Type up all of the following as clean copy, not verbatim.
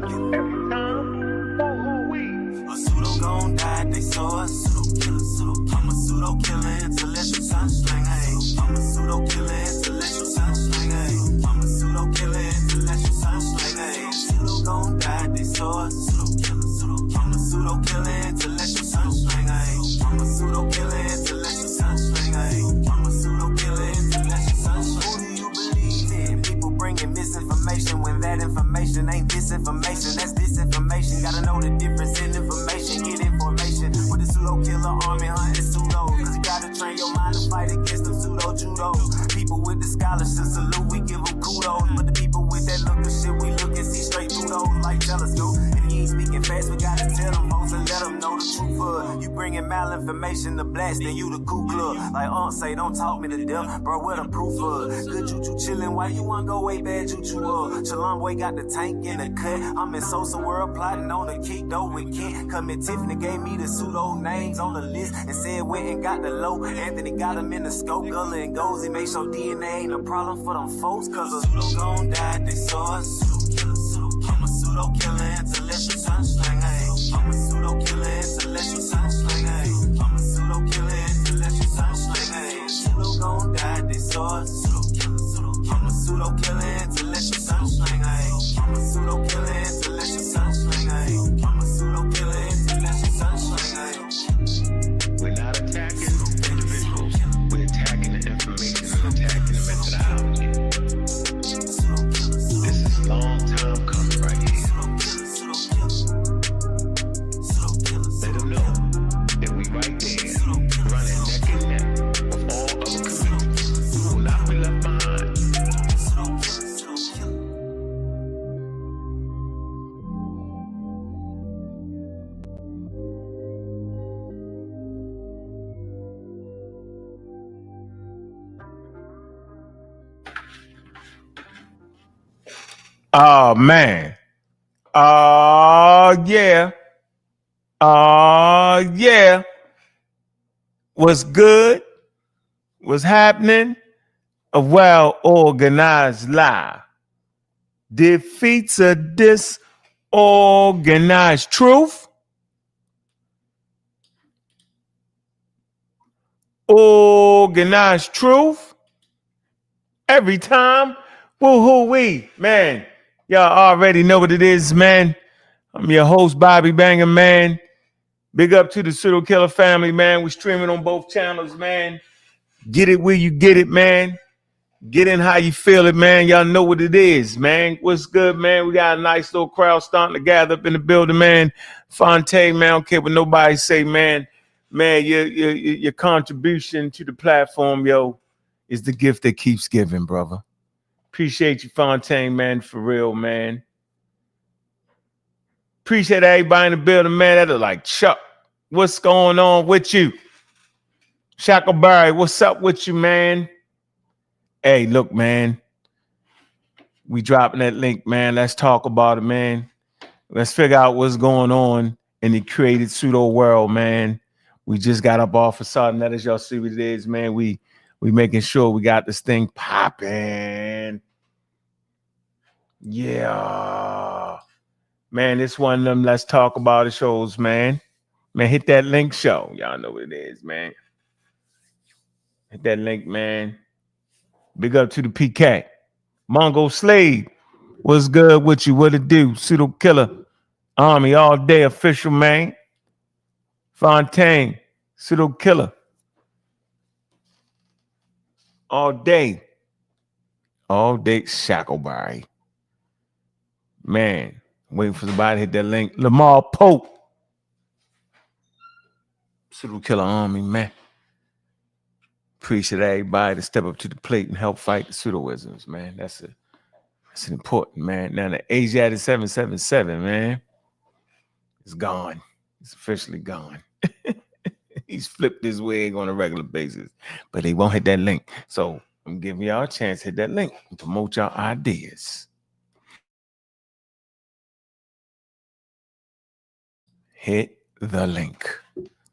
Every time, who we? A pseudo gon' die, they saw a pseudo killer, pseudo. I'm a pseudo killer, intellectual sunsling, hey. I'm a pseudo killer, intellectual sunsling, hey. I'm a pseudo killer, intellectual sunsling, hey. Pseudo gon' die, they saw a pseudo killer, pseudo. I'm a pseudo killer, intellectual sunsling, hey. I'm a pseudo killer, intellectual sunsling, hey. I'm a pseudo killer, intellectual sunsling. Who do you believe in? People bringing misinformation when that information ain't disinformation, that's disinformation. Gotta know the difference in information, get information. With the pseudo killer army hunting pseudo, cause you gotta train your mind to fight against them pseudo judo. People with the scholarship salute, we give them kudos. But the people with that look of shit, we look and see straight through those like telescope. If you ain't speaking fast, we gotta tell them folks and let them know the truth of. You bringing malinformation to blast, then you the Ku Klux. Like say, don't talk me to death, bro, what the proof of? Good juju chillin', why you wanna go way bad juju up? Shalom boy got the tank in the cut. I'm in Sosa world plotting on the kick though with Kent. Come in Tiffany gave me the pseudo names on the list and said went and got the low. Anthony got him in the scope, Gullah and Gozy make sure DNA ain't a problem for them folks. Cause a pseudo gon' die, they saw a pseudo killer, pseudo. I'm a pseudo killer, intellectual sunsling, hey. I'm a pseudo killer, intellectual sunsling, hey. I'm a pseudo killer, intellectual sunsling, hey. Pseudo gon' die, they saw a pseudo killer, pseudo. I'm a pseudo killer, intellectual sunsling, hey. I'm a pseudo killer, intellectual sunsling, hey. I'm a pseudo killer, intellectual sunsling, hey. We're not attacking individuals. We're attacking the information and attacking the methodology. This is a long time coming right here. Let them know that we right there, running neck and neck with all other communities. We will not be left behind. Oh man. Oh yeah. Oh yeah. What's good? What's happening? A well-organized lie defeats a disorganized truth. Organized truth. Every time. Woo-hoo-wee. Man, y'all already know what it is, man. I'm your host, Bobby Banger, man. Big up to the Pseudo Killer family, man. We're streaming on both channels, man. Get it where you get it, man. Get in how you feel it, man. Y'all know what it is, man. What's good, man? We got a nice little crowd starting to gather up in the building, man. Fontaine, man. I don't care what nobody say, man. Man, your contribution to the platform, yo, is the gift that keeps giving, brother. Appreciate you, Fontaine, man, for real, man. Appreciate everybody in the building, man. That are like, Chuck, what's going on with you? Shackleberry, what's up with you, man? Hey, look, man. We dropping that link, man. Let's talk about it, man. Let's figure out what's going on in the created pseudo world, man. We just got up off of something. That is y'all see what it is, man. We making sure we got this thing popping. Yeah. Man, this one of them let's talk about it shows, man. Man, hit that link show. Y'all know what it is, man. Hit that link, man. Big up to the PK. Mongo Slade. What's good with you? What it do? Pseudo Killer. Army all day official, man. Fontaine. Pseudo Killer. All day. All day. Shackleberry. Man. Waiting for somebody to hit that link. Lamar Pope. Pseudo Killer Army, man. Appreciate everybody to step up to the plate and help fight the pseudoisms, man. That's an important, man. Now the Asiatic 777, man, is gone. It's officially gone. He's flipped his wig on a regular basis, but they won't hit that link. So I'm giving y'all a chance to hit that link and promote y'all ideas. Hit the link.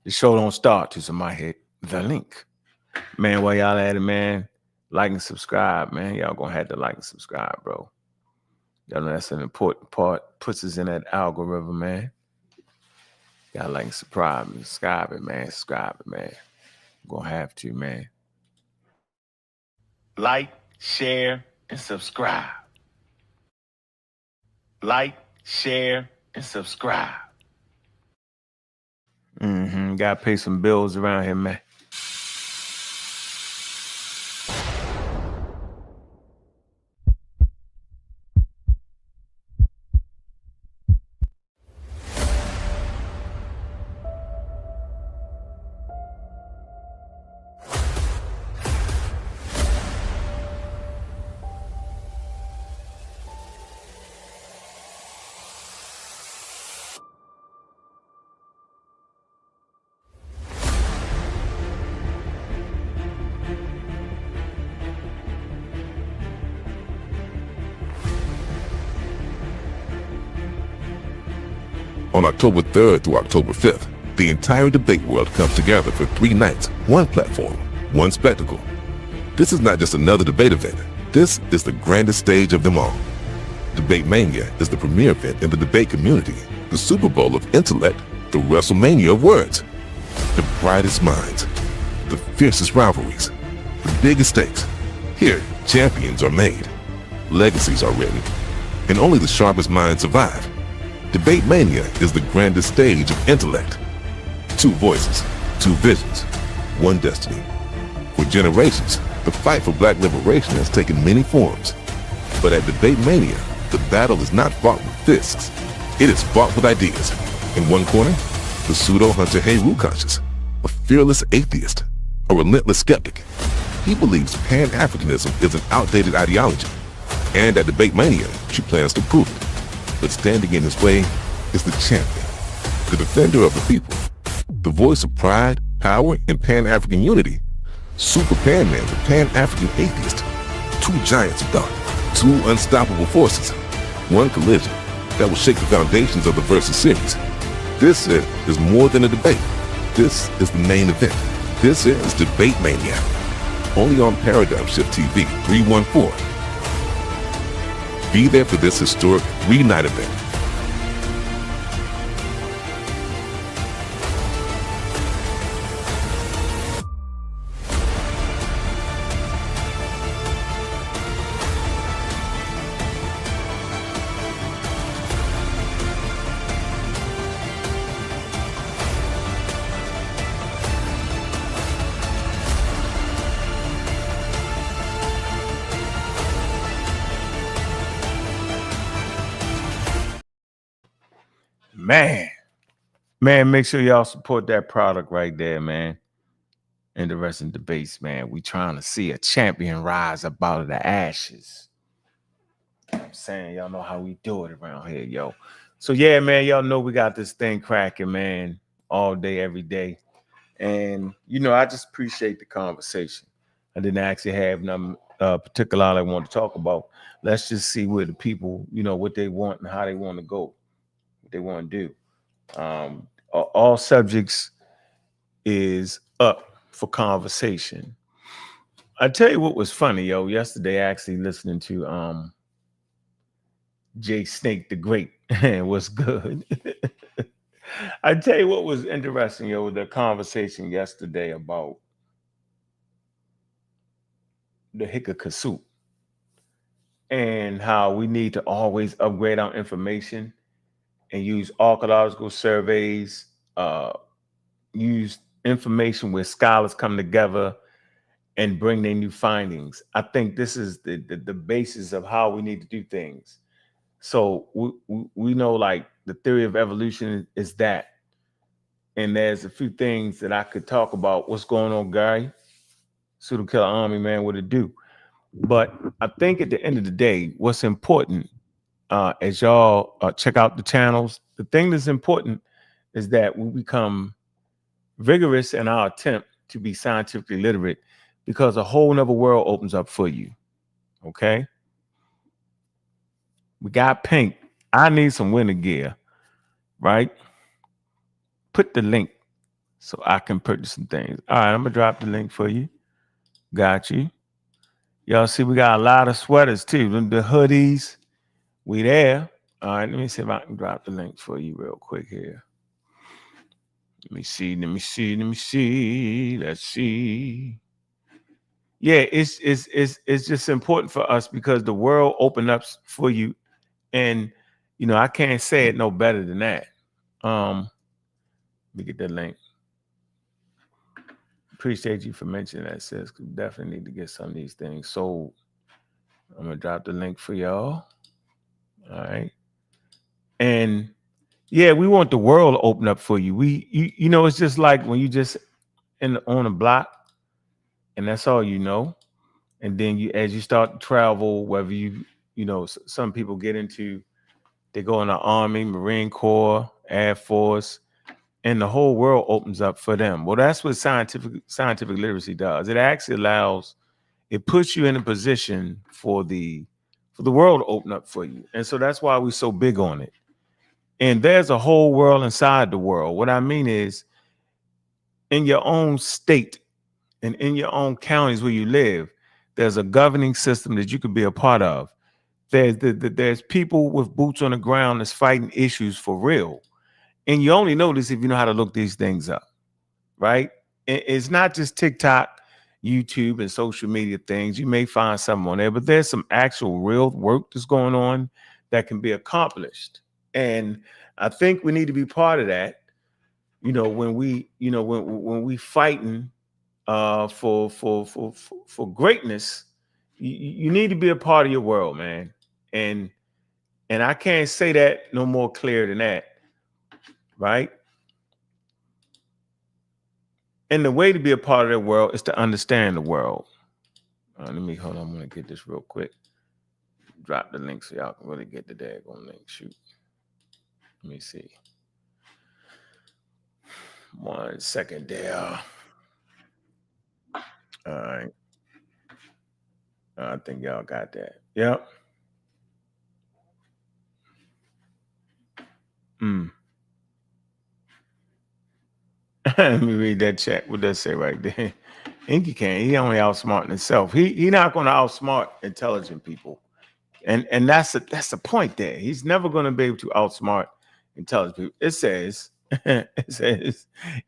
The show don't start till somebody hit the link. Man, while y'all at it, man, like and subscribe, man. Y'all gonna have to like and subscribe, bro. Y'all know that's an important part. Puts us in that algorithm, man. Gotta like subscribe it, man. Subscribe it, man. Gonna have to, man. Like, share, and subscribe. Like, share, and subscribe. Gotta pay some bills around here, man. On October 3rd through October 5th, the entire debate world comes together for 3 nights, one platform, one spectacle. This is not just another debate event. This is the grandest stage of them all. Debate Mania is the premier event in the debate community, the Super Bowl of intellect, the WrestleMania of words. The brightest minds, the fiercest rivalries, the biggest stakes. Here, champions are made, legacies are written, and only the sharpest minds survive. Debate Mania is the grandest stage of intellect. 2 voices, 2 visions, 1 destiny. For generations, the fight for black liberation has taken many forms. But at Debate Mania, the battle is not fought with fists. It is fought with ideas. In one corner, the pseudo Hunter Heru conscious, a fearless atheist, a relentless skeptic. He believes Pan-Africanism is an outdated ideology. And at Debate Mania, she plans to prove it. But standing in his way is the champion, the defender of the people, the voice of pride, power, and Pan-African unity. Super Pan Man, the Pan-African atheist. 2 giants of thought, 2 unstoppable forces. 1 collision that will shake the foundations of the Versus series. This is more than a debate. This is the main event. This is Debate Mania. Only on Paradigm Shift TV 314. Be there for this historic 3-night event. Man, make sure y'all support that product right there, man. Interesting debates, man. We trying to see a champion rise up out of the ashes. I'm saying, y'all know how we do it around here, yo. So yeah, man, y'all know we got this thing cracking, man, all day, every day. And I just appreciate the conversation. I didn't actually have nothing particular I want to talk about. Let's just see where the people, what they want and how they want to go, what they want to do. All subjects is up for conversation. I tell you what was funny, yo. Yesterday, actually listening to Jay Snake the Great was good. I tell you what was interesting, yo. The conversation yesterday about the Hikakasut and how we need to always upgrade our information and use archaeological surveys, use information where scholars come together and bring their new findings. I think this is the basis of how we need to do things. So we know, like, the theory of evolution is that. And there's a few things that I could talk about. What's going on, Gary? Pseudo Killer Army, man, what it do? But I think at the end of the day, what's important, as y'all check out the channels, the thing that's important is that we become vigorous in our attempt to be scientifically literate, because a whole nother world opens up for you. Okay? We got pink. I need some winter gear, right? Put the link so I can purchase some things. All right, I'm gonna drop the link for you. Got you. Y'all see we got a lot of sweaters too. The hoodies. We there. All right, let me see if I can drop the link for you real quick here. Let me see. Let's see. Yeah, it's just important for us because the world opened up for you, and I can't say it no better than that. Let me get that link. Appreciate you for mentioning that, sis. Definitely need to get some of these things sold. I'm gonna drop the link for y'all. All right, and yeah, we want the world to open up for you. It's just like when you just on a block, and that's all you know. And then as you start to travel, whether some people get into, they go in the Army, Marine Corps, Air Force, and the whole world opens up for them. Well, that's what scientific literacy does. It actually it puts you in a position for the world to open up for you. And so that's why we're so big on it. And there's a whole world inside the world. What I mean is, in your own state and in your own counties where you live, there's a governing system that you could be a part of. There's people with boots on the ground that's fighting issues for real. And you only know this if you know how to look these things up, right? It's not just TikTok, YouTube, and social media things. You may find something on there, but there's some actual real work that's going on that can be accomplished. And I think we need to be part of that. When we fighting for greatness, you need to be a part of your world, man. And I can't say that no more clear than that, right? And the way to be a part of the world is to understand the world. Let me hold on. I'm gonna get this real quick. Drop the link so y'all can really get the daggone link. Shoot. Let me see. 1 second there. All right. I think y'all got that. Yep. Let me read that chat. What does it say right there? Inky can't. He only outsmarting himself. He not going to outsmart intelligent people, and that's the point there. He's never going to be able to outsmart intelligent people. It says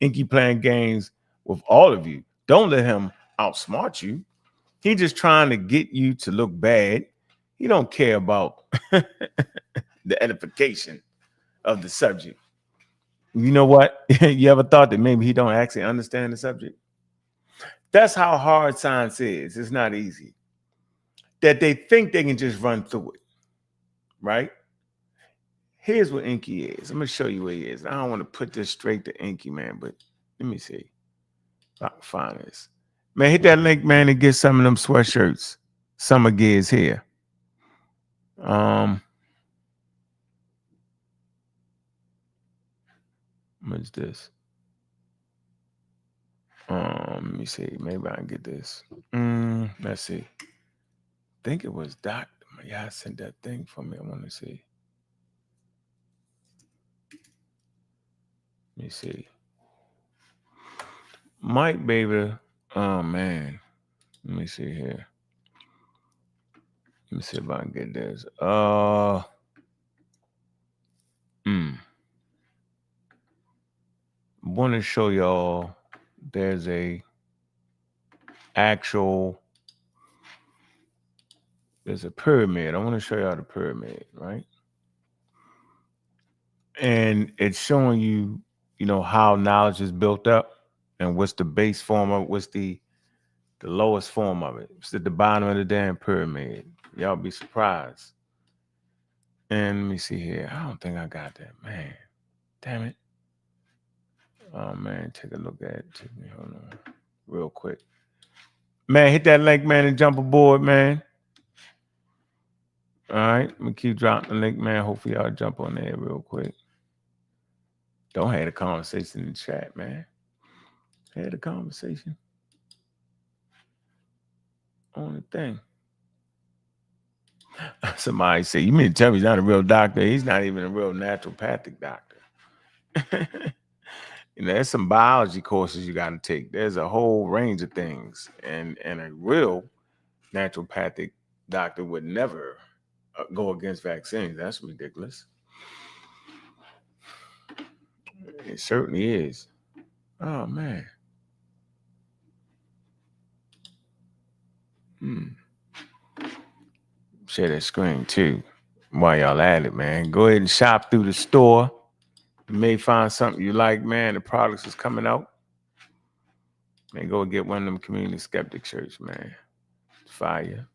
Inky playing games with all of you. Don't let him outsmart you. He just trying to get you to look bad. He don't care about the edification of the subject. You know what? You ever thought that maybe he don't actually understand the subject? That's how hard science is. It's not easy. That they think they can just run through it, right? Here's what Inky is. I'm going to show you what he is. I don't want to put this straight to Inky, man, but let me see if I can find this. Man, hit that link, man, and get some of them sweatshirts. Summer gears here. What's this? Let me see. Maybe I can get this. Let's see. I think it was Doc. Yeah, I sent that thing for me. I want to see. Let me see. Mike, baby. Oh, man. Let me see here. Let me see if I can get this. I want to show y'all there's a pyramid. I want to show y'all the pyramid, right? And it's showing you, how knowledge is built up and what's the base form of it, what's the lowest form of it. It's at the bottom of the damn pyramid. Y'all be surprised. And let me see here. I don't think I got that, man. Damn it. Oh, man, take a look at it. Hold on real quick. Man, hit that link, man, and jump aboard, man. All right, let me keep dropping the link, man. Hopefully y'all jump on there real quick. Don't have a conversation in the chat, man. Had a conversation on the thing. Somebody say, you mean to tell me he's not a real doctor? He's not even a real naturopathic doctor. There's some biology courses you got to take. There's a whole range of things. And a real naturopathic doctor would never go against vaccines. That's ridiculous. It certainly is. Oh man. Share that screen too. While y'all at it, man. Go ahead and shop through the store. You may find something you like, man. The products is coming out. Man, go get one of them community skeptic shirts, man. Fire.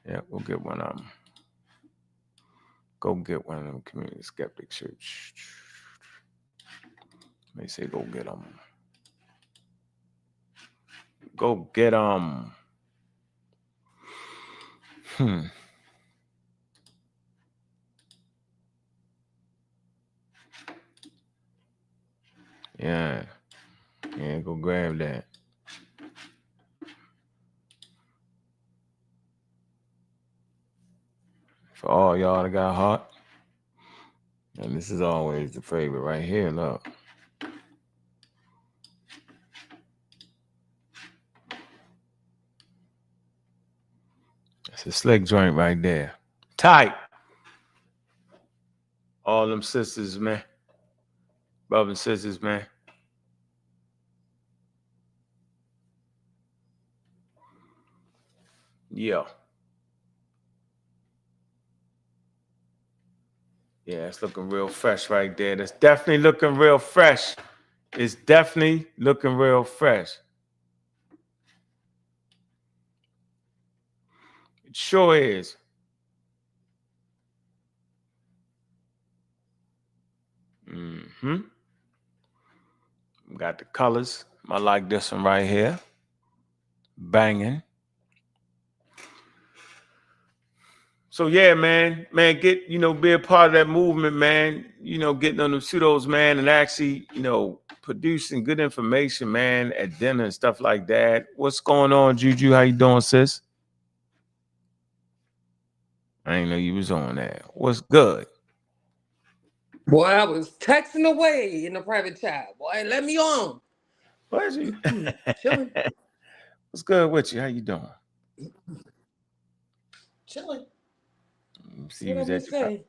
Yeah, go get one of them. Go get one of them community skeptic shirts. They say go get them. Go get them. Yeah. Yeah, go grab that. For all y'all that got hot. And this is always the favorite right here, look. It's a slick joint right there. Tight. All them sisters, man. Brothers and sisters, man. Yeah. Yeah, it's looking real fresh right there. That's definitely looking real fresh. It's definitely looking real fresh. It sure is. Got the colors. I like this one right here. Banging. So yeah, man, get, be a part of that movement, man. Getting on the pseudos, man, and actually, producing good information, man, at dinner and stuff like that. What's going on, Juju? How you doing, sis? I didn't know you was on there. What's good? Boy, I was texting away in the private chat. Boy, let me on. What's you? Chilling. What's good with you? How you doing? Chilling. See, you was at your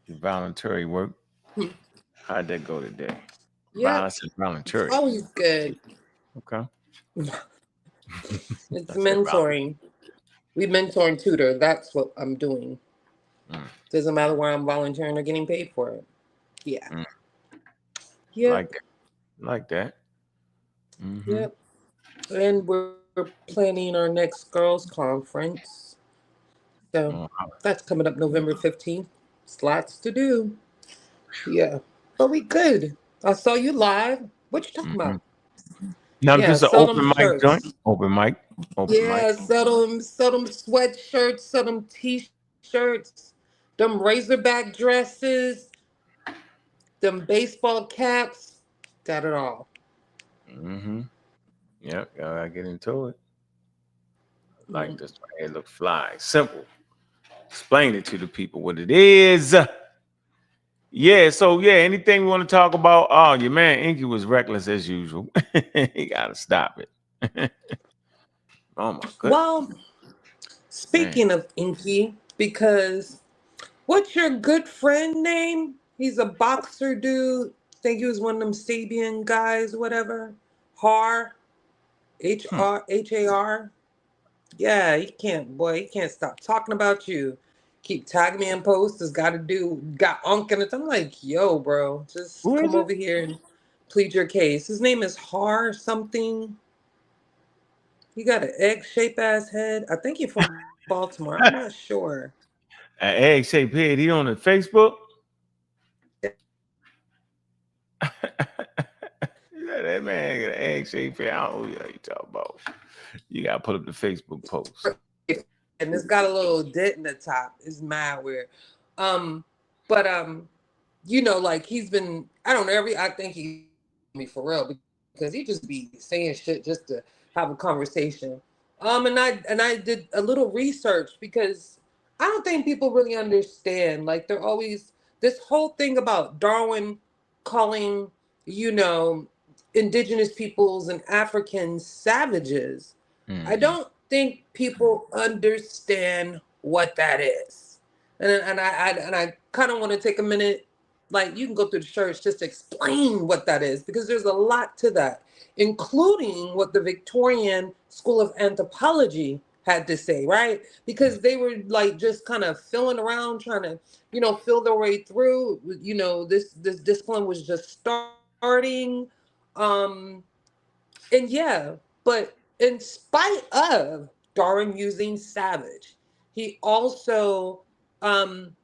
voluntary work. How'd that go today? Yeah, Violence and voluntary. it's always good. Okay. It's mentoring. We mentor and tutor. That's what I'm doing. Doesn't matter where I'm volunteering or getting paid for it. Yeah. Yeah. Like that. Yep. And we're planning our next girls' conference. So that's coming up November 15th. It's lots to do. Yeah. But we good. I saw you live. What you talking about? No, I'm just an open mic joint. Open mic. Sell them sweatshirts, sell them t-shirts, them Razorback dresses, them baseball caps. Got it all. Yep, gotta get into it. Like this right here, look fly. Simple. Explain it to the people what it is. Yeah, so anything we want to talk about? Oh, your man Inky was reckless as usual. He gotta stop it. Oh my goodness. Well, speaking of Inky, because what's your good friend name? He's a boxer dude. Think he was one of them Sabian guys, whatever. Har. Har. Yeah, he can't stop talking about you. Keep tagging me in posts. Has got Ankh in it. I'm like, yo, bro, just come over here and plead your case. His name is Har something. He got an egg-shaped ass head. I think he's from Baltimore. I'm not sure. An egg-shaped head. He on the Facebook? That man got an egg-shaped head. I don't know what you talking about. You gotta put up the Facebook post. And it's got a little dent in the top. It's mad weird. Like he's been, I don't know, I think he me for real because he just be saying shit just to have a conversation. And I did a little research because I don't think people really understand. Like they're always this whole thing about Darwin calling, indigenous peoples and Africans savages. I don't think people understand what that is. And I kind of want to take a minute, like you can go through the church just to explain what that is, because there's a lot to that, including what the Victorian School of Anthropology had to say, right? Because they were like just kind of filling around, trying to, feel their way through. This discipline was just starting. Um, and yeah, but in spite of Darwin using savage, he also um,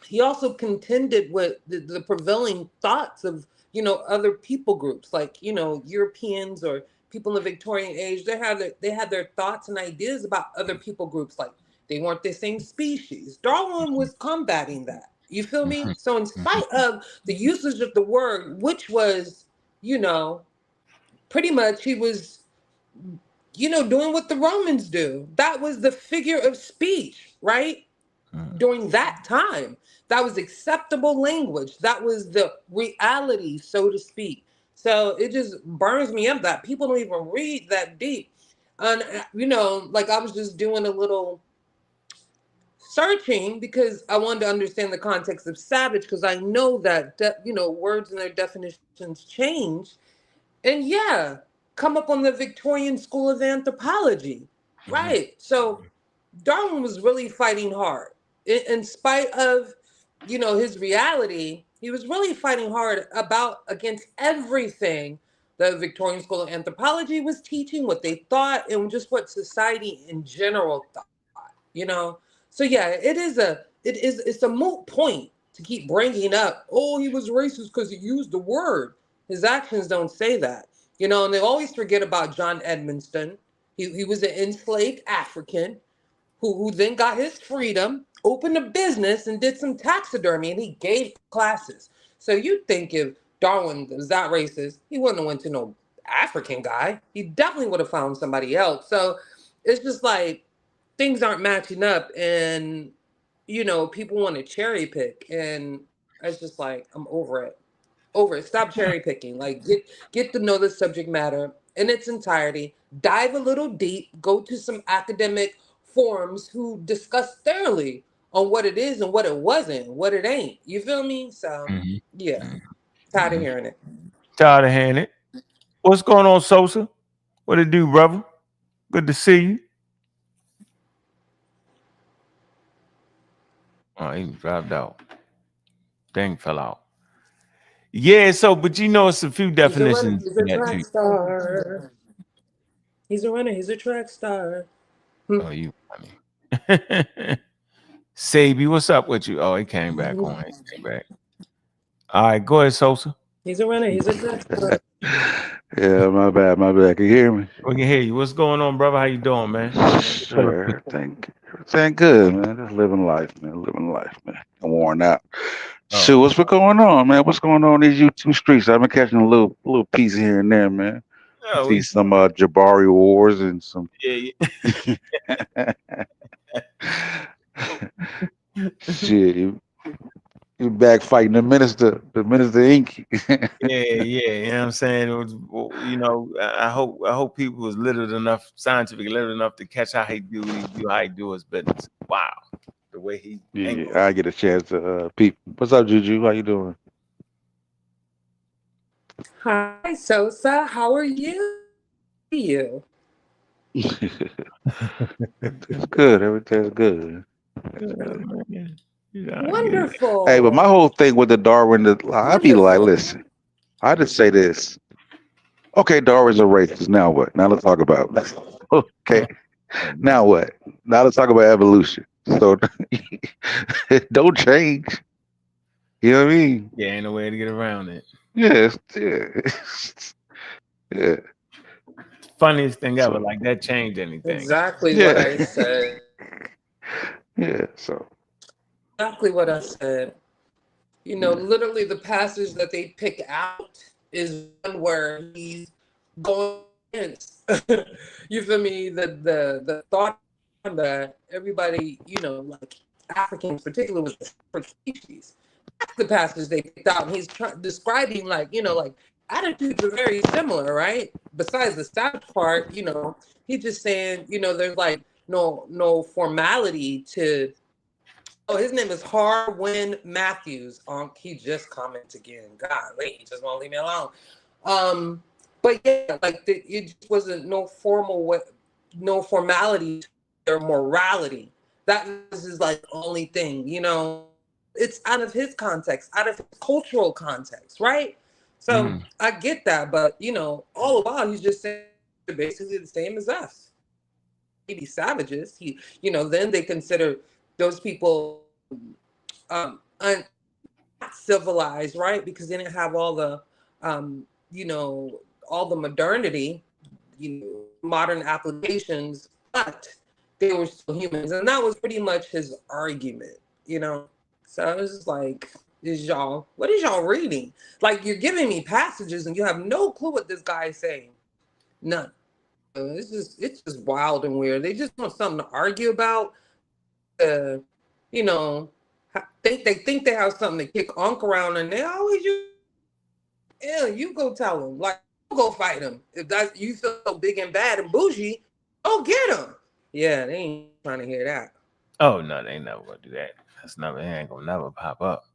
he also contended with the prevailing thoughts of other people groups, like Europeans or people in the Victorian age. They had their thoughts and ideas about other people groups, like they weren't the same species. Darwin was combating that. You feel me? So in spite of the usage of the word, which was pretty much he was doing what the Romans do. That was the figure of speech, right? During that time, that was acceptable language. That was the reality, so to speak. So it just burns me up that people don't even read that deep. And, like I was just doing a little searching because I wanted to understand the context of savage, because I know that, words and their definitions change. And yeah, come up on the Victorian School of Anthropology. Right. So Darwin was really fighting hard. In spite of, his reality, he was really fighting hard against everything the Victorian School of Anthropology was teaching, what they thought, and just what society in general thought, you know? So yeah, it's a moot point to keep bringing up, oh, he was racist because he used the word. His actions don't say that, and they always forget about John Edmonston. He was an enslaved African who then got his freedom, opened a business, and did some taxidermy, and he gave classes. So you'd think if Darwin was that racist, he wouldn't have went to no African guy. He definitely would have found somebody else. So it's just like things aren't matching up, and people want to cherry pick, and it's just like I'm over it. Over it. Stop cherry picking. Like get to know the subject matter in its entirety. Dive a little deep. Go to some academic forums who discuss thoroughly on what it is and what it wasn't, what it ain't. You feel me? So yeah, tired of hearing it. Tired of hearing it. What's going on, Sosa? What it do, brother? Good to see you. Oh, he dropped out. Thing fell out. Yeah, so but it's a few He's a runner. definitions He's in a that track too. star. He's a runner. He's a track star. Oh, you funny. Sabi, what's up with you? Oh, he came back on. He came back. All right, go ahead, Sosa. He's a runner. He's a track star. Yeah, my bad, my bad. Can you hear me? We can hear you. What's going on, brother? How you doing, man? Sure, everything good, man. Just living life, man. I'm worn out. Shoot, Oh, what's going on, man? What's going on in these YouTube streets? I've been catching a little piece here and there, man. I oh see some Jabari wars and some. yeah. Shit, you back fighting the minister Inc. Yeah, you know what I'm saying? It was, I hope people was scientifically literate enough to catch how he do his business. Wow. The way he angled. I get a chance to peep. What's up, Juju? How you doing? Hi, Sosa. How are you? You? It's good. Everything's good. Man. Wonderful. Hey, but my whole thing with the Darwin, I'd be like, listen, I just say this. Okay, Darwin's a racist. Now what? Now let's talk about it. Okay. Now what? Now let's talk about evolution. So don't change. You know what I mean? Yeah, ain't no way to get around it. Yes. Yeah. Funniest thing ever. Like that changed anything. Exactly what I said. Yeah. So. Exactly what I said. Literally the passage that they pick out is one where he's going against. You feel me? The thought that everybody, like Africans particularly was a species. That's the passage they picked out, and he's describing like attitudes are very similar, right? Besides the savage part, he's just saying, there's like no formality to Oh, his name is Harwin Matthews. He just commented again. God, wait, he just won't leave me alone. But yeah, like it just wasn't no formality or morality. That was his like only thing, you know. It's out of his context, out of his cultural context, right? So I get that, but you know, all the while he's just saying basically the same as us. Maybe savages. You know, then they consider those people civilized, right? Because they didn't have all the you know, all the modernity, you know, modern applications, but they were still humans. And that was pretty much his argument, you know. So I was just like, what is y'all reading? Like, you're giving me passages and you have no clue what this guy is saying. None. It's just wild and weird. They just want something to argue about. You know, they think they have something to kick Ankh around, and they always you go tell him, like, go fight him. If that you feel so big and bad and bougie, go get him. Yeah, they ain't trying to hear that. Oh no, they ain't never gonna do that. He ain't gonna never pop up.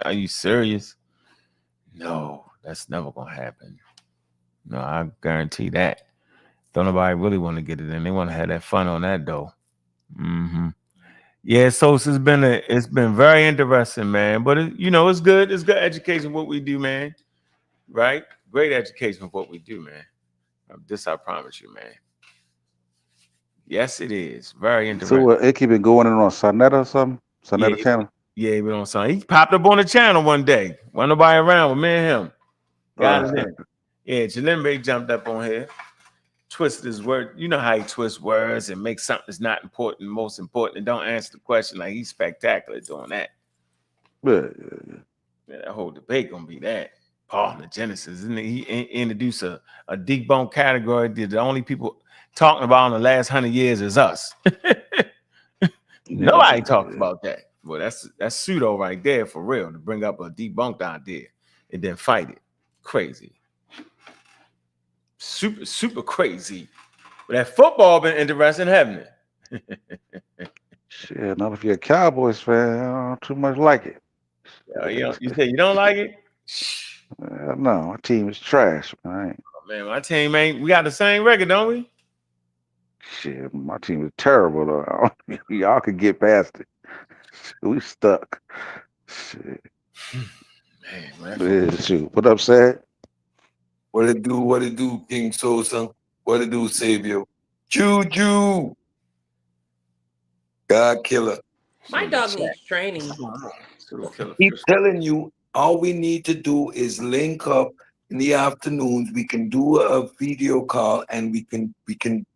Are you serious? No, that's never gonna happen. No, I guarantee that. Don't nobody really want to get it in. They want to have that fun on that though. Yeah, so it's been very interesting, man. But you know, it's good. It's good education what we do, man. Right? Great education of what we do, man. This I promise you, man. Yes, it is. Very interesting. So it keep been going on Sonetta or something? Sonetta channel? Yeah, he been on something. He popped up on the channel one day. Wasn't nobody around with me and him. Got it in. Yeah, Chalimbe jumped up on here. Twisted his word. You know how he twists words and makes something that's not important most important and don't answer the question. Like, he's spectacular doing that. Yeah, that whole debate gonna be that. Paul the Genesis. And he introduced a deep bone category that the only people talking about in the last 100 years is us. Nobody talks about that. Well, that's pseudo right there for real, to bring up a debunked idea and then fight it. Crazy. Super crazy. But that football been interesting, haven't it? Shit, not if you're a Cowboys fan, I don't too much like it. You say you don't like it? No, my team is trash, man. Oh, man, my team ain't. We got the same record, don't we? Shit, my team is terrible though. Y'all could get past it. We stuck. Shit. Man. Shoot. What up, Sad? What it do, King Sosa? What it do, Savior? Juju. God killer. My dog needs training. Keep telling you, all we need to do is link up in the afternoons. We can do a video call and we can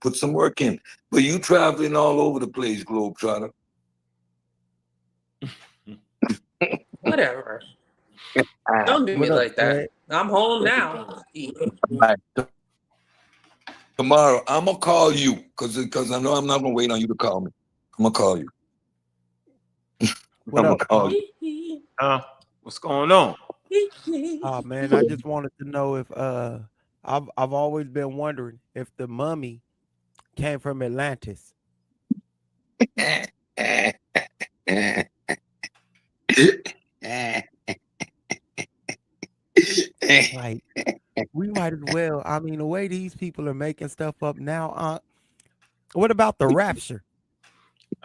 put some work in. But you traveling all over the place, Globetrotter. Whatever. Don't do me like that. I'm home now. Right. Tomorrow, I'm gonna call you because I know I'm not gonna wait on you to call me. I'm gonna call you. I'm gonna call you. What's going on? Oh man, I just wanted to know if I've always been wondering if the mummy came from Atlantis. Like, we might as well. I mean, the way these people are making stuff up now. What about the rapture?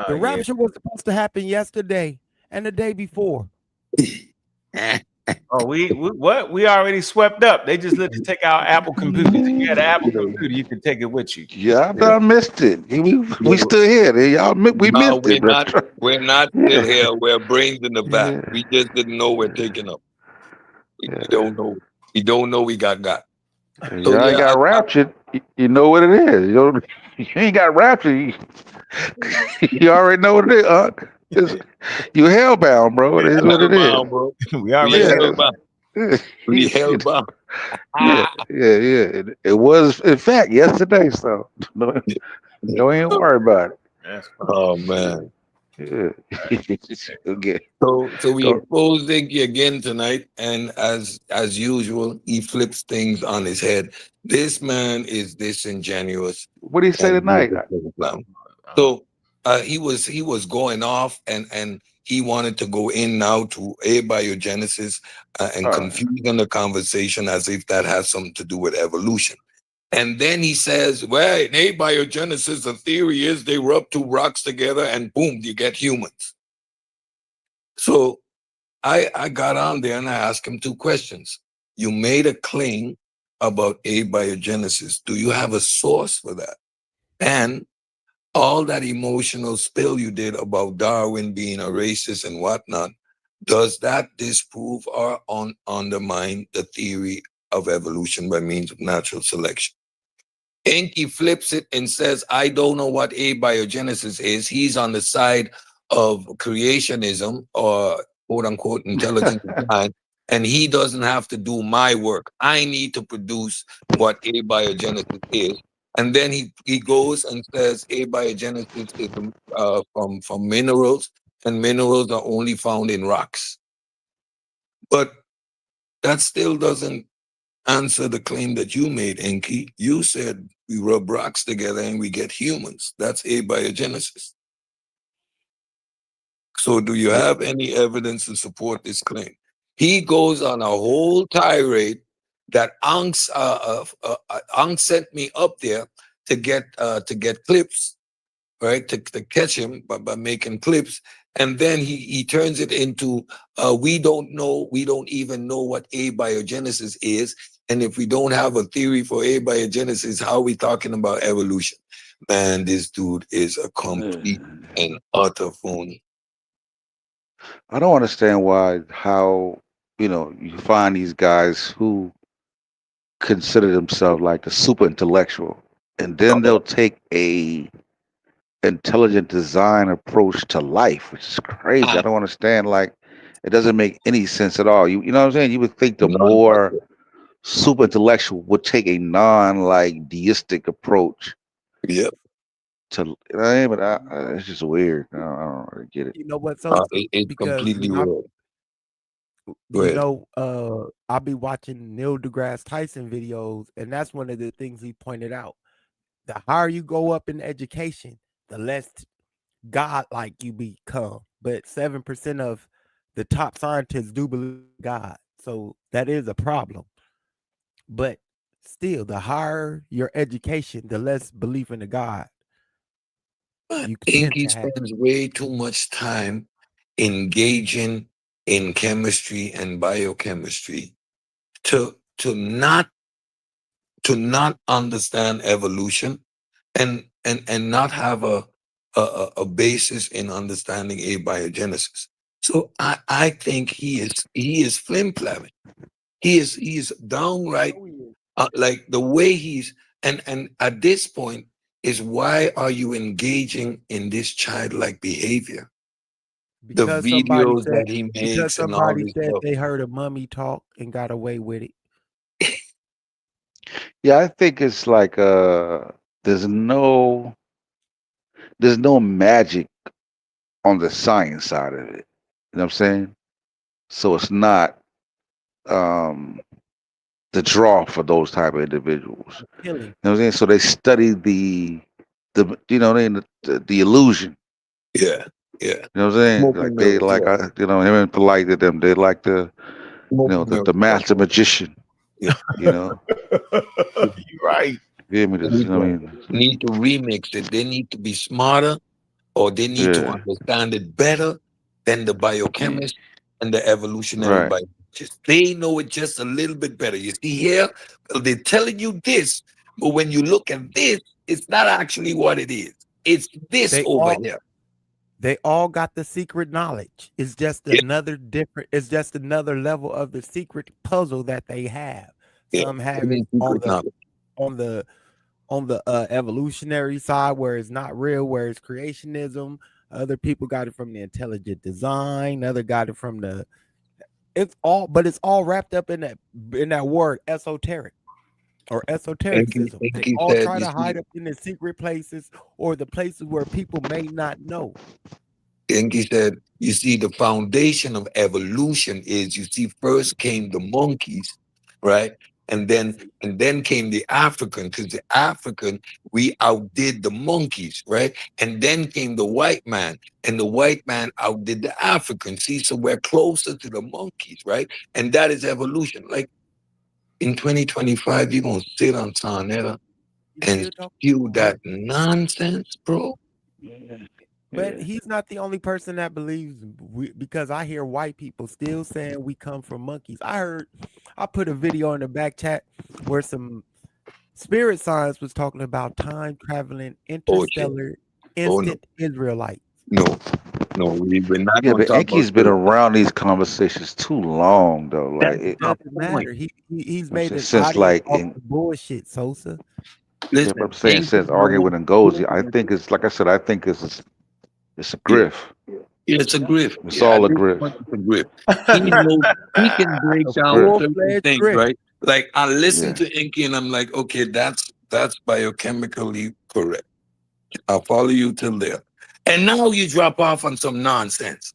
The rapture was supposed to happen yesterday and the day before. Oh, what? We already swept up. They just let us take our Apple computers. If you had an Apple computer, you could take it with you. Yeah, I done missed it. We still here. Y'all, we missed it. We're not still here. We're brains in the back. We just didn't know we're taking up. We don't know. We don't know we got. So y'all got raptured. You know what it is. You ain't got raptured. You already know what it is. You hellbound, bro. It is what it is. Bro. We already hellbound. We hellbound. Yeah. It was, in fact, yesterday. So don't even worry about it. Oh man. Yeah. Okay. So we exposed Iggy again tonight, and as usual, he flips things on his head. This man is disingenuous. What did he say tonight? So he was going off, and he wanted to go in now to abiogenesis and confusing the conversation as if that has something to do with evolution. And then he says, well, in abiogenesis, the theory is they rub two rocks together and boom, you get humans. So I got on there and I asked him two questions. You made a claim about abiogenesis. Do you have a source for that? And all that emotional spill you did about Darwin being a racist and whatnot, does that disprove or undermine the theory of evolution by means of natural selection? Enki flips it and says, I don't know what abiogenesis is. He's on the side of creationism or quote unquote intelligent design, and he doesn't have to do my work. I need to produce what abiogenesis is. And then he goes and says abiogenesis is from minerals, and minerals are only found in rocks. But that still doesn't answer the claim that you made, Enki. You said we rub rocks together and we get humans. That's abiogenesis. So do you have any evidence to support this claim? He goes on a whole tirade that Ankh sent me up there to get clips, right? To catch him by making clips. And then he turns it into we don't even know what abiogenesis is. And if we don't have a theory for abiogenesis, how are we talking about evolution? Man, this dude is a complete and utter phony. I don't understand how you find these guys who consider themselves like the super intellectual, and then they'll take a intelligent design approach to life, which is crazy. I don't understand. Like, it doesn't make any sense at all. You know what I'm saying? You would think the more super intellectual would take a non deistic approach. Yep. But it's just weird. I don't really get it. You know what? So it's completely weird. I'll be watching Neil deGrasse Tyson videos, and that's one of the things he pointed out. The higher you go up in education, the less God-like you become. But 7% of the top scientists do believe in God, so that is a problem. But still, the higher your education, the less belief in the God you think he spends way too much time engaging in chemistry and biochemistry to not understand evolution and not have a basis in understanding abiogenesis. So I think he is flim-flamming. He is downright like the way he's and at this point is, why are you engaging in this childlike behavior? Because the videos that he makes and all this said stuff. they heard a mummy talk and got away with it. Yeah, I think it's like there's no magic on the science side of it. You know what I'm saying? So it's not the draw for those type of individuals. You know what I'm saying? So they study the illusion. Yeah. You know what I'm saying? Like they like him and Polite to them. They like the the master magician. Yeah. You're right. Yeah, me this, need to remix it. They need to be smarter, or they need to understand it better than the biochemist and the evolutionary biologists. They know it just a little bit better. You see here, they're telling you this, but when you look at this, it's not actually what it is. It's this over here. They all got the secret knowledge. It's just another different. It's just another level of the secret puzzle that they have. Some have it on the evolutionary side, where it's not real, where it's creationism. Other people got it from the intelligent design. Other got it from the. It's all wrapped up in that word esoteric or esotericism. They all try to hide up in the secret places or the places where people may not know. And he said, you see, the foundation of evolution is, you see, first came the monkeys, right? And then came the African, because the African, we outdid the monkeys, right? And then came the white man, and the white man outdid the African. See, so we're closer to the monkeys, right? And that is evolution. Like in 2025, you're gonna sit on Sarnetta and spew that nonsense, bro. But he's not the only person that believes because I hear white people still saying we come from monkeys. I put a video in the back chat where some spirit science was talking about time traveling interstellar instant Israelites. No, we're not Yeah, going to but talk Enki's about been spirit. around these conversations too long, though. Like It doesn't matter. He's made an since audience like off the bullshit, Sosa. yeah, but I'm saying since arguing with Ngozi, I think it's like I said, I think it's a grift. Yeah, it's a grift. It's Yeah, all at a this grift. point, it's a grift. He knows he can break It's a down grift. certain things, right? Like I listen Yeah. to Inky and I'm like, okay, that's biochemically correct. I'll follow you till there. And now you drop off on some nonsense.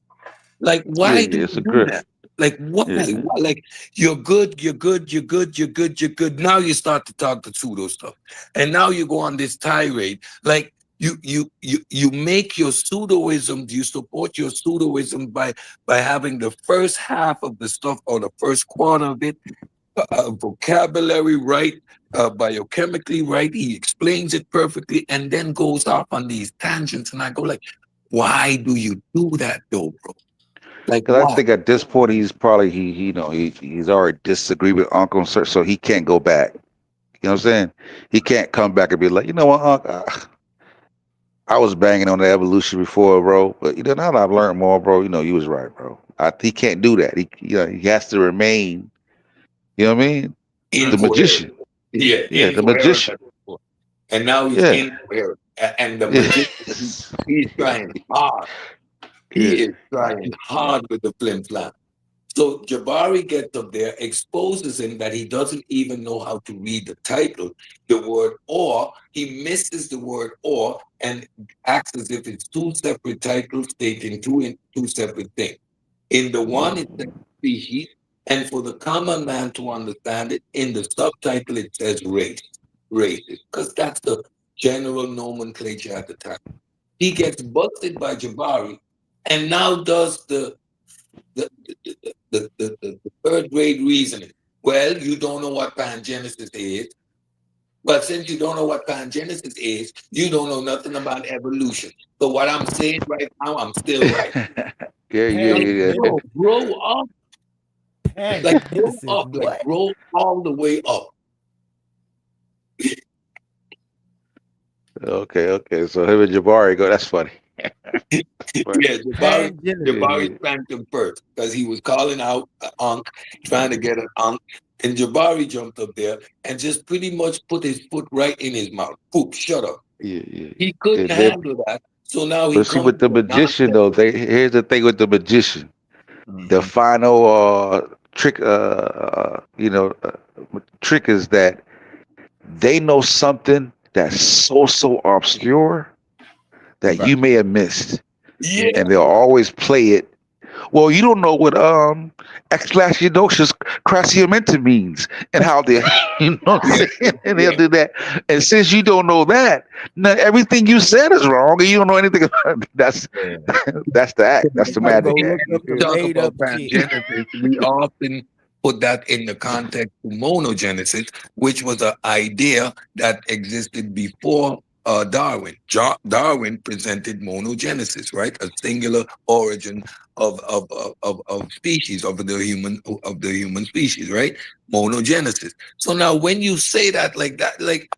Like, why do It's you a do grift. that? Like, why? Yeah. Why? Like, you're good, you're good, you're good, you're good, you're good. Now you start to talk the pseudo stuff, and now you go on this tirade. Like, you make your pseudoism. You support your pseudoism by having the first half of the stuff or the first quarter of it, vocabulary right, biochemically right. He explains it perfectly, and then goes off on these tangents. And I go like, why do you do that, though, bro? Like, Because I why? think at this point he's probably he's already disagreed with Uncle, so he can't go back. You know what I'm saying? He can't come back and be like, you know what, Uncle, I was banging on the evolution before, bro. But now that I've learned more, bro, you was right, bro. He can't do that. He has to remain. You know what I mean? The Incoherent. magician. Yeah, Yeah, the incoherent. magician. And now he's Yeah. incoherent. And the Yeah. magician, he's trying hard. He Yeah. is trying hard with the flim flam. So Jabari gets up there, exposes him that he doesn't even know how to read the title, the word or. He misses the word or and acts as if it's two separate titles stating two separate things. In the one, it says species, and for the common man to understand it, in the subtitle, it says races, because that's the general nomenclature at the time. He gets busted by Jabari and now does the third grade reasoning. Well, you don't know what pangenesis is, but since you don't know what pangenesis is, you don't know nothing about evolution. So what I'm saying right now, I'm still right. Yeah. Bro, grow up. Like grow up, like grow all the way up. Okay. So him and Jabari go. That's funny. Yeah, Jabari spanked him first because he was calling out Ankh, trying to get an Ankh. And Jabari jumped up there and just pretty much put his foot right in his mouth. Poop, shut up. Yeah. He couldn't handle that. So now he But see, comes with the with magician though, here's the thing with the magician. nonsense. The final trick, trick is that they know something that's so obscure that you may have missed, Yeah. and they'll always play it. Well, you don't know what exclasiodocious crassiamenta means and how they, you know what I'm saying? And they'll do that. And since you don't know that, now everything you said is wrong, and you don't know anything about it. That's the act. That's the magic act. Talk about pangenesis. We often put that in the context of monogenesis, which was an idea that existed before Darwin. Darwin presented monogenesis, right? A singular origin of species of the human species, right? Monogenesis. So now, when you say that like that, like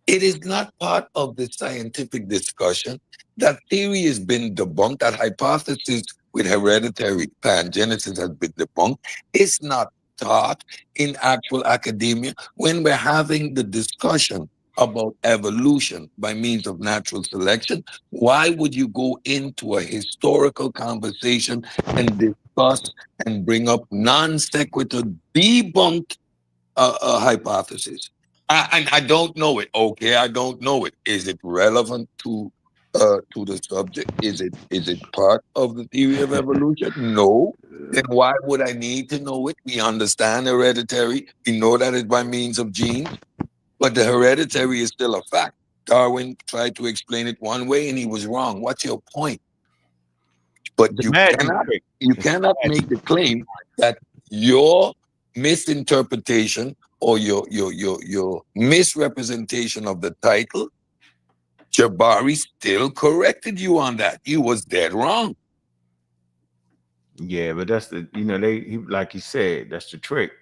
it is not part of the scientific discussion. That theory has been debunked. That hypothesis with hereditary pangenesis has been debunked. It's not taught in actual academia when we're having the discussion about evolution by means of natural selection. Why would you go into a historical conversation and discuss and bring up non sequitur debunked hypothesis? I don't know it. Okay, I don't know it. Is it relevant to to the subject. Is it part of the theory of evolution? No. Then why would I need to know it? We understand hereditary. We know that it's by means of genes, but the hereditary is still a fact. Darwin tried to explain it one way and he was wrong. What's your point? But The you magic cannot trick. you It's cannot make the claim that your misinterpretation or your misrepresentation of the title, Jabari still corrected you on that. You was dead wrong. Yeah, but that's the like he said, that's the trick.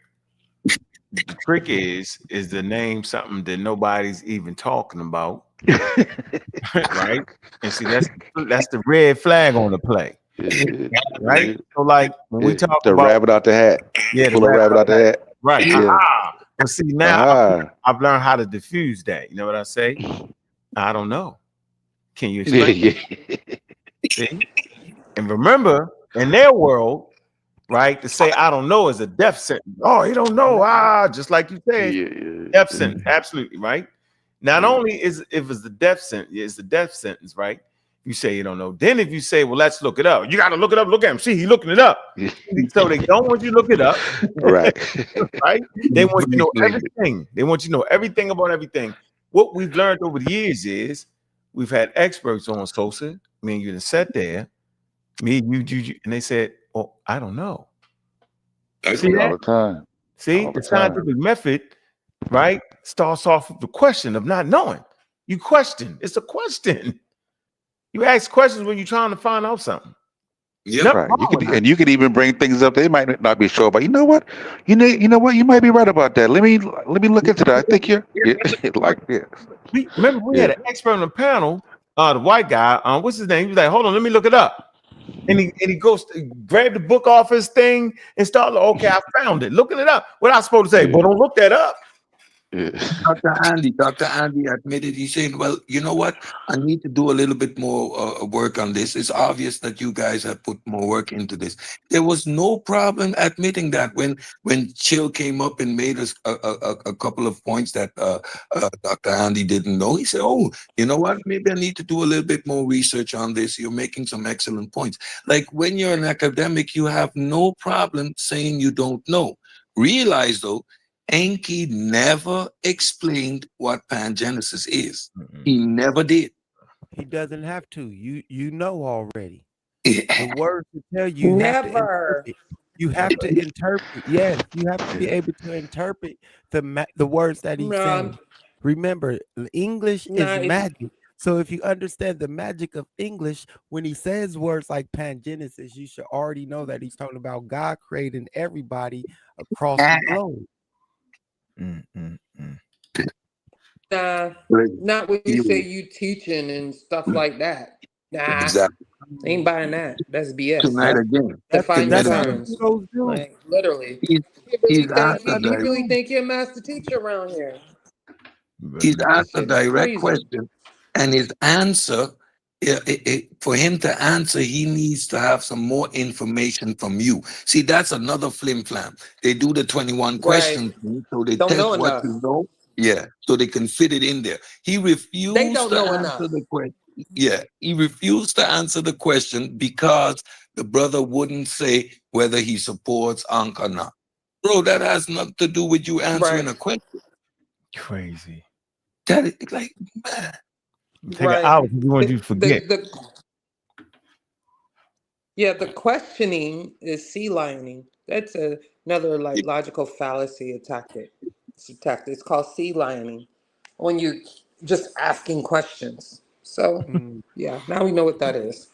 The trick is to name something that nobody's even talking about, right? And see, that's the red flag on the play, right? So, like when we talk The about rabbit out the hat. the Pull a rabbit out the hat. right? Yeah. But see, now I've learned how to diffuse that. You know what I say? I don't know. Can you explain? See? And remember, in their world, right, to say I don't know is a death sentence. Oh, you don't know. Just like you said, death sentence. Absolutely, right? Not only is if it's the death sentence, right? You say you don't know. Then if you say, well, let's look it up, you got to look it up. Look at him. See, he's looking it up. So they don't want you to look it up. Right. Right? They want you to know everything. They want you to know everything about everything. What we've learned over the years is we've had experts on Sosa. I mean, you just sat there, me, you, and they said, "Oh, I don't know." See all the time. See, all the the time. scientific method, right, starts off with the question of not knowing. You question. It's a question. You ask questions when you're trying to find out something. Yeah, right. You could even bring things up they might not be sure about. You know what? You know what? You might be right about that. Let me look into that. I think you're like this. Remember we had an expert on the panel, the white guy. What's his name? He was like, "Hold on, let me look it up." And he goes grab the book off his thing and start. Okay, I found it. Looking it up. What I was supposed to say? But don't look that up. Dr. Andy admitted, he said, well, you know what? I need to do a little bit more work on this. It's obvious that you guys have put more work into this. There was no problem admitting that when Chill came up and made us a couple of points that Dr. Andy didn't know. He said, oh, you know what? Maybe I need to do a little bit more research on this. You're making some excellent points. Like when you're an academic, you have no problem saying you don't know. Realize, though, Enki never explained what pangenesis is. He never did. He doesn't have to. You know already. The words to tell you Never. You have to interpret. Yes, you have to be able to interpret the words that he's saying. Remember, English is magic. So if you understand the magic of English, when he says words like pangenesis, you should already know that he's talking about God creating everybody across the globe. Not when you say you teaching and stuff like that. Nah, exactly. Ain't buying that. That's BS. Tonight again. Define your Tonight terms. Like literally. He's You really think you're a master teacher around here? He's asked a direct question, and his answer, for him to answer, he needs to have some more information from you. See, that's another flim flam. They do the 21 questions, so they test what you know. Yeah, so they can fit it in there. He refused to answer the question. Yeah, he refused to answer the question because the brother wouldn't say whether he supports Ankh or not. Bro, that has nothing to do with you answering a question. Crazy. That is like, man. Take an hour because we want you to forget. The questioning is sea lining. That's another like logical fallacy tactic. It's called sea lining when you just asking questions. So now we know what that is.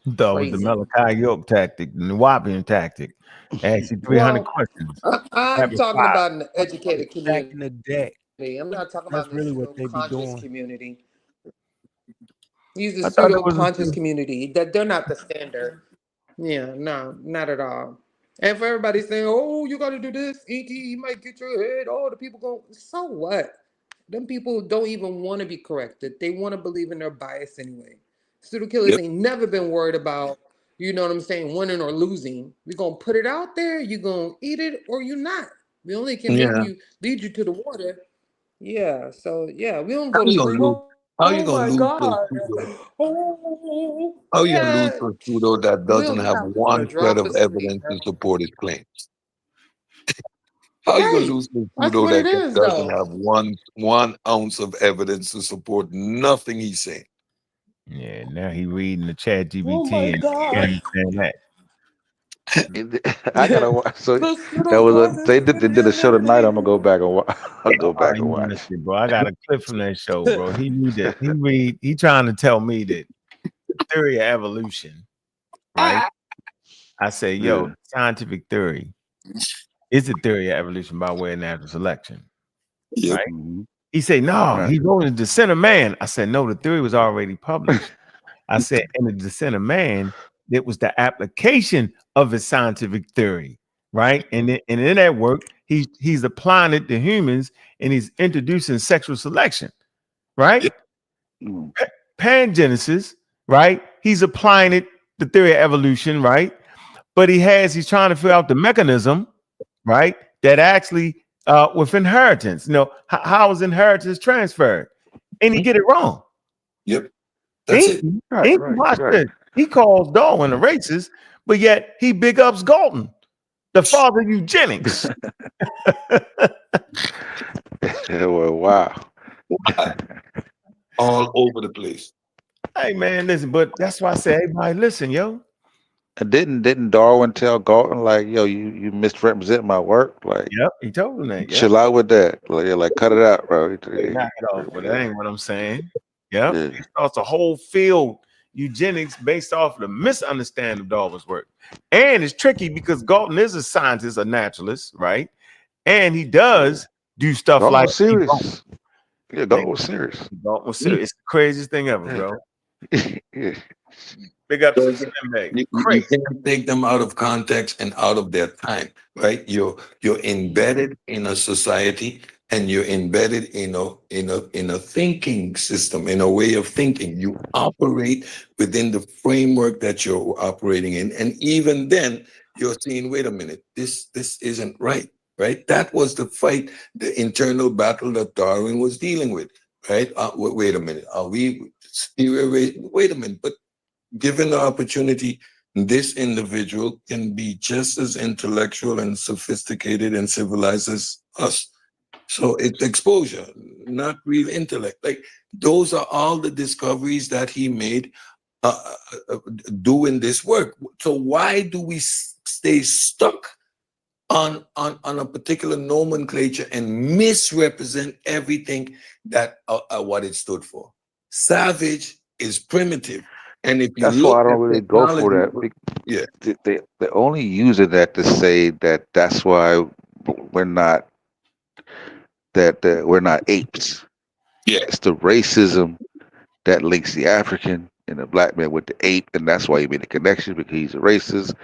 That was the Malachi York tactic, the Nuwabian tactic. Ask you 300 questions. I'm talking about an educated community. In the deck. I'm not talking about the pseudo-conscious community. Use the pseudo-conscious community. That they're not the standard. Yeah, no, not at all. And for everybody saying, "Oh, you got to do this, Inky, you might get your head." Oh, the people go, so what? Them people don't even want to be corrected. They want to believe in their bias anyway. Pseudo Killas ain't never been worried about, you know what I'm saying, winning or losing. We're gonna put it out there. You're gonna eat it or you're not. We only can lead you to the water. Yeah. So we don't go to sleep. How you Oh gonna my lose to a God. pseudo? Oh, How you gonna lose yeah. to a pseudo that doesn't Will have not want to one shred drop of asleep, evidence bro. to support his claims? How you gonna Right. lose to a That's pseudo what it that is, doesn't though. have one ounce of evidence to support nothing he's saying? Yeah, now he reading the chat Oh GBT my and he God. understand that. I gotta watch. So The that pseudo was caused they is did a show tonight. I'm gonna go everything. back and watch. I'll go Oh, back and you watch. missed it, bro. I got a clip from that show, bro. He trying to tell me that the theory of evolution, right? I say, yo, Yeah. scientific theory is the theory of evolution by way of natural selection, Yep. right? Mm-hmm. He say, no, Right. he wrote in the Descent of Man. I said, no, the theory was already published. I said, in the Descent of Man, it was the application of his scientific theory, right? And in that work, he's applying it to humans and he's introducing sexual selection, right? Mm. Pangenesis, right? He's applying it, the theory of evolution, right? But he's trying to figure out the mechanism, right? That actually with inheritance, how is inheritance transferred? And he get it wrong. Yep. That's it. He watch this. He calls Darwin a racist, but yet he big ups Galton, the father of eugenics. Well, wow. All over the place. Hey man, listen, but that's why I say, everybody, listen, yo. And didn't Darwin tell Galton like, yo, you misrepresent my work? Like, Yep, he told him that. Yep. chill out with that. Like cut it out, bro. Knock it off, but that ain't what I'm saying. Yep. Yeah. He starts a whole field eugenics based off of the misunderstanding of Darwin's work. And it's tricky because Galton is a scientist, a naturalist, right? And he does do stuff Galton like was serious. Yeah, Galton was serious. Galton was serious. It's the craziest thing ever, bro. Yeah. Big up to So Slim Bay. You Crazy. can't take them out of context and out of their time, right? You're embedded in a society and you're embedded in a thinking system, in a way of thinking. You operate within the framework that you're operating in, and even then, you're saying, "Wait a minute, this isn't right." Right? That was the fight, the internal battle that Darwin was dealing with. Right? Wait a minute, are we? Wait a minute, but given the opportunity, this individual can be just as intellectual and sophisticated and civilized as us. So it's exposure, not real intellect. Like those are all the discoveries that he made doing this work. So why do we stay stuck on a particular nomenclature and misrepresent everything that what it stood for? Savage is primitive. And if you That's why look I don't at really go for technology, that. yeah, They only using that to say that's why we're not that we're not apes. yeah, It's the racism that links the African and the black man with the ape, and that's why he made the connection because he's a racist,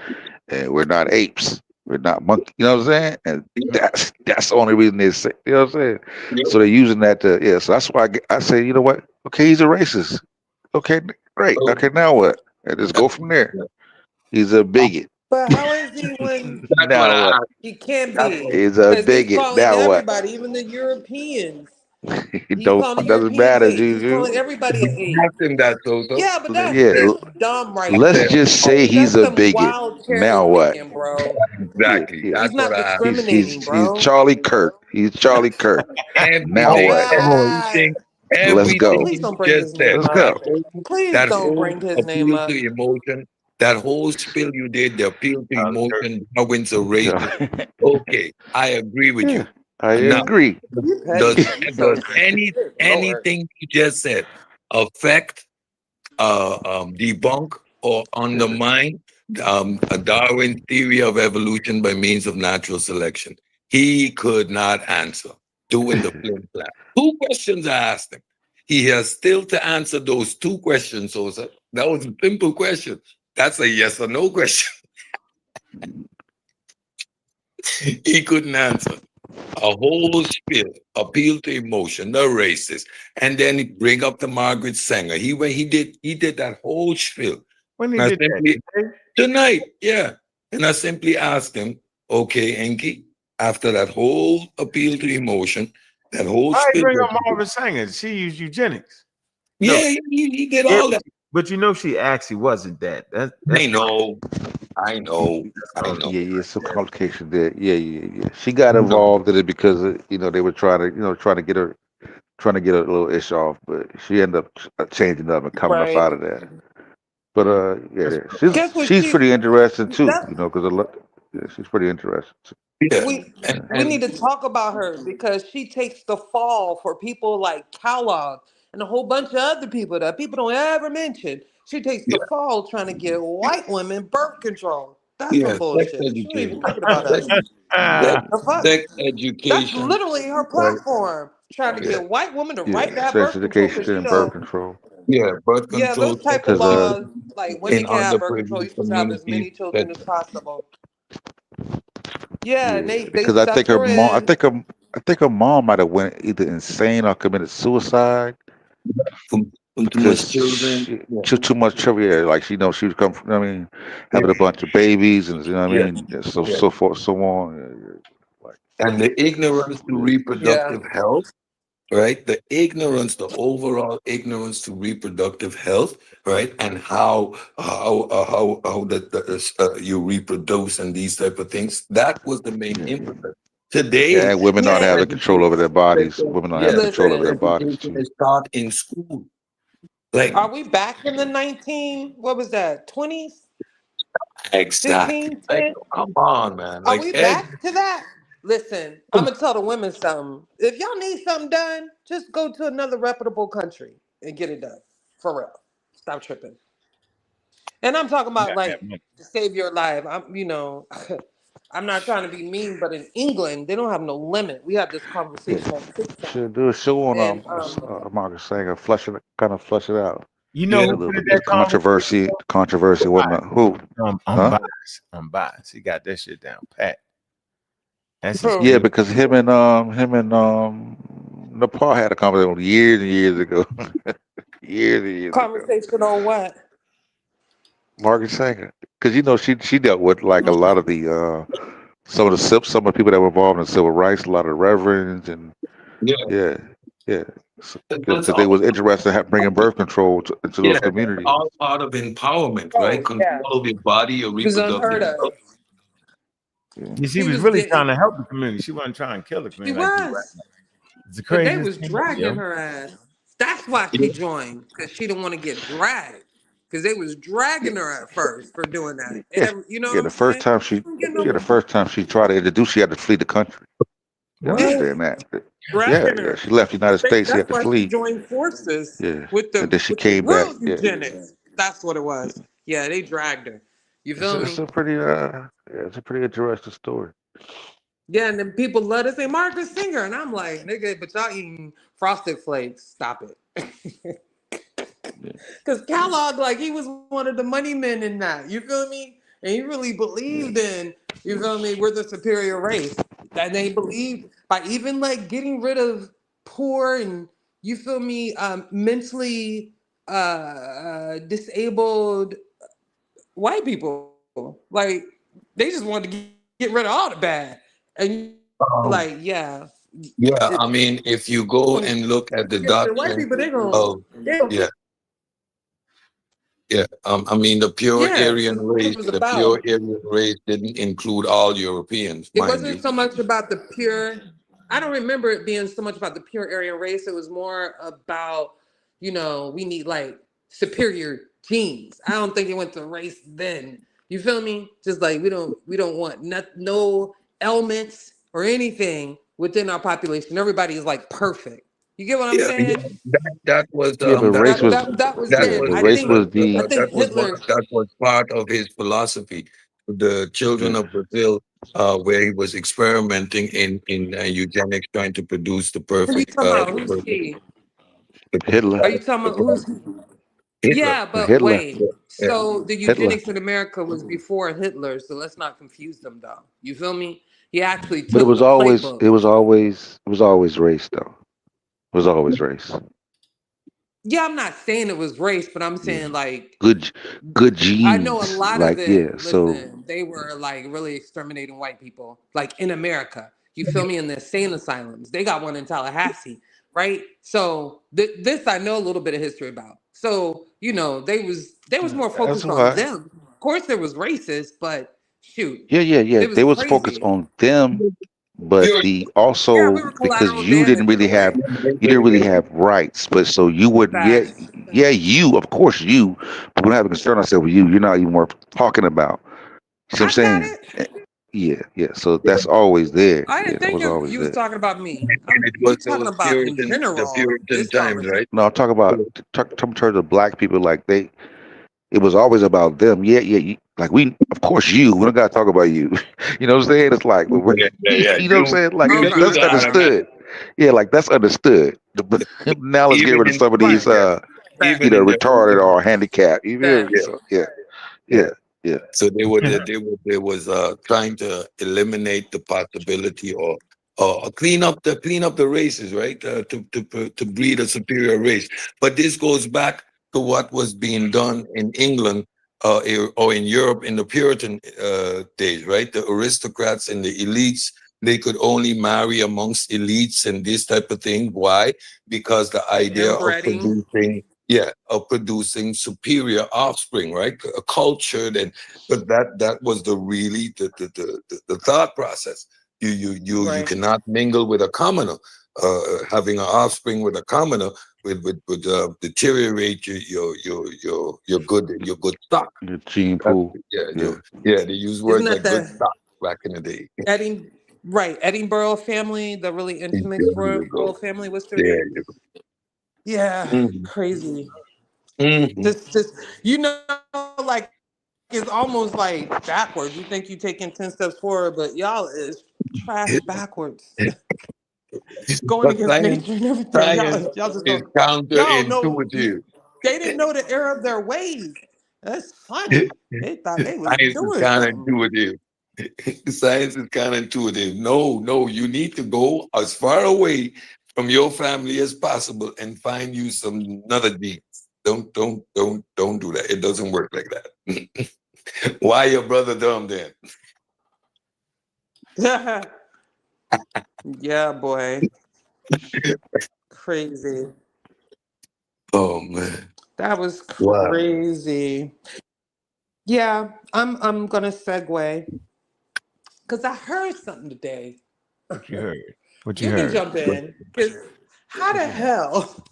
and we're not apes. We're not monkey. You know what I'm saying? And that's the only reason they say. You know what I'm saying? yeah. So they're using that to So that's why I say, you know what? Okay, he's a racist. Okay, great. So Okay, now what? And just go from there. He's a bigot. But how is he when that's what Now I what? asked. he can't That's be? what, He's a Because he's bigot. calling Now what? everybody, even the Europeans. It He's don't calling the doesn't Europeans matter, apes. He's Juju. calling everybody an ape. asked him that, Sosa. Yeah, but that's Yeah, dumb right let's there, just say bro. he's That's a some bigot. wild cherry Now what? picking, bro. Yeah, Exactly. yeah. He's That's what not I asked. discriminating, He's bro. Charlie Kirk. He's Charlie Kirk. Now Everything, what? Ah, Let's everything go. please you don't bring just his said, name Let's up. go. Please that don't whole bring his name appeal up. to emotion, that whole spill you did, the appeal to emotion, Darwin's a racist. Okay, I agree with Yeah, you. I Now, agree. You petty. does You so Lord. anything you just said affect, debunk, or undermine Darwin's theory of evolution by means of natural selection? He could not answer. Doing the flim flam. Two questions I asked him. He has still to answer those two questions, Sosa. That was a simple question. That's a yes or no question. He couldn't answer. A whole spiel, appeal to emotion, the racist, and then he bring up the Margaret Sanger. He did that whole spiel. When he And I did simply that, tonight, yeah. And I simply asked him, okay, Enki, after that whole appeal to emotion, that whole why you spiel bring that up you did, Marvin Sanger? She used eugenics. No. Yeah, he did Yeah, all that. but you know she actually wasn't that. That's I know. I know. Yeah, some complication there. Yeah. She got No. involved in it because they were trying to get a little ish off, but she ended up changing up and coming up Right. out of that. But yeah, Guess what she's pretty interesting too, that's because she's pretty interesting. Yeah. we need to talk about her because she takes the fall for people like Kellogg and a whole bunch of other people that people don't ever mention. She takes the Yeah. fall trying to get white women birth control. That's some Yeah. Sex bullshit. She ain't even education. thinking about Sex, us. sex, The fuck? sex That's education. literally her Right. platform. Trying to Yeah. get white women to Yeah, write that sex birth control education because and birth control. Yeah. Birth yeah, control, those sex type of Because laws, education like in women can have birth control. underprivileged You're supposed to have as communities. many children as possible. Yeah, and yeah, they because I think stuck her her mom, in. I think her mom might have went either insane or committed suicide From too much because children. Yeah. too much trouble. Yeah, like she knows she was coming from. Having a bunch of babies and Yeah. Yeah. so forth, so on. Like, And the ignorance to Yeah. reproductive health, right? The ignorance, the overall ignorance to reproductive health, right? And how you reproduce and these type of things. That was the main impetus. yeah, Today, and women not sex Man, having control over education, their bodies. Women not having control sex over their listen. bodies education too. is taught in school. Like Are we back in the 19, what was that, 20s, exactly. 15, Like 10? come on, man. Are Like we back to that? Listen, I'm going to tell the women something. If y'all need something done, just go to another reputable country and get it done. For real. Stop tripping. And I'm talking about like to save your life. I'm not trying to be mean, but in England, they don't have no limit. We had this Yeah, conversation on TikTok. should do a show on And Marcus Singer, kind of flush it out. You know yeah, who The, put the that conversation? controversy, whatnot. Who? I'm Huh? biased. I'm biased. He got that shit down pat. That's his for Yeah, favorite. because him and Nepal had a conversation years and years ago. Years and years ago. conversation on what? Margaret Sanger, because she dealt with like a lot of the some of the people that were involved in civil rights, a lot of the reverends, and yeah. yeah, yeah, That's because they all. was interested in bringing birth control into Yeah, those that's communities. all part of empowerment, right? Oh, yeah. Control of your body, your It was reproductive unheard of. health. Yeah. Yeah, she She was was really getting, trying to help the community. She wasn't trying to kill the she community like you right. was. It's the But they craziest was thing, yo. dragging her ass. That's why she joined, because she didn't want to get dragged. Because they was Yeah, dragging her at first for doing that. yeah, You know yeah. what I'm saying? She wasn't getting no The first time she tried to introduce, she had to flee the country. You What? understand that? dragging Yeah. her. She left the United States. She That's had to why she flee. joined forces Yeah, with and the then she with the came back. real Yeah, eugenics. That's what it was. Yeah, they dragged her. You feel it's me? a pretty it's a pretty interesting story. Yeah, and then people love to say Marcus Singer, and I'm like, nigga, but y'all eating frosted flakes. Stop it. Yeah. Because Kellogg, like, he was one of the money men in that. You feel me? And he really believed in, you feel me, we're the superior race. And they believed by even like getting rid of poor and, you feel me, mentally disabled white people. Like, they just wanted to get rid of all the bad. And Um, like, yeah. yeah, It, I mean, if you go and look at the the white doctrine people, of they gonna yeah, yeah, I mean, the pure yeah, Aryan that's what it race, was the about. pure Aryan race didn't include all Europeans, It mind wasn't you. so much about the pure. I don't remember it being so much about the pure Aryan race. It was more about, we need like superior genes. I don't think it went to race then. You feel me? Just like we don't want no elements or anything within our population. Everybody is like perfect. You get what I'm Yeah, yeah, saying? that was Yeah, but that race That was was that that was that then. was but I race think was I the think Hitler. that was part of his philosophy. The children yeah, of Brazil, where he was experimenting in eugenics, trying to produce the Who you perfect, talking about? Who's he? Hitler. Are you talking about who's? Hitler. Yeah, but Hitler. wait. Yeah, So the Hitler. eugenics in America was before Hitler, so let's not confuse them though. You feel me? He actually But took the playbook. it was always race though. It was always race. Yeah, I'm not saying it was race, but I'm Yeah. saying like Good good I know a genes. lot of Like, yeah, it. so Listen, they were like really exterminating white people, like in America. You feel me? In the insane asylums. They got one in Tallahassee, right? So this I know a little bit of history about. So, you know, they was more That's focused on why. them. Of course there was racist, but shoot, Yeah. it was They was focused crazy. on them, but You're the Yeah, we also were because collateral damage in a way. you didn't really have rights, but so you wouldn't. Facts. You of course you, but we don't have to concern ourselves with you. You're not even worth talking about. You see what I'm I got saying? it. Yeah. So that's always there. I Yeah, didn't that think was always you was there. talking about me. and it We was talking those about in The general Puritan this times, conversation. right? No, I'm talking about in terms of the black people. Like it was always about them. Yeah. Like of course, we don't got to talk about you. You know what I'm saying? It's like, Yeah. you know what I'm saying? Like You do Okay. that's the understood. Yeah, like that's understood. Now let's get even rid of in some of Right. these, even in the retarded or handicapped. You feel me? Facts. So yeah. yeah. So they was trying to eliminate the possibility or clean up the races, right? To breed a superior race. But this goes back to what was being done in England or in Europe in the Puritan days, right? The aristocrats and the elites, they could only marry amongst elites and this type of thing. Why? Because the idea of Inbreeding. producing superior offspring, right? A cultured and but that was the thought process. You Right. cannot mingle with a commoner. Having an offspring with a commoner would deteriorate your good stock. The gene That's, pool. Yeah. they use Isn't words that like good the stock back in the day. Edinburgh family, the really infamous There you royal go. family? What's their There name? you go. Yeah, Mhm. crazy. Mhm. Just you know, like it's almost like backwards. You think you taking 10 steps forward, but y'all is trash backwards, going But against nature and everything. science Y'all just is y'all know counterintuitive. they didn't know the error of their ways. That's funny. They thought they was Science is doing something. counterintuitive. Science is counterintuitive. No, you need to go as far away from your family as possible and find you some another genes. Don't do that. It doesn't work like that. Why your brother dumb then? Yeah, boy. Crazy. Oh man. That was Wow. crazy. Yeah, I'm gonna segue because I heard something today. What you heard? What you You can heard? jump in because how the hell?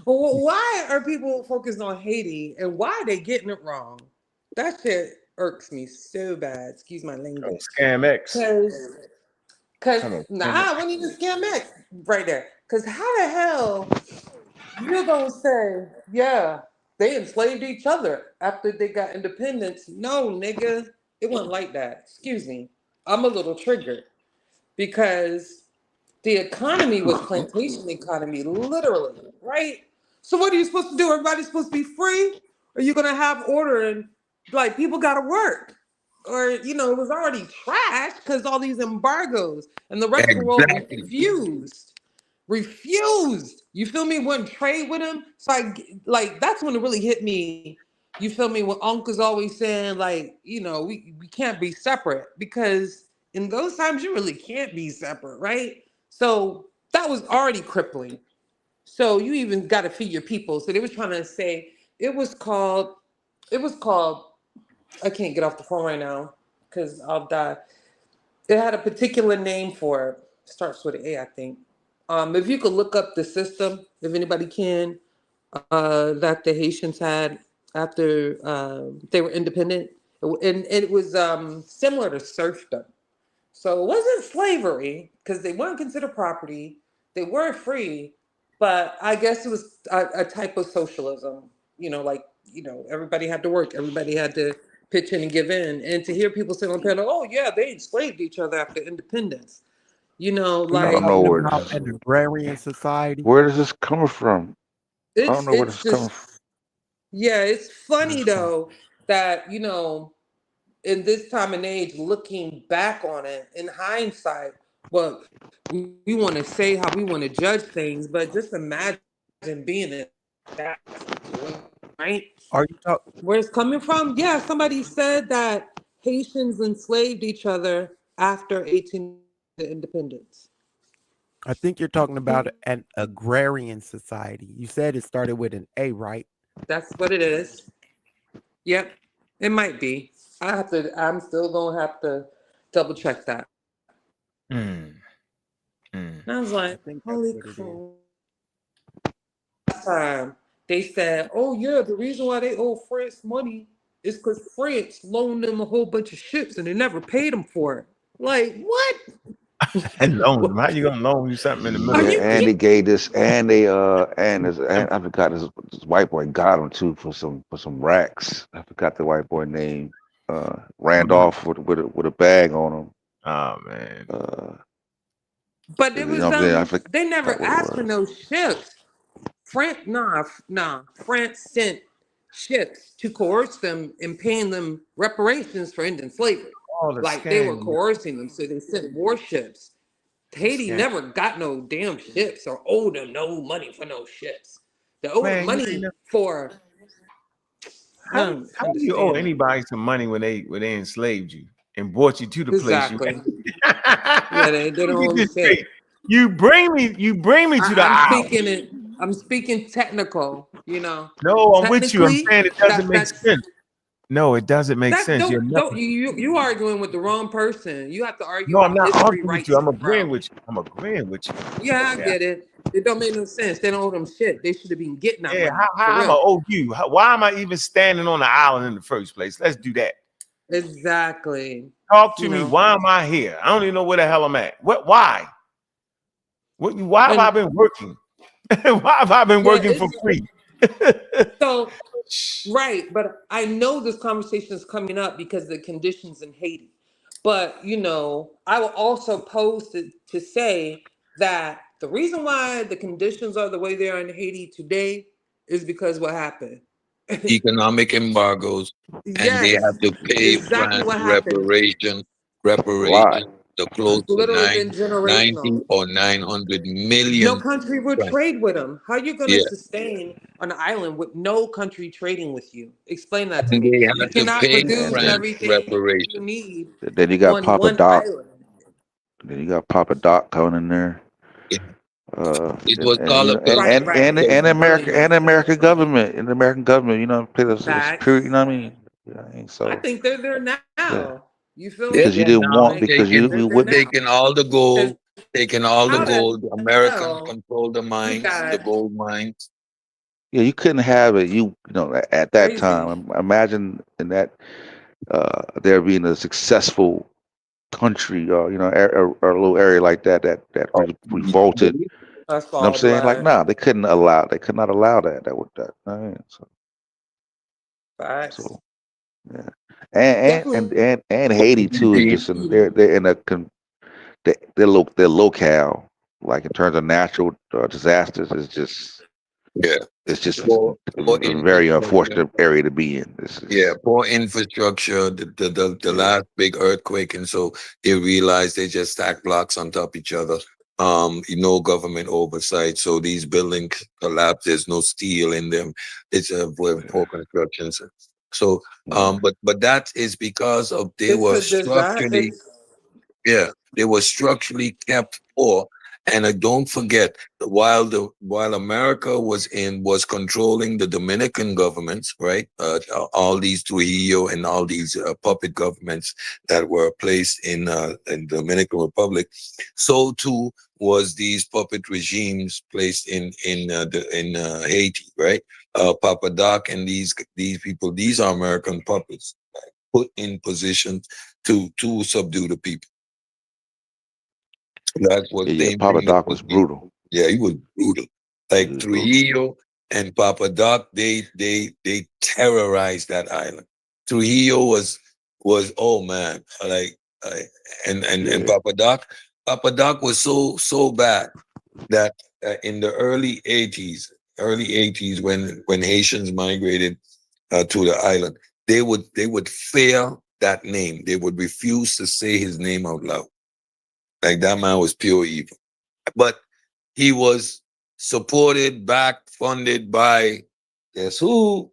Why are people focused on Haiti and why are they getting it wrong? That shit irks me so bad. Excuse my Oh, language. Scam X. Cause Hold on, nah, Scam I X. wouldn't even scam X right there. Cause how the hell you're gonna say, yeah, they enslaved each other after they got independence? No, nigga, it wasn't like that. Excuse me. I'm a little triggered because the economy was plantation economy, literally, right? So what are you supposed to do? Everybody's supposed to be free? Or are you gonna have order and like people gotta work? Or it was already trash because all these embargoes and the rest of the world Exactly. refused. You feel me? Wouldn't trade with him. So like that's when it really hit me. You feel me? When Uncle's always saying like, we can't be separate because in those times you really can't be separate, right? So that was already crippling. So you even got to feed your people. So they was trying to say it was called. I can't get off the phone right now because I'll die. It had a particular name for it. Starts with an A, I think. If you could look up the system, if anybody can, that the Haitians had after they were independent, and it was similar to serfdom. So it wasn't slavery because they weren't considered property. They weren't free, but I guess it was a type of socialism. Like everybody had to work, everybody had to pitch in and give in. And to hear people sit on the panel, oh yeah, they enslaved each other after independence. We I don't Like know talking about an agrarian society. where does this coming from. I don't it's know where this it's is coming just from. yeah, it's funny though that in this time and age, looking back on it in hindsight, but we want to say how we want to judge things, but just imagine being in that situation, right? Are you talking? Where it's coming from? Yeah, somebody said that Haitians enslaved each other after 18 the independence. I think you're talking about an agrarian society. You said it started with an A, right? That's what it is. Yep, it might be. I'm still gonna have to double check that. And I was I like, think that's holy what it is. crap. They said, oh yeah, the reason why they owe France money is because France loaned them a whole bunch of ships and they never paid them for it. Like, what? And loan them. How you gonna loan you something in the middle Are of Yeah, you the and day? they gave this, and they and I forgot this white boy got him too for some racks. I forgot the white boy name. Ran off with a bag on him. Oh man. But You it know was what I'm saying? I they forgot never what it asked for was. no ships. France sent ships to coerce them and paying them reparations for ending slavery. All the Like they were scam. coercing them, so they sent warships. Haiti Scam. never got no damn ships or owed them no money for no ships. They owed them Man, you ain't money never, for I how don't how do you owe understand that. anybody some money when they enslaved you and brought you to the place you Exactly. Yeah, at? they Let don't me owe get them this straight. shit. You bring me to the I'm island. speaking it. I'm speaking technical. You know, No, I'm with you. I'm technically, saying it doesn't make that's sense. No, it doesn't make that. sense. You're Don't never. you arguing with the wrong person? You have to argue No, I'm about not history, arguing with you. rights, I'm and agreeing ground. with you. I'm agreeing with you. Yeah, I Okay. get it. It don't make no sense. They don't owe them shit. They should have been getting that Yeah, money for how am I real. owe you? Why am I even standing on the island in the first place? Let's do that. Exactly. Talk to You me. know, Why am I here? I don't even know where the hell I'm at. What? Why? Why have I and been working? Why have I been yeah, working for it's free? so right. But I know this conversation is coming up because of the conditions in Haiti. But you know, I will also pose to say that the reason why the conditions are the way they are in Haiti today is because what happened. Economic embargoes, and they Yes, have to pay exactly France what happened. A lot. reparations to close It's to literally been 90 generational. or 900 No million country will francs. trade with them. How are you going to Yeah, sustain an island with no country trading with you? Explain that to and me. they You had to cannot pay produce And France everything you reparations. need then you got on Papa one Doc. island. Then you got Papa Doc coming in there. It, it was And called you a know, Right, and right. and He and was America brilliant. and American government, you know, play the security. You Facts. know what I mean? Yeah, I so think they're there yeah, now. You feel they're because you me? there didn't want now, Like because you they're we there wouldn't. now. taking all the Because gold, taking all the how the gold. The Americans hell control the you mines, the got gold mines. Yeah, you couldn't have it. You know, at that crazy? time, imagine in that there being a successful country, or you know, or a little area like that Oh, revolted. That's You know what I'm all saying? Like, black. nah, they could not allow that. That would that. I mean, Facts. so yeah, Definitely. and Haiti too is just they're in a their locale, like in terms of natural disasters, is just yeah, it's just poor a very infrastructure. unfortunate area to be in. This Yeah, is poor infrastructure, the yeah. last big earthquake, and so they realized they just stack blocks on top of each other. No government oversight, so these buildings collapse. There's no steel in them. It's a poor construction. So, Yeah. but that is because of they It's were a disaster. structurally, It's yeah, they were structurally kept poor. And don't forget that while America was controlling the Dominican governments, right? All these Trujillo and all these puppet governments that were placed in Dominican Republic, so too was these puppet regimes placed in Haiti, right? Papa Doc and these people, these are American puppets put in position to subdue the people. That was Yeah, same Papa thing with Doc was Trujillo. brutal. Yeah, he was brutal. He Like was brutal. Trujillo and Papa Doc, they terrorized that island. Trujillo was oh man, like and Yeah, Papa Doc was so bad that in the early 80s when Haitians migrated to the island, they would fear that name. They would refuse to say his name out loud. Like that man was pure evil. But he was supported, backed, funded by guess who?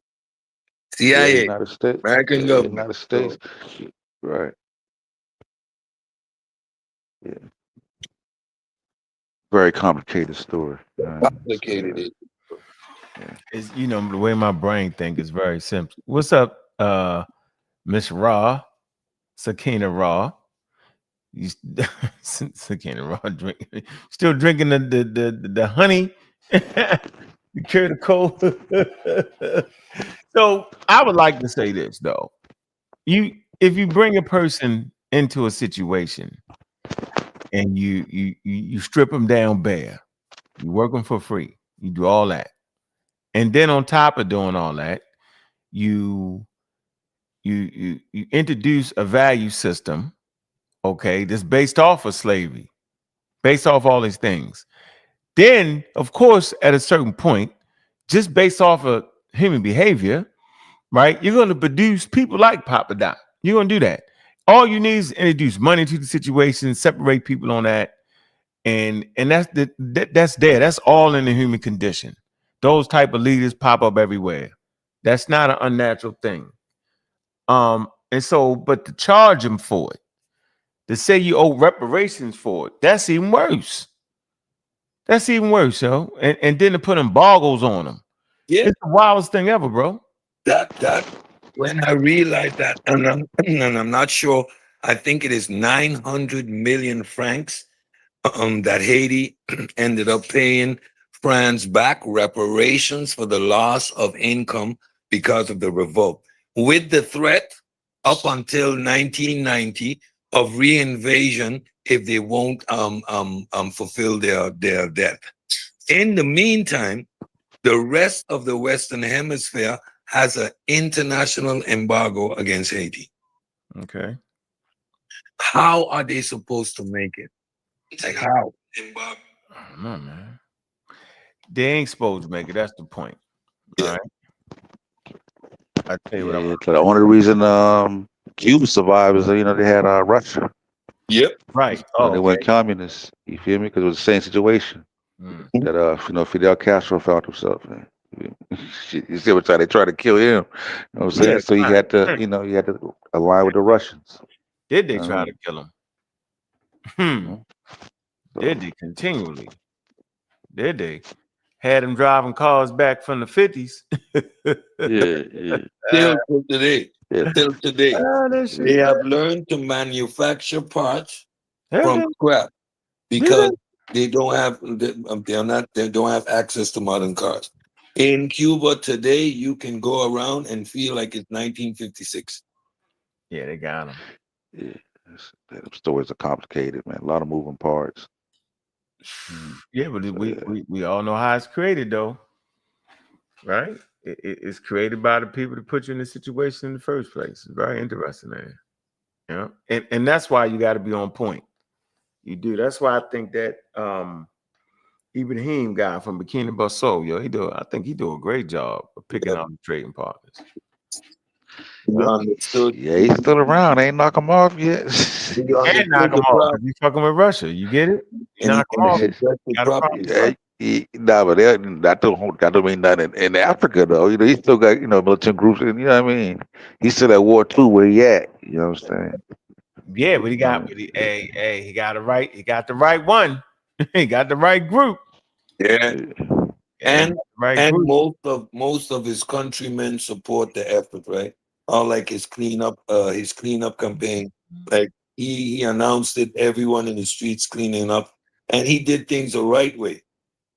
yeah, CIA, United States. American Yeah, government. United States. So Right. Yeah. Very complicated story. Complicated it. It's, you know, the way my brain think is very simple. What's up, Miss Raw, Sakina Raw? You Sakina Raw drinking, still drinking the honey, the cure the cold. So I would like to say this though. If you bring a person into a situation and you strip them down bare, you work them for free, you do all that, and then on top of doing all that, you you introduce a value system, okay, that's based off of slavery, based off all these things. Then, of course, at a certain point, just based off of human behavior, right? You're going to produce people like Papa Doc. You're going to do that. All you need is introduce money to the situation, separate people on that, and that's there. That's all in the human condition. Those type of leaders pop up everywhere. That's not an unnatural thing. And so, but to charge them for it, to say you owe reparations for it, that's even worse. That's even worse, yo. And then to put embargoes on them. Yeah, It's the wildest thing ever, bro. that when I realized that, and I'm not sure. I think it is 900 million francs that Haiti ended up paying France back reparations for the loss of income because of the revolt, with the threat up until 1990 of reinvasion if they won't fulfill their debt. In the meantime, the rest of the Western Hemisphere has an international embargo against Haiti. Okay. How are they supposed to make it? Like how? I don't know, man. They ain't supposed to make it. That's the point. All Yeah. right. I tell you what I'm Yeah, so the only reason Cuba survived is they had Russia. Yep. right. They Oh, went okay. communist. You feel me? Because it was the same situation Mm. that Fidel Castro found himself in. You see what they tried to kill him. You know what I'm saying? Yeah. So he had to, he had to align with the Russians. Did they You know try what to kill him? I mean? Did they continually? Did they? Had him driving cars back from the 50s. Yeah. Still to today. Yeah. Till today. That shit. They have learned to manufacture parts Have from they? scrap Did because they don't have they don't have access to modern cars. In Cuba today, you can go around and feel like it's 1956. they? Yeah, they got him. Yeah. Them stories are complicated, man. A lot of moving parts. Yeah, but So, we all know how it's created, though, right? It's created by the people that put you in the situation in the first place. It's very interesting, man. Yeah, and that's why you got to be on point. You do. That's why I think that Ibrahim guy from Bikini Basso, yo, I think he do a great job of picking out the trading partners. You Yeah. understood? yeah, he's still around. Ain't knock him off yet. You And knock understood him the off problem, because he's fucking with Russia. You get it? You knock him and off. he addressed it Got a problem. properly. Nah, but that don't mean nothing in Africa though. He still got militant groups, and you know what I mean. He's still at war too. Where he at? You know what I'm saying? Yeah, but he got, he got the right. He got the right one. He got the right group. Yeah. Yeah, And right and group. most of his countrymen support the effort, right? Or like his cleanup campaign. Like he announced it, everyone in the streets cleaning up, and he did things the right way.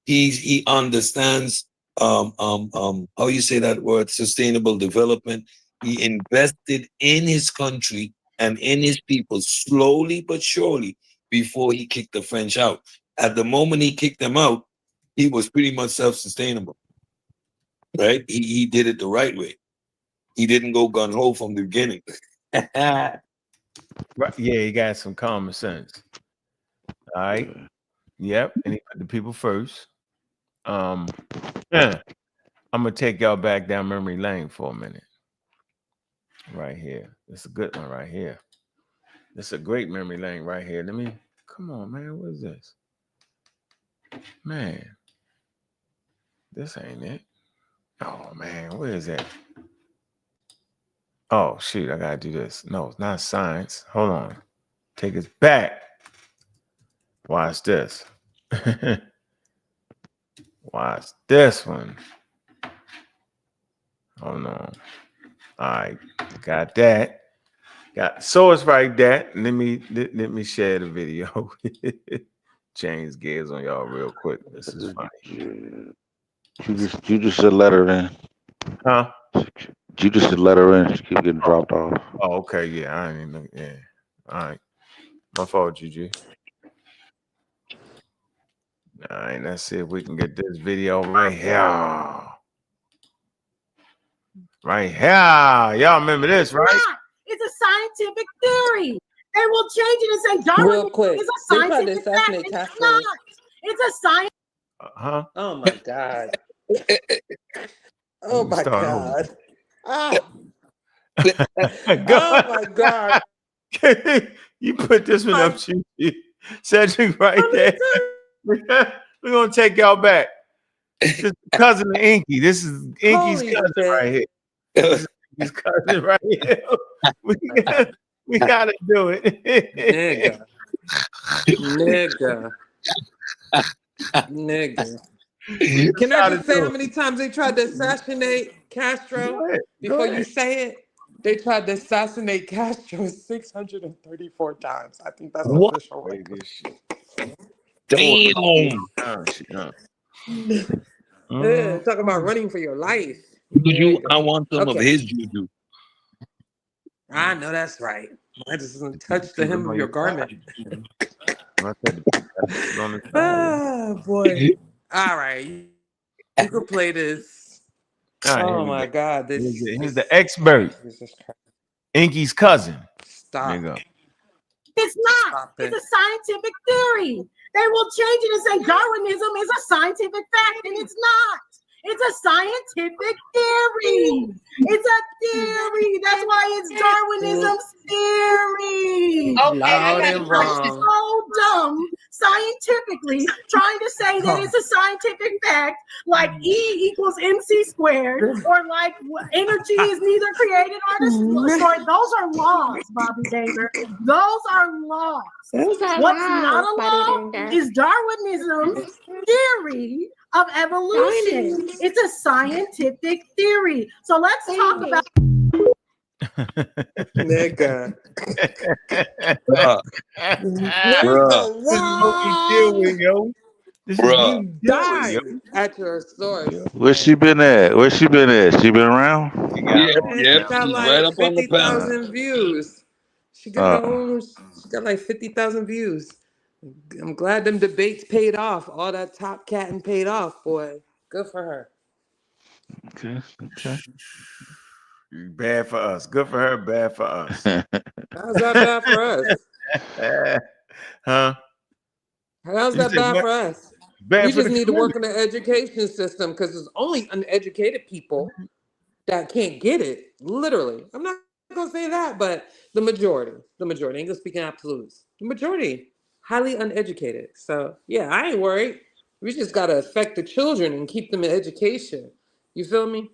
He understands how you say that word, sustainable development. He invested in his country and in his people slowly but surely before he kicked the French out. At the moment he kicked them out, he was pretty much self-sustainable, right? He did it the right way. He didn't go gun ho from the beginning. Right. Yeah, he got some common sense. All right. Yep. And he put the people first. Yeah. I'm gonna take y'all back down memory lane for a minute. Right here. It's a good one right here. It's a great memory lane right here. Come on, man. What is this? Man, this ain't it. Oh man, where is that? Oh shoot, I gotta do this. No, it's not science. Hold on. Take us back. Watch this. Watch this one. Oh no. All right, got that. Got source right there. Let me share the video. Change gears on y'all real quick. This is funny. You just should let her in. Huh? You just should let her in. She keep getting dropped off. Oh, okay. Yeah, I ain't even. Yeah. All right. My fault, GG. All right, let's see if we can get this video right here. Right here. Y'all remember this, right? It's a scientific theory. They will change it and say Darwin is a scientific fact. It's not. It's a science. Huh? Oh my God. Oh my God. Ah. Oh my God. You put this one up, GG. Cedric, right there. We're gonna take y'all back. This is cousin of Inky. This is Inky's cousin right here. This is Inky's cousin right here. We gotta do it. Nigga. Can I just say how many times they tried to assassinate Castro? Before you say it, they tried to assassinate Castro 634 times. I think that's official. Damn. Yeah, talking about running for your life. I want some of his juju. I know that's right. I just touch the hem of your garment. Oh boy. All right. You can play this. Right, oh my God. Here's the expert. Inky's cousin. Stop. It's not. It's a scientific theory. They will change it and say Darwinism is a scientific fact, and it's not. It's a scientific theory. It's a theory. That's why it's Darwinism's theory. Loud and wrong. So dumb scientifically trying to say that it's a scientific fact, like E equals MC squared, or like energy is neither created or destroyed. Those are laws, Bobby Danger. Those are laws. What's not a law is Darwinism's theory of evolution. It's a scientific theory. So let's talk about nigga. Bro, die at your source. Where's she been at? She been around? She got like 50,000 views. She got like 50,000 views. I'm glad them debates paid off. All that top catting paid off, boy. Good for her. Okay. Bad for us. Good for her. Bad for us. How's that bad for us? Huh? How's that bad for us? We just need to work on the education system because there's only uneducated people that can't get it. Literally. I'm not going to say that, but the majority, English speaking absolutes, the majority, highly uneducated. So, yeah, I ain't worried. We just got to affect the children and keep them in education. You feel me?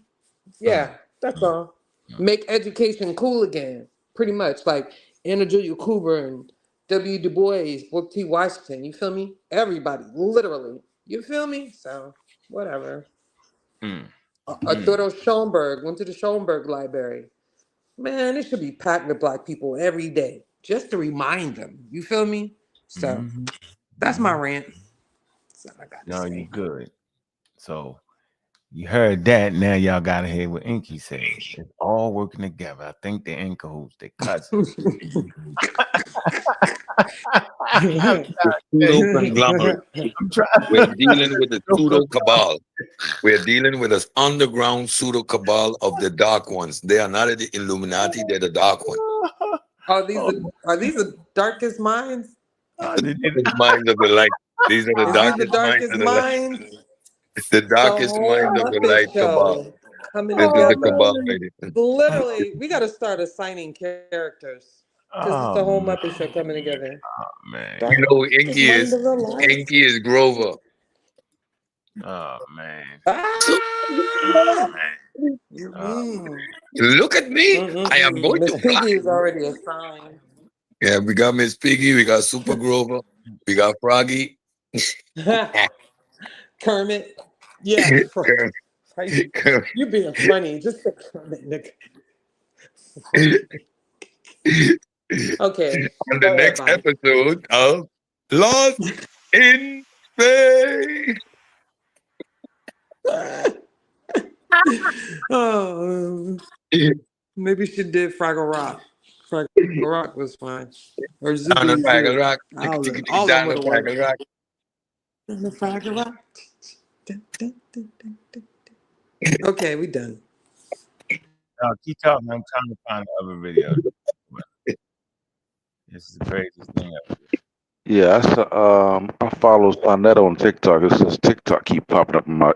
Yeah, that's all. Make education cool again, pretty much. Like Anna Julia Cooper and W. Du Bois, Booker T. Washington. You feel me? Everybody, literally. You feel me? So, whatever. Arturo Schoenberg went to the Schoenberg Library. Man, it should be packed with Black people every day just to remind them. You feel me? So, that's my rant. That's all I got to say. You good. So, you heard that. Now y'all got to hear what Inky said. It's all working together. I think they're in cahoots. They're cousins. Pseudo conglomerate. We're dealing with the pseudo cabal. We're dealing with an underground pseudo cabal of the dark ones. They are not the Illuminati. They're the dark ones. Are these the darkest minds? The minds of the light. These are the darkest minds. The darkest mind of the light cabal. This is the cabal, lady. Literally, we got to start assigning characters because it's the whole Muppet Show coming together. Oh man! You know who Inky is Grover. Oh man! Look at me! I am going Miss to Piggy is already assigned. Yeah, we got Miss Piggy, we got Super Grover, we got Froggy. Kermit. Yeah. You're being funny. Just say Kermit, nigga. Okay. On the Go ahead, next Bobby. episode of Lost in Space. Oh, maybe she did Fraggle Rock. Fraggle Rock was fine. Or Down the Zoobie Fraggle Zoo. Rock. All of them. All of them Down would the have worked. Fraggle Rock. Down the Fraggle Rock. Okay, we done. No, keep talking. I'm trying to find the other video. This is the craziest thing ever. Yeah, I follow Sonetta on TikTok. It says TikTok keep popping up in my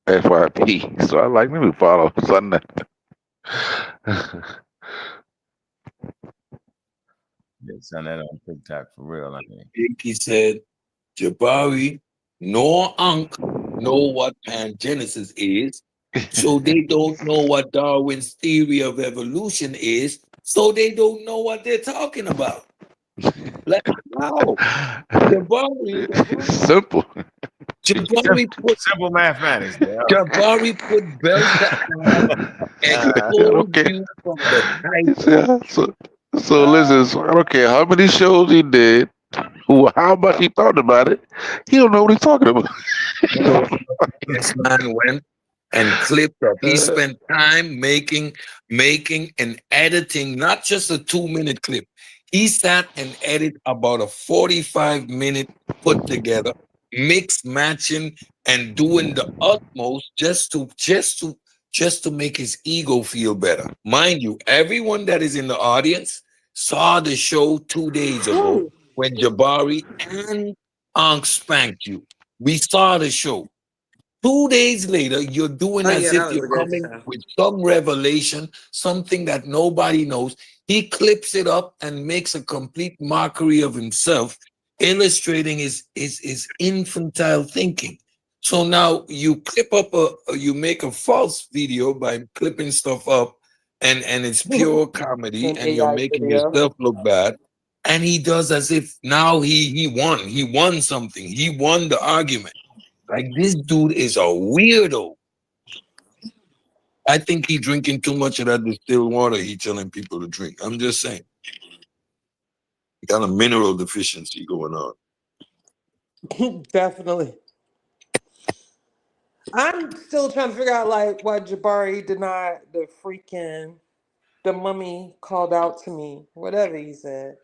FYP. So I like, let me follow Sonetta. Yeah, son, that on TikTok for real. I mean, He said, Jabari nor Ankh know what pangenesis is, so they don't know what Darwin's theory of evolution is, so they don't know what they're talking about. Like, wow. Jabari Simple. simple mathematics. Yeah. Jabari put belt to ass, exposed you from the title. So listen, I don't care how many shows he did, how much he thought about it, he don't know what he's talking about. This man went and clipped up. He spent time making and editing, not just a 2-minute clip. He sat and edited about a 45-minute put together, mix matching and doing the utmost just to make his ego feel better. Mind you, everyone that is in the audience saw the show 2 days ago when Jabari and Ankh spanked you. We saw the show. 2 days later, you're doing as if you're coming with some revelation, something that nobody knows. He clips it up and makes a complete mockery of himself, illustrating his infantile thinking. So now you clip up you make a false video by clipping stuff up, and it's pure comedy, and you're making yourself look bad. And he does as if now he won something. He won the argument. Like, this dude is a weirdo. I think he drinking too much of that distilled water he telling people to drink. I'm just saying. Got a mineral deficiency going on. Definitely. I'm still trying to figure out like why Jabari denied the mummy called out to me, whatever he said.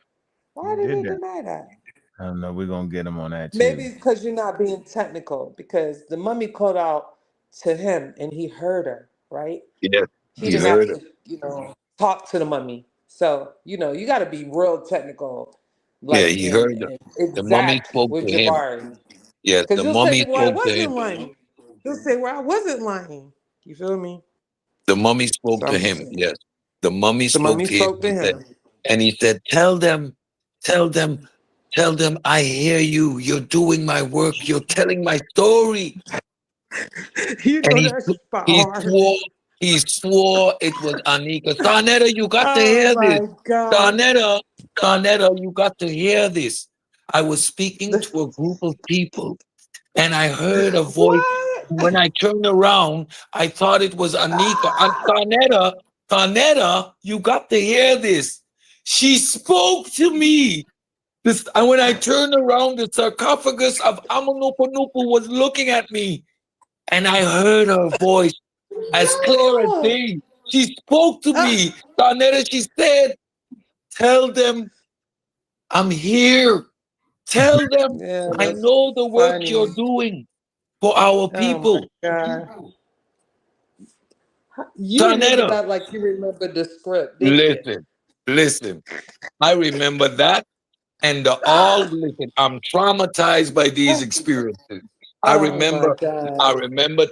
Why did he deny that? I don't know. We're gonna get him on that too. Maybe it's because you're not being technical, because the mummy called out to him and he heard her, right? Yeah, he didn't have to, talk to the mummy. So, you got to be real technical. Like, yeah, he heard the mummy spoke with to him. Jabari. Yes, Because the you'll say, mummy well, I spoke to wasn't him. lying. He'll say, well, I wasn't lying. You feel me? The mummy spoke to him. Yes, the mummy spoke to him. And he said, tell them, I hear you. You're doing my work. You're telling my story. He swore it was Anika. Darnetta, you got to hear this. Darnetta, you got to hear this. I was speaking to a group of people and I heard a voice. When I turned around, I thought it was Anika. Darnetta, you got to hear this. She spoke to me. And when I turned around, the sarcophagus of Amanupanupu was looking at me. And I heard her voice as clear as day. She spoke to me. Darnetta, she said, tell them I'm here. Tell them I know the work you're doing for our people. Oh my God. You remember that like you remember the script, didn't you? Listen. I remember that. And I'm traumatized by these experiences. I remember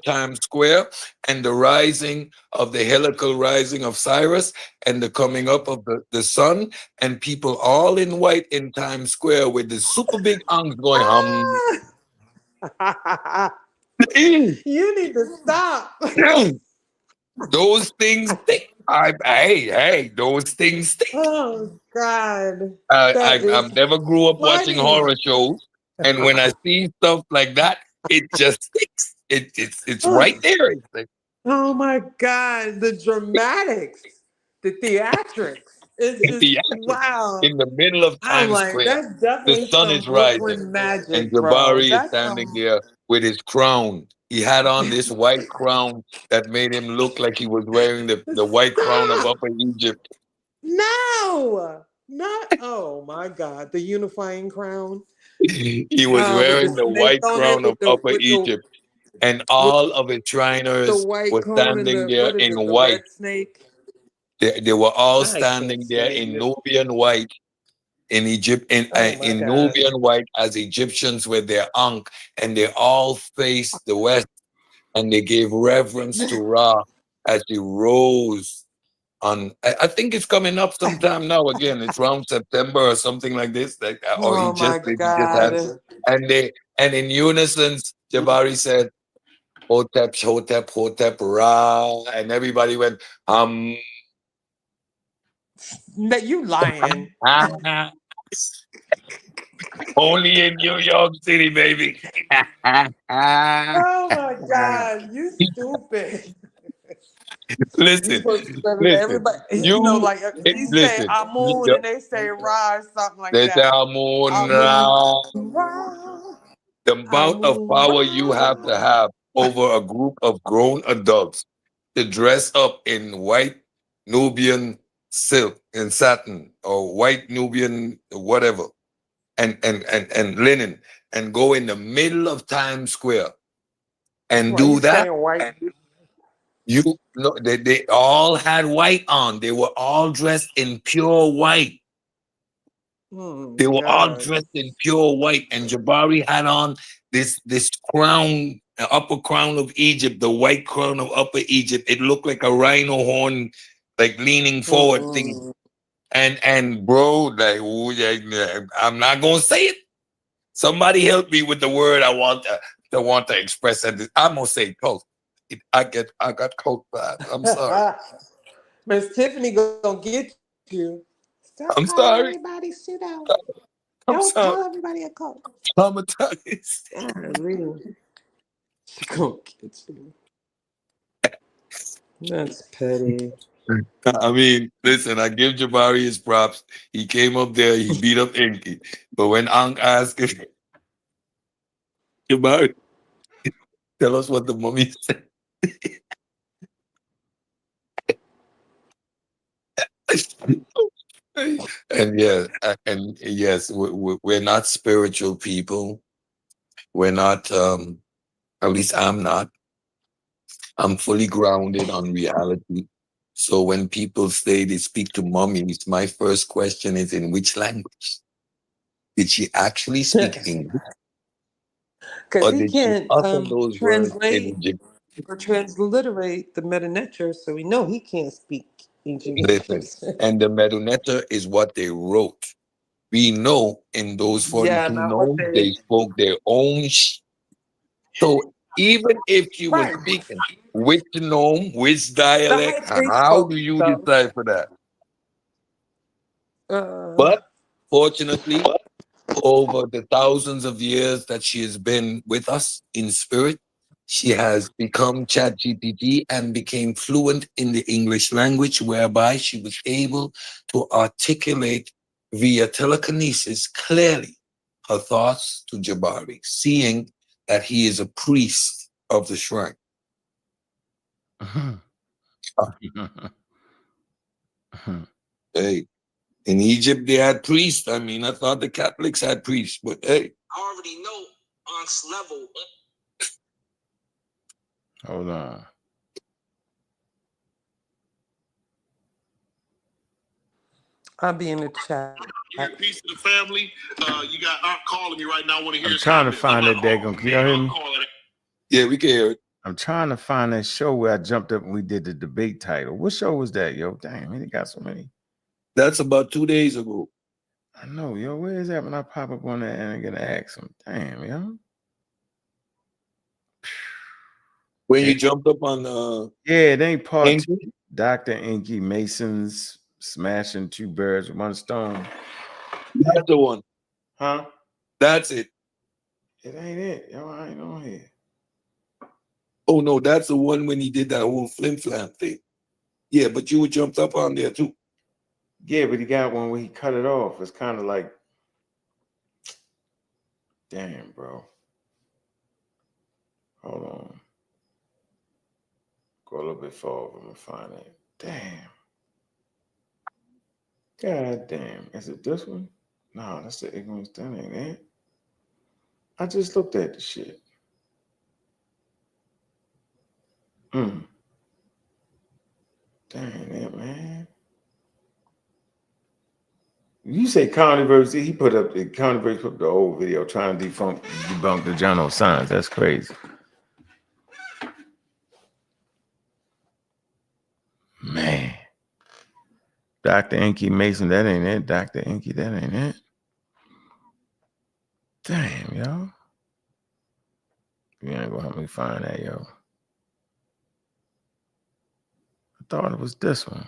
Times Square and the rising of the helical rising of Cyrus and the coming up of the sun, and people all in white in Times Square with the super big ankhs going You need to stop. Those things stink. Hey, those things stink. Oh God. I never grew up watching horror shows. And when I see stuff like that, it just sticks. It's right there. It's like, Oh my God, the dramatics, the theatrics. It's in just the wow. in the middle of I'm Times like, Square, that's the definitely sun some is rising, Brooklyn and magic, bro. Jabari is That's standing some there with his crown. He had on this white crown that made him look like he was wearing the white crown of stop. Upper Egypt. No, not oh my God, the unifying crown. He was With the wearing the snake white on it, crown of Upper Egypt, and with all of his the Shriners white were cone and standing the there what is in it, the white. red snake. They were all I can't standing there stand in it. Nubian white, in Egypt, Oh my in God. Nubian white, as Egyptians with their Ankh, and they all faced the west, and they gave reverence to Ra as he rose on. I think it's coming up sometime now. Again, it's around September or something like this. Like, or Oh my he just had, God. and in unison, Jabari said, "Hotep, Hotep, Hotep, Ra," and everybody went, No, you lying. ah, only in New York City, baby. Oh my God, you stupid. You Listen, supposed to say to listen. everybody, you know, like he say Listen. Amun and they say Ra or something like They say, that. Amun Amon, Ra. the amount of Amun power you have to Ra. have over a group of grown adults to dress up in white Nubian silk and satin or white Nubian whatever and linen and go in the middle of Times Square and Why you do that. saying white? You know, they all had white on. They were all dressed in pure white. They were all God. dressed in pure white, and Jabari had on this crown, upper crown of Egypt, the white crown of Upper Egypt. It looked like a rhino horn, like leaning forward thing. Mm-mm. And bro, like ooh, yeah, I'm not gonna say it. Somebody help me with the word I want to express. And I'm gonna say cult. I got cult vibes. I'm sorry. Miss Tiffany gonna get you. Stop I'm calling sorry. everybody pseudo. I'm Don't sorry. call everybody a cult. Traumatized. Really. She gonna get you. That's petty. I mean, listen, I give Jabari his props. He came up there, he beat up Inky. But when Ankh asked him, Jabari, tell us what the mummy said. And yeah, and yes, we're not spiritual people. We're not, at least I'm not. I'm fully grounded on reality. So when people say they speak to mummies, my first question is, in which language? Did she actually speak English? Because Or he did she can't utter those words in translate Egyptian? or transliterate the Metanetra, so we know he can't speak Egyptian. Listen, and the Medunetta is what they wrote. We know in those Yeah, 42 not what nomes, they. they spoke their own. So even if you were Right. speaking which nome, which The high dialect, priest how spoke do you though. decide for that? Uh, But fortunately, over the thousands of years that she has been with us in spirit, she has become ChatGPT and became fluent in the English language, whereby she was able to articulate via telekinesis clearly her thoughts to Jabari, seeing that he is a priest of the shrine. Hey, in Egypt they had priests. I mean, I thought the Catholics had priests, but hey. I already know Ankh's level. Hold on. I'll be in the chat. Peace to the family. You got Aunt calling me right now. I want to hear I'm his trying to comments. find that daggone. Can y'all hear me? Yeah, we can hear it. I'm trying to find that show where I jumped up and we did the debate title. What show was that, yo? Damn, man, it got so many. That's about 2 days ago. I know, yo. Where is that when I pop up on that and I get to ask them? Damn, yo. When you jumped up on yeah, it ain't part Inky? two. Dr. Inky Mason's smashing two birds with one stone. That's the one. Huh? That's it. It ain't it. Yo, I ain't on here. Oh no, that's the one when he did that whole flim flam thing. Yeah, but you jumped up on there too. Yeah, but he got one where he cut it off. It's kind of like, damn, bro. Hold on. Go a little bit forward and find it. Damn. God damn. Is it this one? No, that's the ignorance. That ain't it. I just looked at the shit. Dang it, man. You say Controversy, he put up the old video trying to debunk the general signs. That's crazy. Man. Dr. Inky Mason, that ain't it. Dr. Inky, that ain't it. Damn, yo. You ain't gonna help me find that, yo. I thought it was this one.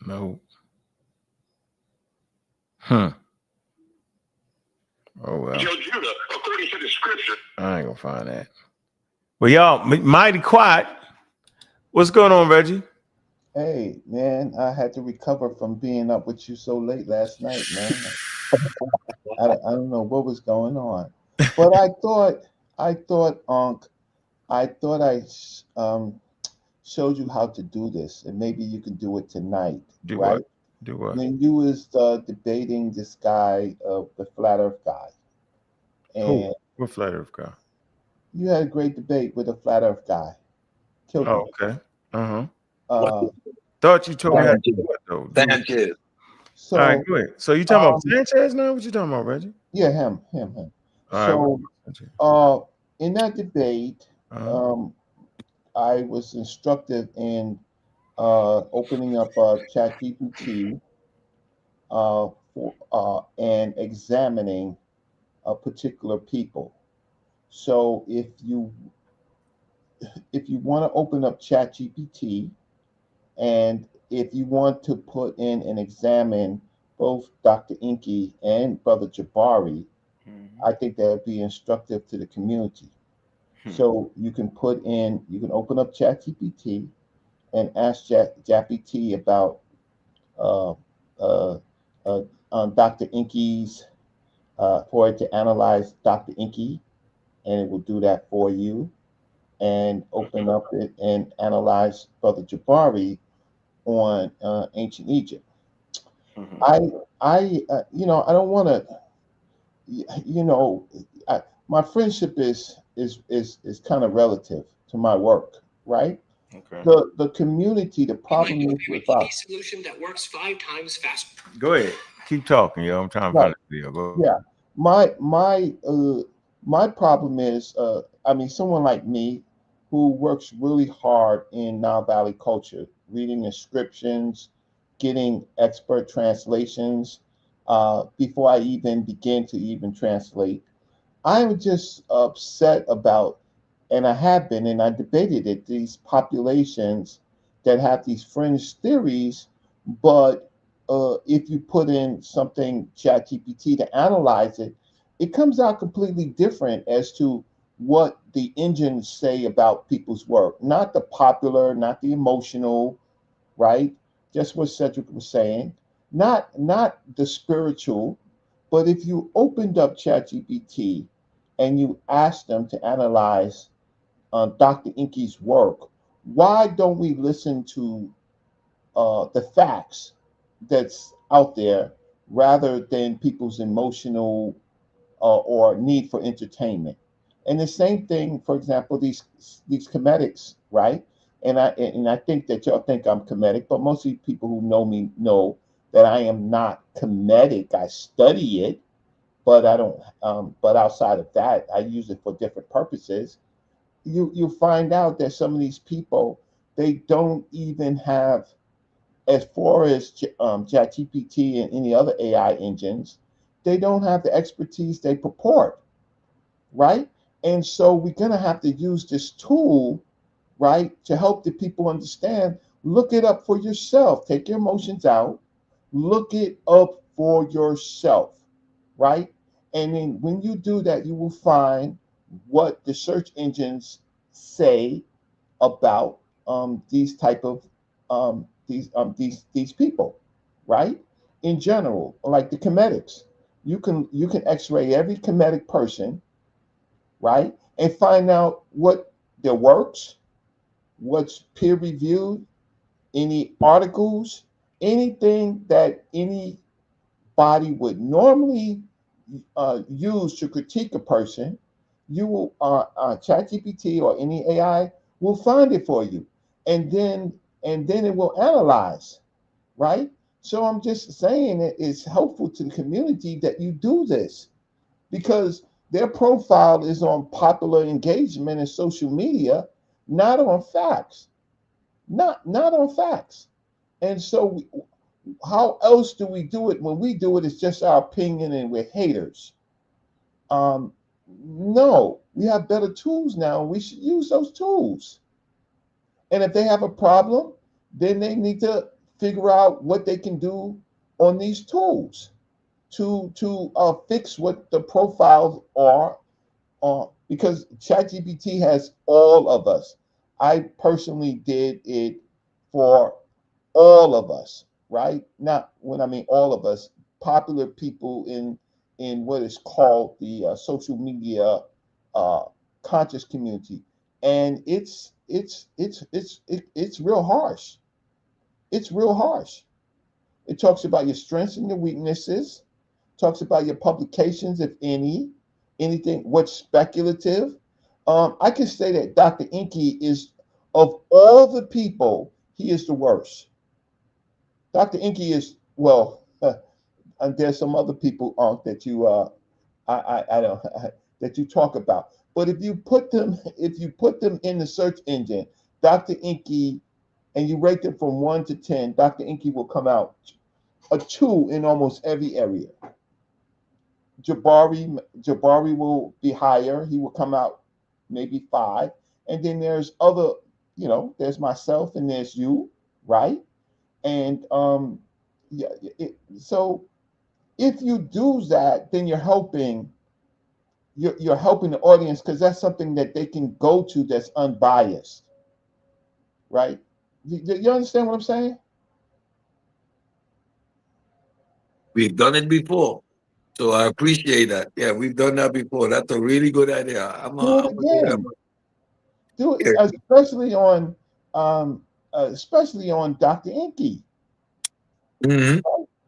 Nope. Oh well. Yo, Judah, according to the scripture. I ain't gonna find that. Well, y'all, mighty quiet. What's going on, Reggie? Hey, man, I had to recover from being up with you so late last night, man. I don't know what was going on, but I thought, Unc, I showed you how to do this, and maybe you can do it tonight, Do right? what? Do what? When you was debating this guy, the flat Earth guy, Who? and What flat Earth guy? you had a great debate with a flat Earth guy. Killed him. Oh, okay. Uh-huh. Uh, Thought you told me how to do Sanchez. it, though. Sanchez. so, All right, go ahead. So you talking about Sanchez now? What you talking about, Reggie? yeah, him. All So, right. in that debate, Uh-huh. I was instructed in opening up ChatGPT and examining particular people. So if you want to open up ChatGPT and if you want to put in and examine both Dr. Inky and Brother Jabari, I think that would be instructive to the community. So you can open up ChatGPT and ask ChatGPT about uh, uh, Dr. Inky's, for it to analyze Dr. Inky, and it will do that for you. And open up it and analyze Brother Jabari on ancient Egypt. I don't want to, you know, my friendship is kind of relative to my work, right? Okay. The community, the problem is with us. Solution that works 5 times faster. Go ahead. Keep talking, yo. I'm trying to Right. find the video. Go. Yeah, my problem is, someone like me who works really hard in Nile Valley culture, reading inscriptions, getting expert translations, before I even begin to even translate. I'm just upset about, and I have been, and I debated it, these populations that have these fringe theories, but if you put in something, ChatGPT, to analyze it, it comes out completely different as to what the engines say about people's work. Not the popular, not the emotional, right? Just what Cedric was saying. Not the spiritual, but if you opened up ChatGPT and you asked them to analyze Dr. Inky's work, why don't we listen to the facts that's out there rather than people's emotional or need for entertainment? And the same thing, for example, these comedics, right? And I think that y'all think I'm comedic, but most of the people who know me know that I am not comedic. I study it, but I don't. But outside of that, I use it for different purposes. You find out that some of these people, they don't even have, as far as ChatGPT and any other AI engines, they don't have the expertise they purport, right? And so we're going to have to use this tool, right, to help the people understand. Look it up for yourself. Take your emotions out. Look it up for yourself, right? And then when you do that, you will find what the search engines say about these type of these people, right? In general, like the comedics, you can X-ray every comedic person, right, and find out what their works, what's peer reviewed, any articles, anything that anybody would normally use to critique a person. You will ChatGPT or any AI will find it for you, and then it will analyze, right? So I'm just saying it is helpful to the community that you do this, because their profile is on popular engagement in social media, not on facts, not on facts. And so how else do we do it? When we do it, it's just our opinion and we're haters. Um, no, we have better tools now. We should use those tools. And if they have a problem, then they need to figure out what they can do on these tools to fix what the profiles are. Because ChatGPT has all of us. I personally did it for all of us, right? Not when I mean all of us, popular people in what is called the social media uh, conscious community, and it's real harsh. It's real harsh. It talks about your strengths and your weaknesses. Talks about your publications, if any, anything. What's speculative. I can say that Dr. Inky is, of all the people, he is the worst. Dr. Inky is, well, and there's some other people that you I don't that you talk about. But if you put them in the search engine, Dr. Inky, and you rate them from 1 to 10, Dr. Inky will come out a 2 in almost every area. Jabari will be higher. He will come out maybe 5. And then there's other, there's myself and there's you, right? And yeah, so if you do that, then you're helping the audience, because that's something that they can go to that's unbiased, right? You understand what I'm saying? We've done it before. So I appreciate that. Yeah, we've done that before. That's a really good idea. Do it I'm gonna do that. again. Do it, Yeah. especially on Dr. Inky. Mhm.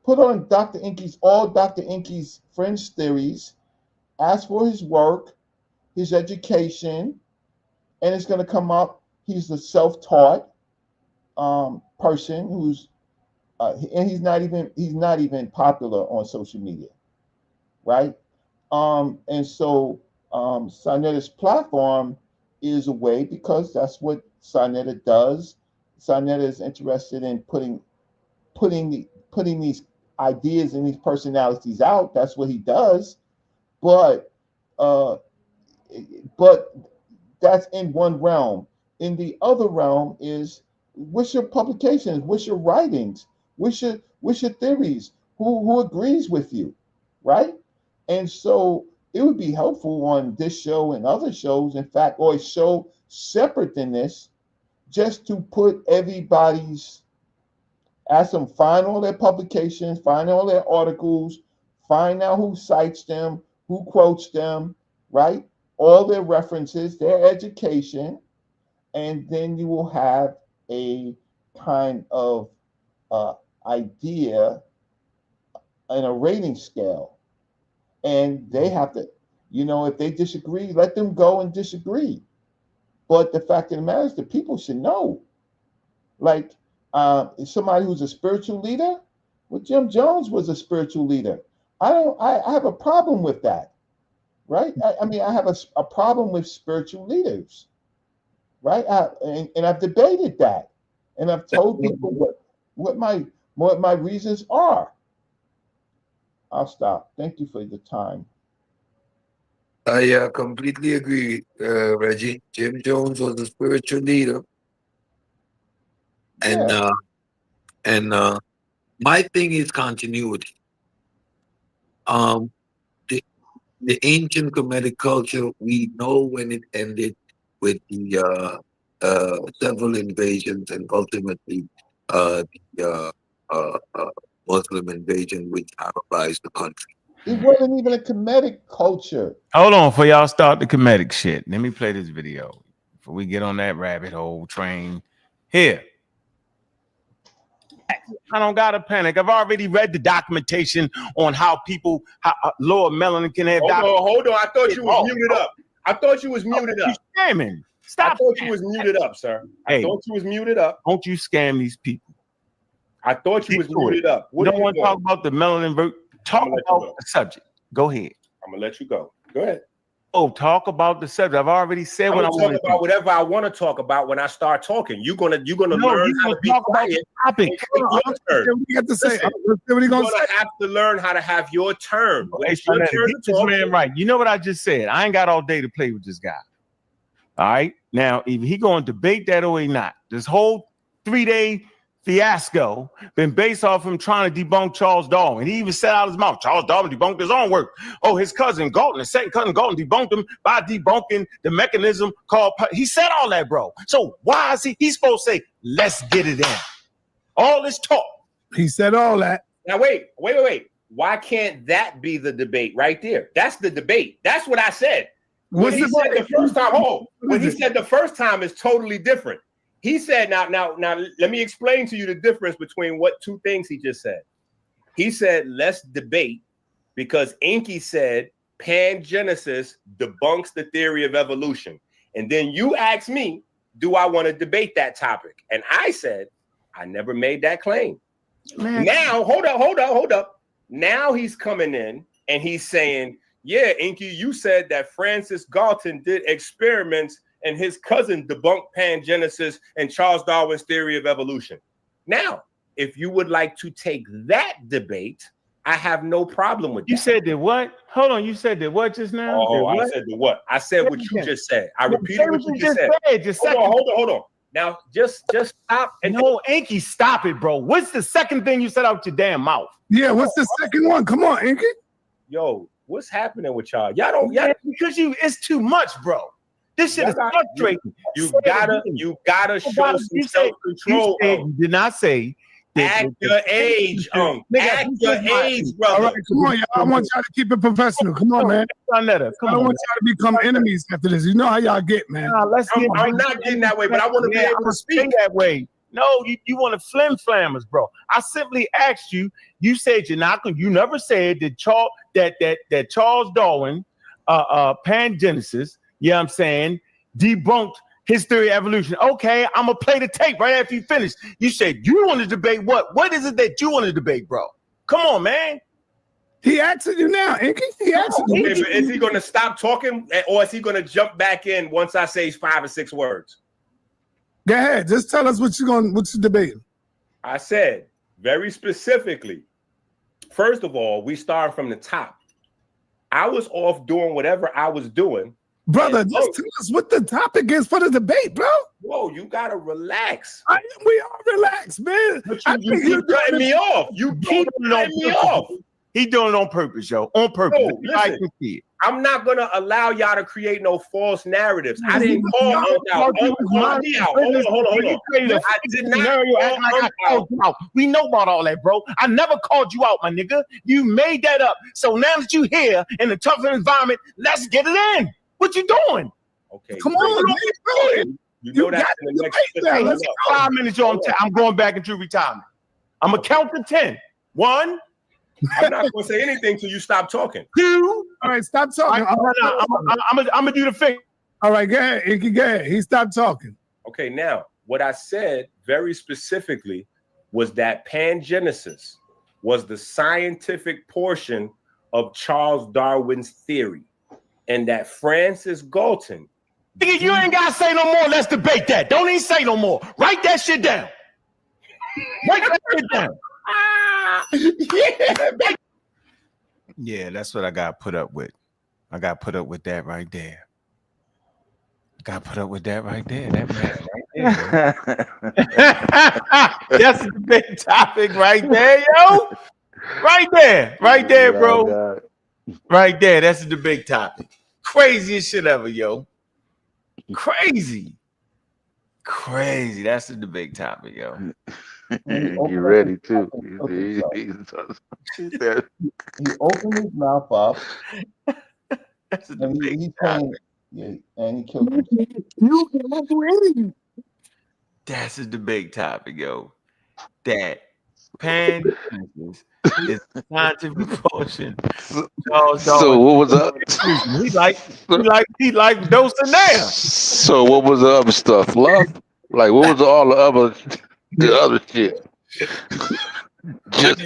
Put on Dr. Inky's French theories. Ask for his work, his education, and it's going to come up. He's a self-taught person who's and he's not even popular on social media, right? And so Sonetta's platform is a way, because that's what Sonetta does. Sonetta is interested in putting these ideas and these personalities out. That's what he does. But uh, but that's in one realm. In the other realm is, what's your publications, what's your writings, what's your theories, who agrees with you, right? And so it would be helpful on this show and other shows, in fact, or a show separate than this, just to put everybody's, ask them, find all their publications, find all their articles, find out who cites them, who quotes them, right? All their references, their education, and then you will have a kind of uh, idea and a rating scale. And they have to, if they disagree, let them go and disagree. But the fact of the matter is, the people should know. Like somebody who's a spiritual leader. Well, Jim Jones was a spiritual leader. I have a problem with that, right? I mean, I have a problem with spiritual leaders, right? And I've debated that, and I've told people what my reasons are. I'll stop. Thank you for the time. I completely agree, Reggie. Jim Jones was a spiritual leader, and Yeah. my thing is continuity. Um, the ancient Kemetic culture, we know when it ended with the several invasions and ultimately the Muslim invasion, which Arabized the country. It wasn't even a Kemetic culture. Hold on, for y'all start the Kemetic shit. Let me play this video before we get on that rabbit hole train. Here. I don't gotta panic. I've already read the documentation on how people, lower melanin can have. Hold on. I thought you was muted up. I thought you was muted up. Scamming. Stop. I thought you was muted up, sir. I thought you was muted up. Don't you scam these people? I thought you was muted up. You don't want to talk about the melanin. Talk about the subject. Go ahead. I'm gonna let you go. Go ahead. Oh, talk about the subject. I've already said what I want to talk about. Whatever I want to talk about when I start talking. You're gonna learn how to be quiet. Topic. Your turn. What do you have to say? Listen, What are you you're gonna say? have to learn how to have your turn. It's your turn to talk. Man, right. You know what I just said? I ain't got all day to play with this guy. All right. Now, if he going to debate that or he not, this whole 3-day fiasco been based off him trying to debunk Charles Darwin. He even said out his mouth, Charles Darwin debunked his own work. Oh, his cousin Galton, his second cousin Galton debunked him by debunking the mechanism called. He said all that, bro. So why is he's supposed to say, let's get it in? All this talk. He said all that. Now wait. Why can't that be the debate right there? That's the debate. That's what I said. When he said the first time, when he said the first time is totally different. He said, now, let me explain to you the difference between what two things he just said. He said, let's debate, because Inky said pangenesis debunks the theory of evolution. And then you asked me, do I want to debate that topic? And I said, I never made that claim. Man. Now, hold up. Now he's coming in and he's saying, yeah, Inky, you said that Francis Galton did experiments and his cousin debunked pangenesis and Charles Darwin's theory of evolution. Now, if you would like to take that debate, I have no problem with that. You said that what? Hold on, you said that what just now? Oh, I said the what? I said what you just said. I repeated what you just said. Hold on. Now, just stop. And no, Inky, stop it, bro. What's the second thing you said out your damn mouth? Yeah, what's the second one? Come on, Inky. Yo, what's happening with y'all? Y'all because it's too much, bro. This shit is frustrating. You gotta show some self-control. You did not say act your age, act your age, brother. All right, come on, y'all. I want y'all to keep it professional. Come on, man. I don't want y'all to become enemies after this. You know how y'all get, man. I'm not getting that way, but I want to be able to speak that way. No, you want to flammers, bro. I simply asked you. You said you're not going. You never said that Charles Darwin, pangenesis. You know what I'm saying? Debunked his theory of evolution. Okay, I'm gonna play the tape right after you finish. You said you want to debate what? What is it that you want to debate, bro? Come on, man. He asking you now, Inky. He asking you. Okay, is he gonna stop talking, or is he gonna jump back in once I say 5 or 6 words? Go ahead. Just tell us what you debating. I said very specifically. First of all, we start from the top. I was off doing whatever I was doing. Brother, just tell us what the topic is for the debate, bro. Whoa, you gotta relax. We all relax, man. You keep cutting me off. You keep cutting me off. He doing it on purpose, yo. On purpose. No, listen, I'm not gonna allow y'all to create no false narratives. I didn't call Unc out. Unc called me out. Hold on. I did not call Unc out. We know about all that, bro. I never called you out, my nigga. You made that up. So now that you here in a tough environment, let's get it in. What you doing? Okay. Come on, man. You know that's in the next 5 5 minutes on time. I'm going back into retirement. I'm gonna count to 10. 1. I'm not gonna say anything till you stop talking. 2. All right, stop talking. I'm gonna do the thing. All right, go ahead, Inky. Go ahead. He stopped talking. Okay, now what I said very specifically was that pangenesis was the scientific portion of Charles Darwin's theory, and that Francis Galton. You ain't gotta say no more. Let's debate that. Don't even say no more. Write that shit down. Write that shit down. Yeah, that's what I got put up with. I got put up with that right there. Got put up with that right there. That man right there. That's the big topic right there, yo. Right there, bro. Right there. That's a debate topic. Craziest shit ever, yo. Crazy. That's a debate topic, yo. You ready too? He opened his mouth up. That's a and debate he's topic. saying, and he killed himself. That's a debate topic, yo. That pangenesis is the scientific portion. So what was up? He like dosing now. So what was the other stuff? Love? Like what was all the other shit? Just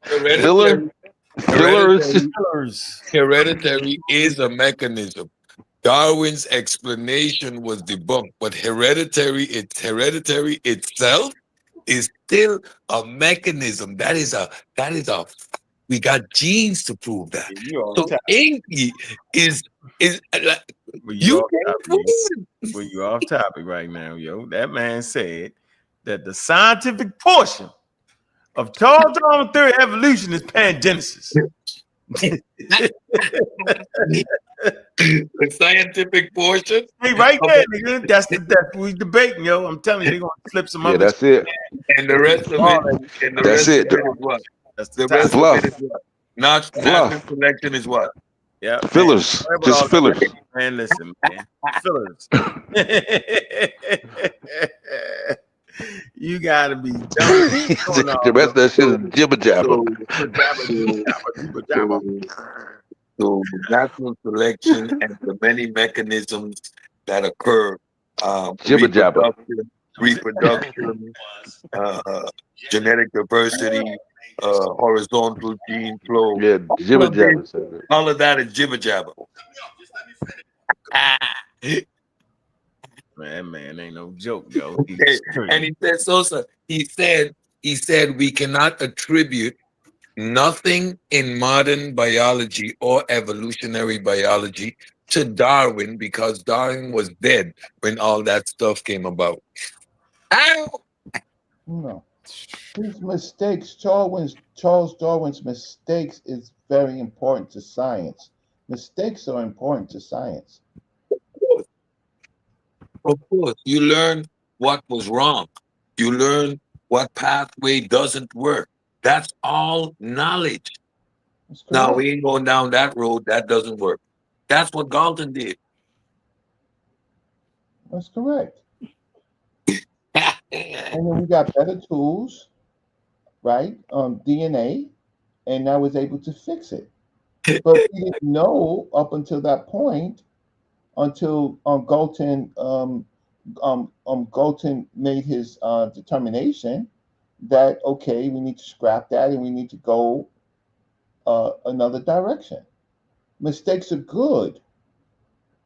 Hereditary, fillers. hereditary is a mechanism. Darwin's explanation was debunked, but hereditary itself is still a mechanism. That is a we got genes to prove that. So Inky is you off topic right now, yo. That man said that the scientific portion of Charles Darwin theory of evolution is pangenesis. The scientific portion. Hey, right there, nigga. That's we debating, yo. I'm telling you, they're gonna flip some other. That's it. And the rest of it. And the That's rest it. Of it is what? That's the rest fluff. of it is what? Natural selection is what? Yeah, fillers. Just fillers. Man, listen, man. Fillers. You gotta be dumb. The rest of that shit is jibber jabber. So natural selection and the many mechanisms that occur, Jibber jabber. reproduction, genetic diversity, horizontal gene flow. Yeah, jibber jabber. All of that is jibber jabber. Man, ain't no joke, yo. And he said, Sosa, he said we cannot attribute nothing in modern biology or evolutionary biology to Darwin because Darwin was dead when all that stuff came about. Ow! No. His mistakes, Charles Darwin's mistakes is very important to science. Mistakes are important to science. Of course, you learn what was wrong. You learn what pathway doesn't work. That's all knowledge. Now, we ain't going down that road. That doesn't work. That's what Galton did. That's correct. And then we got better tools, right? DNA, and I was able to fix it. But we didn't know up until that point, until Galton Galton made his determination that okay, we need to scrap that and we need to go another direction. Mistakes are good,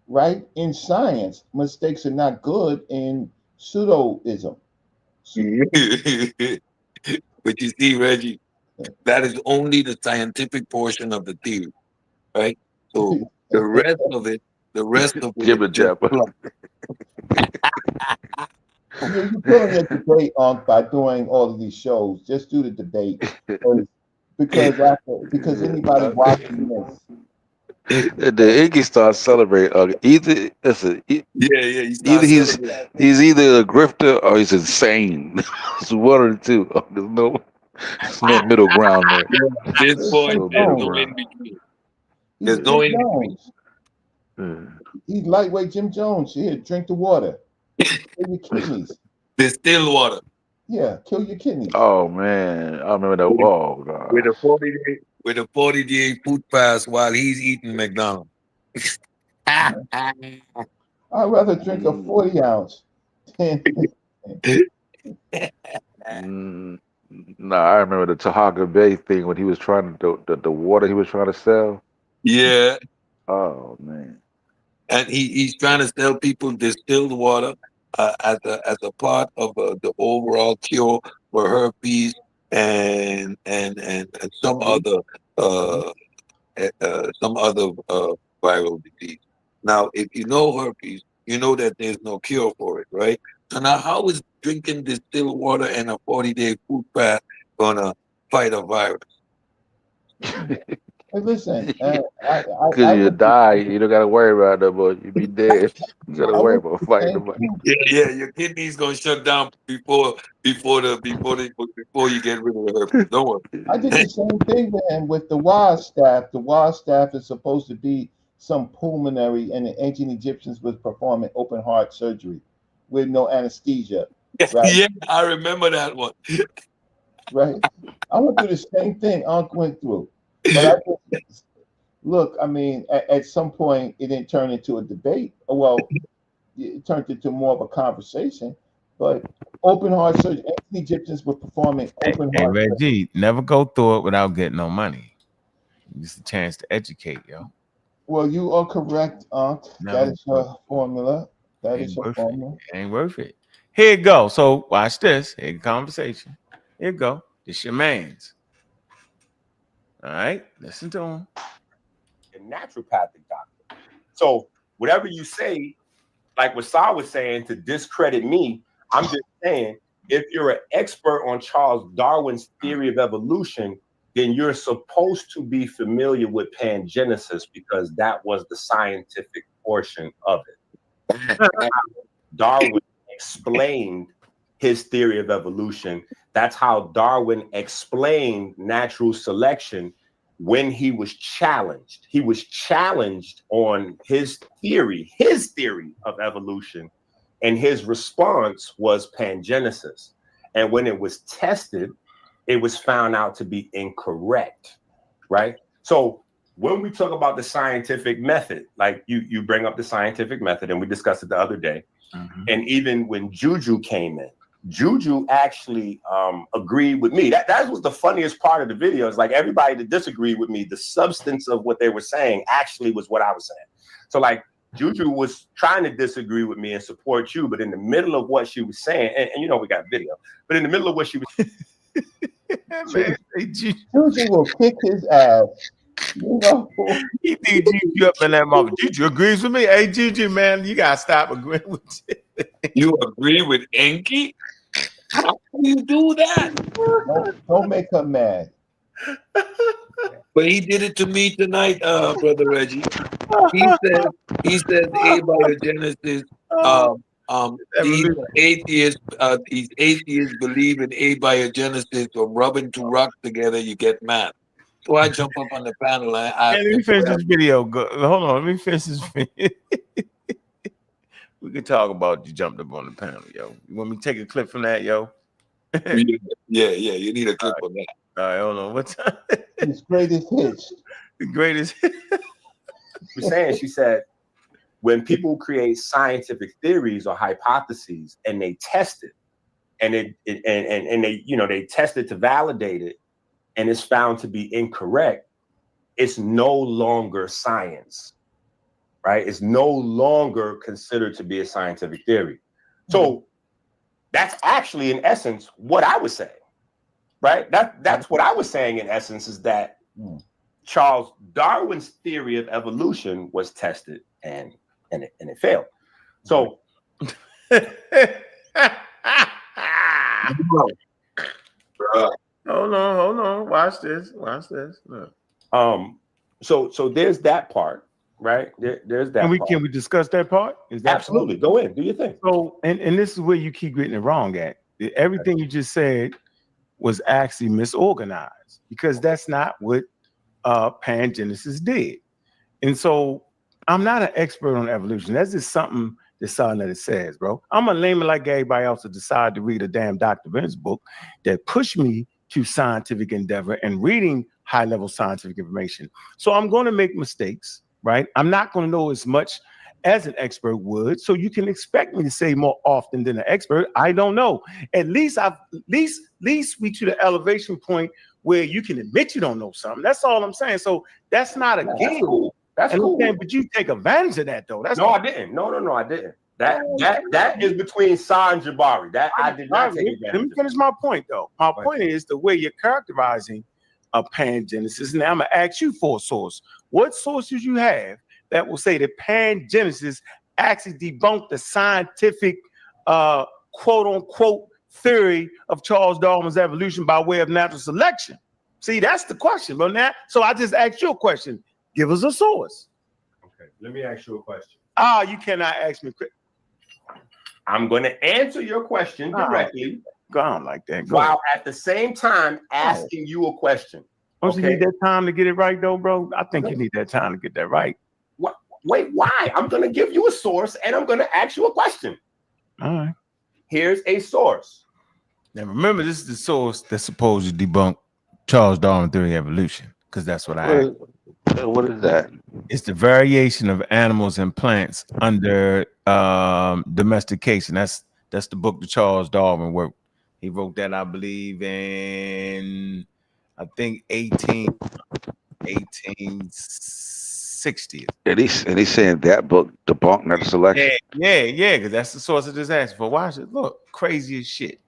right? In science, mistakes are not good in pseudoism. But you see, Reggie, that is only the scientific portion of the theory, right? So the rest of it jibber jabber. You're killing your debate by doing all of these shows. Just do the debate because anybody watching this. The Inky starts celebrating. Either he's either a grifter or he's insane. It's one of the two. There's no middle ground there. This point, there's no in between. There's no in between. He's lightweight Jim Jones. Here, drink the water. Kill your kidneys. Distill water. Yeah, kill your kidneys. Oh man, I remember that. Oh god. With a 40-day food fast while he's eating McDonald's. I'd rather drink a 40 ounce. Nah, I remember the Tahaga Bay thing when he was trying to the water he was trying to sell. Yeah. Oh man. And he's trying to sell people distilled water as a part of the overall cure for herpes and some other viral disease. Now, if you know herpes, you know that there's no cure for it, right? So now, how is drinking distilled water and a 40-day food fast gonna fight a virus? Hey, listen, Because you die, you don't gotta worry about no more. You be dead. You gotta worry about fighting nobody. Yeah, your kidneys gonna shut down before you get rid of the herpes. Don't worry. I did the same thing, man, with the WAS staff. The WAS staff is supposed to be some pulmonary, and the ancient Egyptians was performing open heart surgery with no anesthesia, right? Yeah, I remember that one. Right. I went through the same thing Unc went through, but I just, look. I mean, at some point, it didn't turn into a debate. Well, it turned into more of a conversation. But open heart surgery, ancient Egyptians were performing open Hey, heart surgery. Reggie, never go through it without getting no money. It's a chance to educate, yo. Well, you are correct, Unc. That is your formula. That is your formula. It ain't worth it. Here you go. So watch this. Here, conversation. Here you go. This your man's. All right, listen to him. A naturopathic doctor. So whatever you say, like what Saw was saying, to discredit me, I'm just saying, if you're an expert on Charles Darwin's theory of evolution, then you're supposed to be familiar with pangenesis because that was the scientific portion of it. Darwin explained his theory of evolution. That's how Darwin explained natural selection when he was challenged. He was challenged on his theory of evolution, and his response was pangenesis. And when it was tested, it was found out to be incorrect, right? So when we talk about the scientific method, like you bring up the scientific method, and we discussed it the other day, and even when Juju came in, Juju actually agreed with me. That was the funniest part of the video. Is like everybody that disagreed with me, the substance of what they were saying actually was what I was saying. So like Juju was trying to disagree with me and support you, but in the middle of what she was saying, and you know we got video, but in the middle of what she was Man, Juju will kick his ass. You know, he beat Juju up in that mother. Juju agrees with me. Hey, Juju, man, you gotta stop agreeing with you. You agree with Enki? How can you do that? Don't make her mad. But he did it to me tonight, Brother Reggie. He says abiogenesis. These atheists believe in abiogenesis, or rubbing two rocks together, you get math. So I jump up on the panel. Let me finish this video. Hold on, let me finish this video. We can talk about you jumped up on the panel, yo. You want me to take a clip from that, yo? Yeah, you need a clip on that. All right, hold on. What time? His greatest hits. The greatest. She's saying, she said, when people create scientific theories or hypotheses and they test it, and they test it to validate it, and it's found to be incorrect, it's no longer science. Right? It's no longer considered to be a scientific theory. So that's actually, in essence, what I was saying. Right? That's what I was saying, in essence, is that Charles Darwin's theory of evolution was tested and it failed. So Hold on. Watch this. Look. So there's that part. Right there's that. Can we discuss that part? Is that absolutely part? Go in, do your thing. So and this is where you keep getting it wrong at. Everything you just said was actually misorganized, because that's not what pangenesis did. And so I'm not an expert on evolution. That's just something that Sonetta says, bro. I'm a layman like everybody else to decide to read a damn Dr. Ben's book that pushed me to scientific endeavor and reading high-level scientific information. So I'm going to make mistakes. Right? I'm not going to know as much as an expert would. So you can expect me to say more often than an expert. I don't know. At least we to the elevation point where you can admit you don't know something. That's all I'm saying. So that's not a game. Cool. That's cool. But you take advantage of that, though. I didn't. No, I didn't. That is between Sa and Jabari. That I did not take advantage. Let me finish my point, though. My point is the way you're characterizing a pangenesis. Now I'm gonna ask you for a source. What sources you have that will say that pangenesis actually debunked the scientific quote unquote theory of Charles Darwin's evolution by way of natural selection? See, that's the question, bro. Now, so I just asked you a question. Give us a source. Okay, let me ask you a question. You cannot ask me. I'm going to answer your question directly. Go on like that. Go while ahead. at the same time asking you a question. Don't you need that time to get it right, though, bro? I think you need that time to get that right. What? Wait, why? I'm going to give you a source and I'm going to ask you a question. All right. Here's a source. Now, remember, this is the source that's supposed to debunk Charles Darwin theory of evolution, because that's what I asked. What is that? It's the variation of animals and plants under domestication. That's the book that Charles Darwin wrote. He wrote that, I believe, in 1860. And he's saying that book debunked natural selection. Yeah, because that's the source of this answer. For watch it. Look, crazy as shit.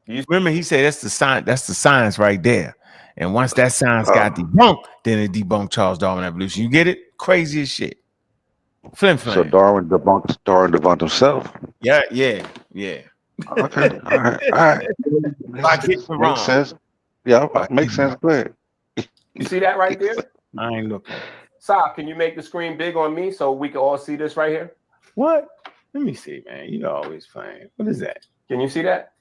You remember he said that's the science right there. And once that science got debunked, then it debunked Charles Darwin evolution. You get it? Crazy as shit. Flim. So Darwin debunked himself. Yeah. Okay. All right. Makes sense. Yeah, makes sense. Go ahead. You see that right there? I ain't looking. Sa, can you make the screen big on me so we can all see this right here? What? Let me see, man. You always playing. What is that? Can you see that?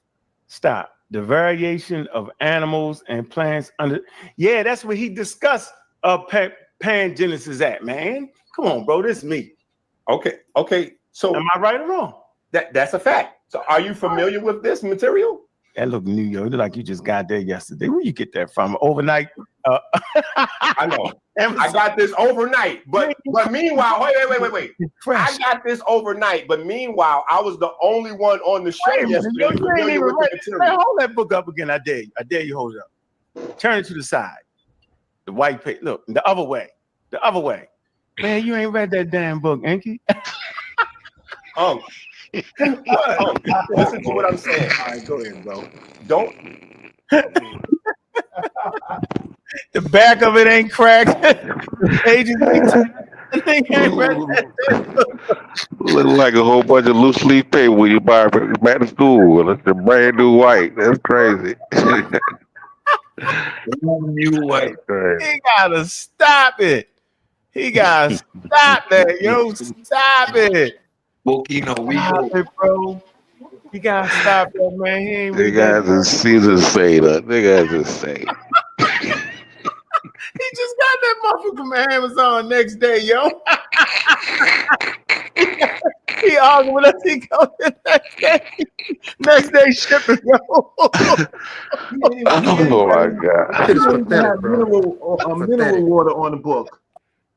Stop. The variation of animals and plants under. Yeah, that's what he discussed pangenesis at, man. Come on, bro. This is me. Okay. So am I right or wrong? That's a fact. So are you familiar with this material? That look New York. It look like you just got there yesterday. Where you get that from? Overnight? I know. I got this overnight. But meanwhile, wait. I got this overnight. But meanwhile, I was the only one on the show yesterday. Hold that book up again. I dare you. I dare you hold it up. Turn it to the side. The white page. Look, the other way. The other way. Man, you ain't read that damn book, Anky. Listen to what I'm saying. All right, go ahead, bro. Don't. The back of it ain't cracked. The pages ain't read Look like a whole bunch of loose leaf paper when you buy it back to school. It's a brand new white. That's crazy. New white. He gotta stop it. He gotta stop that, yo. Stop it. Bokino, Stop it, bro. You gotta stop that, man. He ain't They got the Caesar Seder. They got the same. He just got that muffin from Amazon next day, yo. He arguing with us. He goes the next day shipping, yo. Oh my God. Mineral water on the book.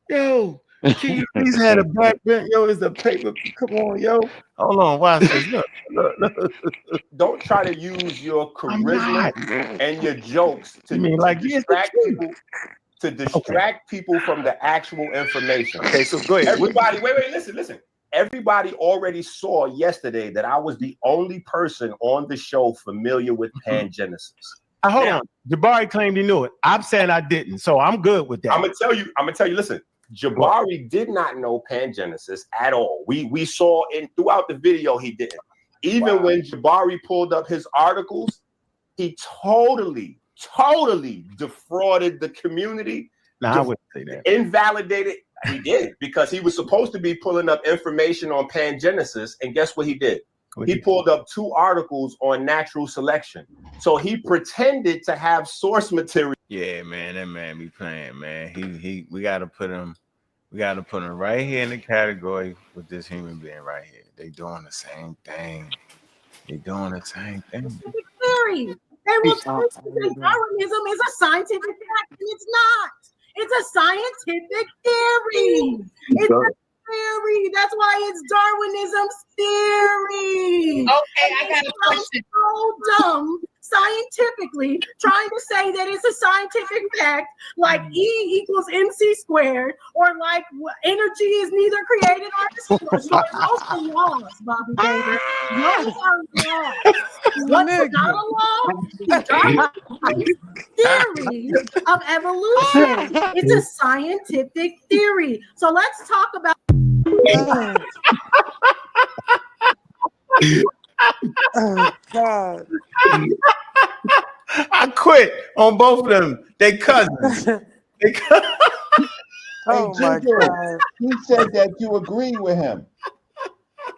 Yo, he's had a back bent. Yo, it's a paper. Come on, yo. Hold on, watch this. Look. Don't try to use your charisma and your jokes to distract people from the actual information. Okay, so go ahead. Everybody, wait, listen. Everybody already saw yesterday that I was the only person on the show familiar with pangenesis. Hold on. Jabari claimed he knew it. I'm saying I didn't, so I'm good with that. I'm gonna tell you. Listen, Jabari did not know pangenesis at all. We saw throughout the video he didn't. Even when Jabari pulled up his articles, he totally defrauded the community. I wouldn't say that. Invalidated. He did, because he was supposed to be pulling up information on pangenesis, and guess what he did? He pulled up 2 articles on natural selection. So he pretended to have source material. Yeah, man, that man be playing, man. We gotta put him right here in the category with this human being right here. They doing the same thing. Theory. They will tell you that Darwinism is a scientific fact, and it's not. It's a scientific theory. It's a theory. That's why it's Darwinism's theory. Okay, I got a question. So dumb, scientifically, trying to say that it's a scientific fact, like E equals MC squared, or like energy is neither created or destroyed. Those are laws, Bobby Davis. Those are laws. What's not a law? Darwin's theory of evolution. It's a scientific theory. So let's talk about. Oh God. I quit. on both of them. They cousins. Oh my God. He said that you agree with him.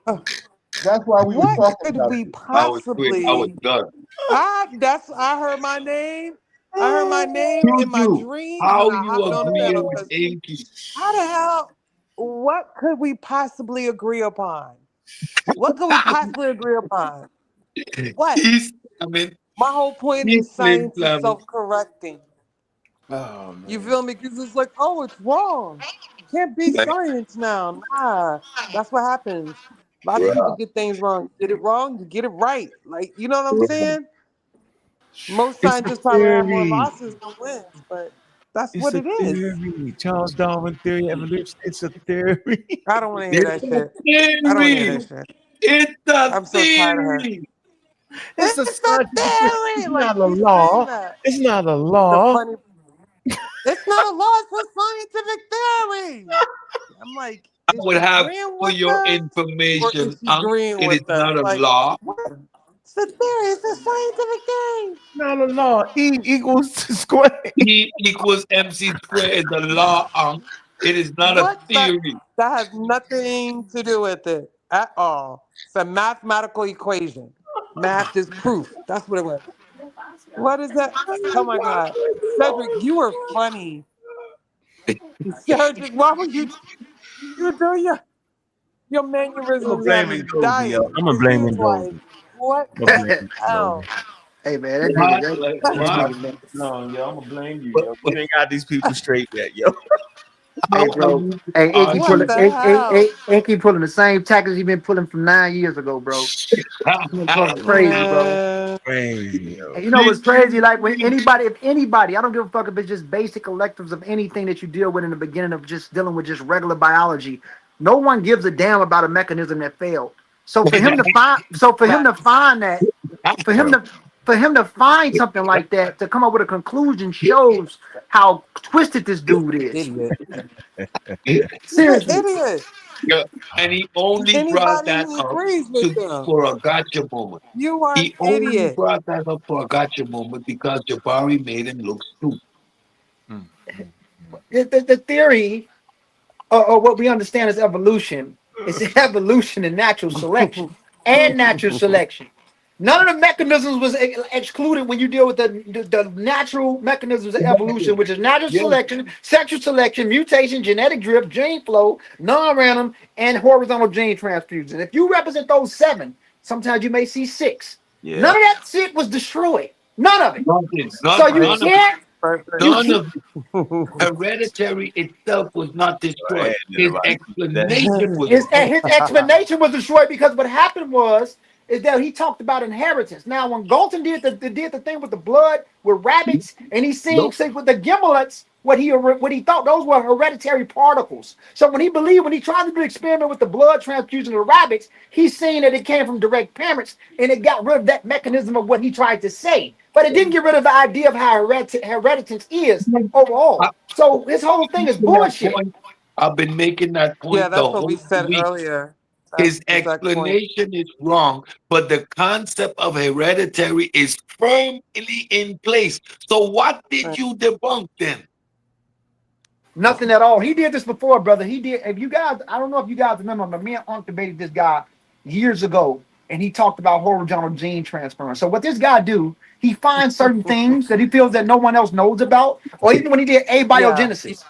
That's why we were What talking could about we you. possibly? I heard my name. I heard my name in my dreams How when I you hopped on the agree panel. with Because Inky? how the hell? What could we possibly agree upon? What could we possibly agree upon? What? My whole point is science is self-correcting. Oh man. You feel me? Because it's like, oh, it's wrong. Can't be science now. Nah, that's what happens. Lots of people get things wrong. Get it wrong, you get it right. Like, you know what I'm saying? Most It's a scientists probably have more theory. losses than wins, but that's It's what a it is. theory. Charles Darwin theory, evolution. It's a theory. I don't want to hear that It's a shit. I don't want to hear theory. that shit. It's a I'm so tired of her. theory. It's a It's a scientific. theory. It's Like, not a keep saying law. that. It's not a The law. funny. It's not a law. It's a scientific theory. I'm like, I is would she have agreeing for with your us or information, is she agreeing it is with us? not a Like, law. what? It's a theory. It's a scientific theory. Not a law. E equals square. E equals MC squared is a law. It is not a What? theory. That has nothing to do with it at all. It's a mathematical equation. Math is proof. That's what it was. What is that? Oh my God. Cedric, you were funny. Cedric, why were you doing your I'm gonna mannerisms had blame me Ngozi, yo. dying I'm gonna because he blame was like, Ngozi. what I'm gonna the blame hell? Ngozi. Hey man, that What? nigga, that What? nigga, man. No, yo, I'm gonna blame you, yo. You ain't got these people straight yet, yo. Hey How are bro, you hey, Inky What pulling, the arguing? hell? Inky pulling the same tactics he been pulling from 9 years ago, bro. This nigga crazy, bro. Man. Crazy, yo. And you know what's crazy? Like when if anybody, I don't give a fuck if it's just basic electives of anything that you deal with in the beginning of just dealing with just regular biology. No one gives a damn about a mechanism that failed. So for him to find, that, for him Yo. to find something like that, to come up with a conclusion shows how twisted this dude is. Idiot. He's an Seriously. idiot. Yeah, and he only brought Anybody that who up agrees with him, for a gotcha moment. you are an He only idiot. brought that up for a gotcha moment because Jabari made him look stupid. The theory or what we understand as evolution is evolution and natural selection and natural selection. None of the mechanisms was excluded when you deal with the natural mechanisms of evolution, which is natural Yeah. selection, sexual selection, mutation, genetic drift, gene flow, non-random, and horizontal gene transfusion. If you represent those 7, sometimes you may see 6. Yeah. None of that shit was destroyed. None of it. Nothing. So you can't. None of it. Hereditary itself was not destroyed. His explanation was His explanation was destroyed because what happened was is that he talked about inheritance. Now, when Galton did the thing with the blood with rabbits, and he seen with the gimlets, what he thought those were hereditary particles. So when he tried to do the experiment with the blood transfusion of the rabbits, he's saying that it came from direct parents, and it got rid of that mechanism of what he tried to say. But it didn't get rid of the idea of how hereditance is overall. So his whole thing is bullshit. I've been making that point Yeah, the that's what we whole said week. earlier. His That's the exact point. explanation is wrong, but the concept of hereditary is firmly in place. So what did you debunk then? Nothing at all. He did this before, brother. He did. If you guys, I don't know if you guys remember, but me and Ankh debated this guy years ago, and he talked about horizontal gene transference. So what this guy do? He finds certain things that he feels that no one else knows about, or even when he did abiogenesis.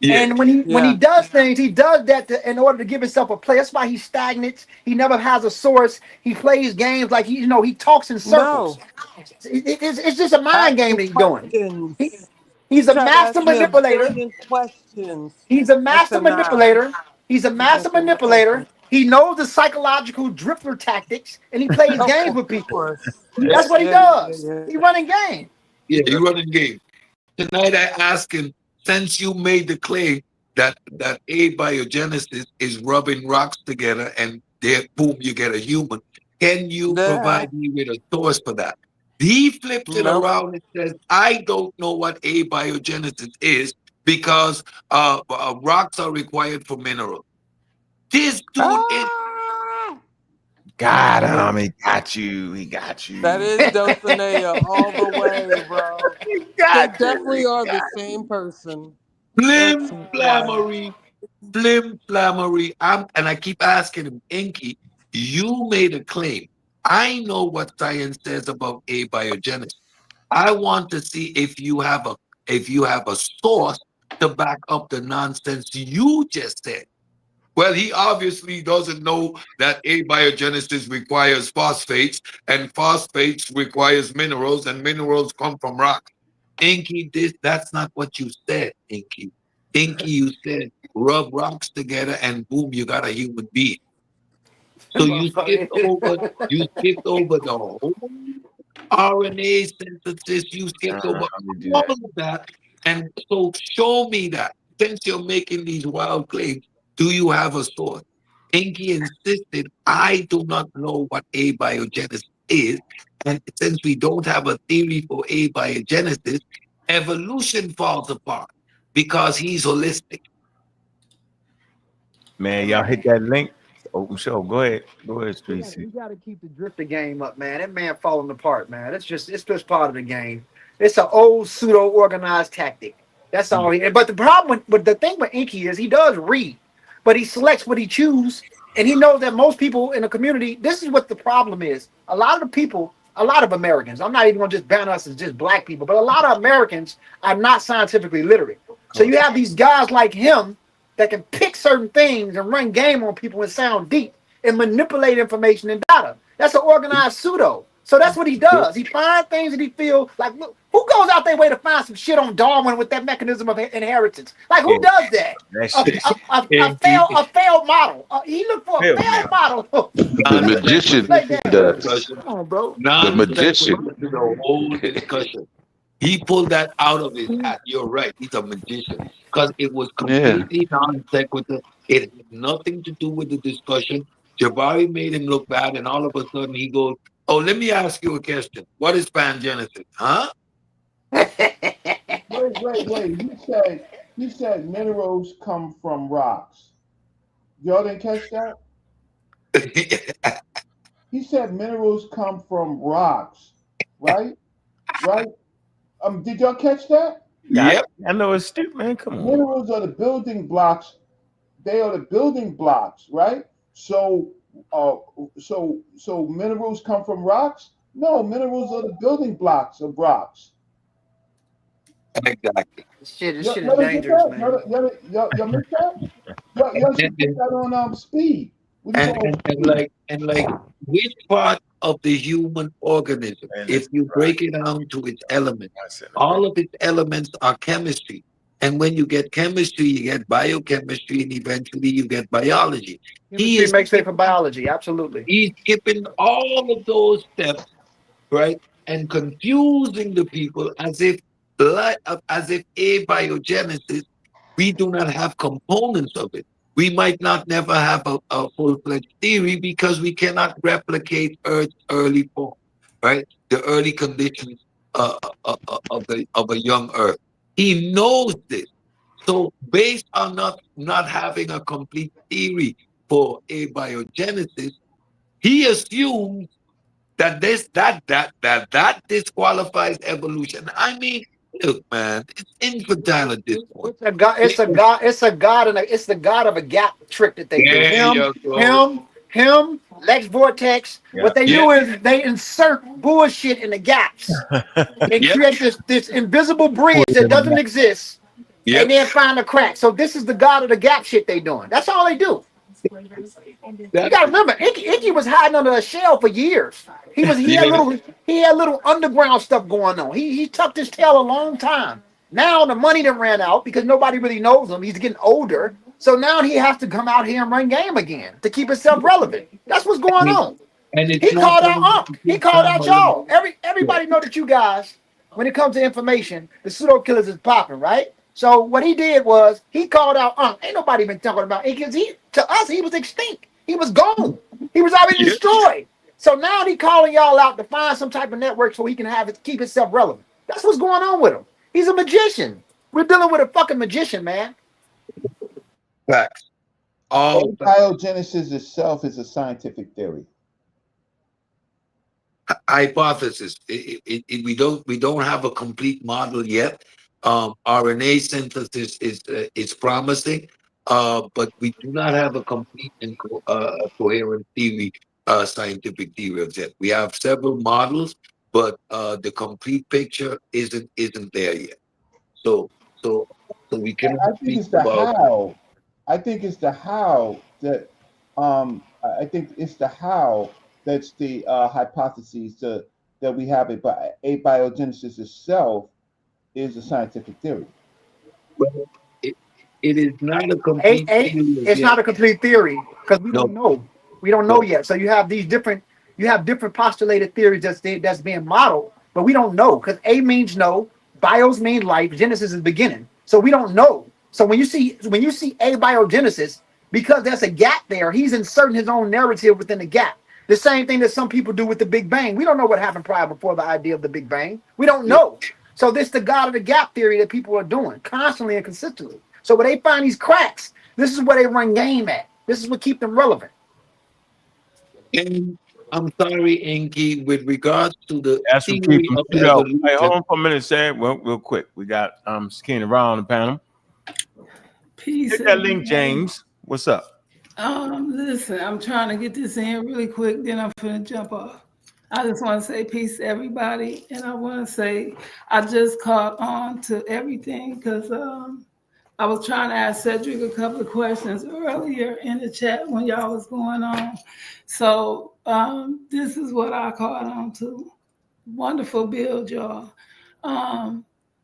And when he does things, he does that in order to give himself a play. That's why he's stagnant. He never has a source. He plays games like he talks in circles. No. It's just a mind game that he's doing. He's a Try to master ask me a manipulator. billion questions. He's a I master said, nah. manipulator. He's a Keep master answering my manipulator. questions. He knows the psychological drifter tactics, and he plays games Of with people. course. That's what he does. He running game. Yeah, you running game. Tonight I ask him, since you made the claim that abiogenesis is rubbing rocks together and there, boom, you get a human, can you provide me with a source for that? He flips it around and says, I don't know what abiogenesis is because rocks are required for minerals. This dude is Got him. He got you. He got you. That is Dulcinea all the way, bro. They definitely are the same person. That's Flim wild. flammery. And I keep asking him, Inky, you made a claim. I know what science says about abiogenesis. I want to see if you have a source to back up the nonsense you just said. Well, he obviously doesn't know that abiogenesis requires phosphates, and phosphates requires minerals, and minerals come from rock. Inky, that's not what you said, Inky. Inky, you said rub rocks together and boom, you got a human being. So you skipped over the whole RNA synthesis, you skipped over all of that. And so show me that. Since you're making these wild claims, do you have a source? Inky insisted, I do not know what abiogenesis is. And since we don't have a theory for abiogenesis, evolution falls apart because he's holistic. Man, y'all hit that link. Open show. Go ahead. Go ahead, Street. You got to keep the drifter game up, man. That man falling apart, man. It's just part of the game. It's an old pseudo organized tactic. That's all. But the problem with the thing with Inky is he does read, but he selects what he chooses, and he knows that most people in the community. This is what the problem is. A lot of the people, a lot of Americans. I'm not even gonna just ban us as just black people, but a lot of Americans are not scientifically literate. So you have these guys like him that can pick certain things and run game on people and sound deep and manipulate information and data. That's an organized pseudo. So that's what he does. He finds things that he feels like, look, who goes out their way to find some shit on Darwin with that mechanism of inheritance? Like, who does that? A failed model. He looked for a failed model. The magician does. Come on, bro. The magician. The whole discussion. He pulled that out of his hat. You're right. He's a magician. Because it was completely non-sequitur. It had nothing to do with the discussion. Jabari made him look bad, and all of a sudden he goes, oh, let me ask you a question. What is pangenesis? Huh? Wait. You said minerals come from rocks. Y'all didn't catch that? He said minerals come from rocks, right? Right? Did y'all catch that? Yeah, I know it's stupid, man. Come on. Minerals are the building blocks. They are the building blocks, right? So minerals come from rocks? No, minerals are the building blocks of rocks. Exactly. This shit is dangerous, man. Y'all missed that? Y'all should put that on speed. And like which part of the human organism, if you break it down to its elements, all of its elements are chemistry. And when you get chemistry, you get biochemistry, and eventually you get biology. He makes way for biology, absolutely. He's skipping all of those steps, right, and confusing the people as if abiogenesis, we do not have components of it. We might not never have a full-fledged theory because we cannot replicate Earth's early form, right? The early conditions of a young Earth. He knows this. So based on not having a complete theory for abiogenesis, he assumes that that disqualifies evolution. I mean, look, man, it's infantile at this point. It's the god of a gap trick that they do. Him, Lex Vortex. Yeah. What they do is they insert bullshit in the gaps and create this invisible bridge that doesn't exist, and then find a crack. So this is the god of the gap shit they doing. That's all they do. You gotta remember, Inky was hiding under a shell for years. He had little underground stuff going on. He tucked his tail a long time. Now the money done ran out because nobody really knows him. He's getting older. So now he has to come out here and run game again to keep himself relevant. That's what's going on. And he called out Ankh. He called out y'all. Everybody know that you guys, when it comes to information, the Pseudo Killas is popping, right? So what he did was he called out Ankh. Ain't nobody been talking about it because to us he was extinct. He was gone. He was already destroyed. So now he calling y'all out to find some type of network so he can keep himself relevant. That's what's going on with him. He's a magician. We're dealing with a fucking magician, man. Facts. Abiogenesis itself is a scientific theory. hypothesis. We don't have a complete model yet. RNA synthesis is promising, but we do not have a complete and coherent theory, scientific theory of yet. We have several models, but the complete picture isn't there yet. So we cannot I think speak it's the about. how. I think it's the how that I think it's the how that's the hypothesis that we have abiogenesis itself is a scientific theory. Well, it is not a A, complete theory it's yet. not a complete theory because we No, don't know. We don't know yet. So you have different postulated theories that's being modeled, but we don't know because A means no, bios mean life, Genesis is beginning. So we don't know. So when you see abiogenesis, because there's a gap there, he's inserting his own narrative within the gap. The same thing that some people do with the Big Bang. We don't know what happened prior before the idea of the Big Bang. We don't know. So this is the God of the gap theory that people are doing constantly and consistently. So when they find these cracks, this is where they run game at. This is what keeps them relevant. and I'm sorry, Enki, with regards to the That's what theory keep them of pseudo. Hey, hold evolution. on for a minute, Sam. Well, real quick. We got Sakina Ra on the panel. Peace. Hit that link, James. What's up? Listen, I'm trying to get this in really quick, then I'm finna jump off. I just want to say peace to everybody, and I want to say I just caught on to everything because I was trying to ask Cedric a couple of questions earlier in the chat when y'all was going on. So this is what I caught on to. Wonderful build, y'all.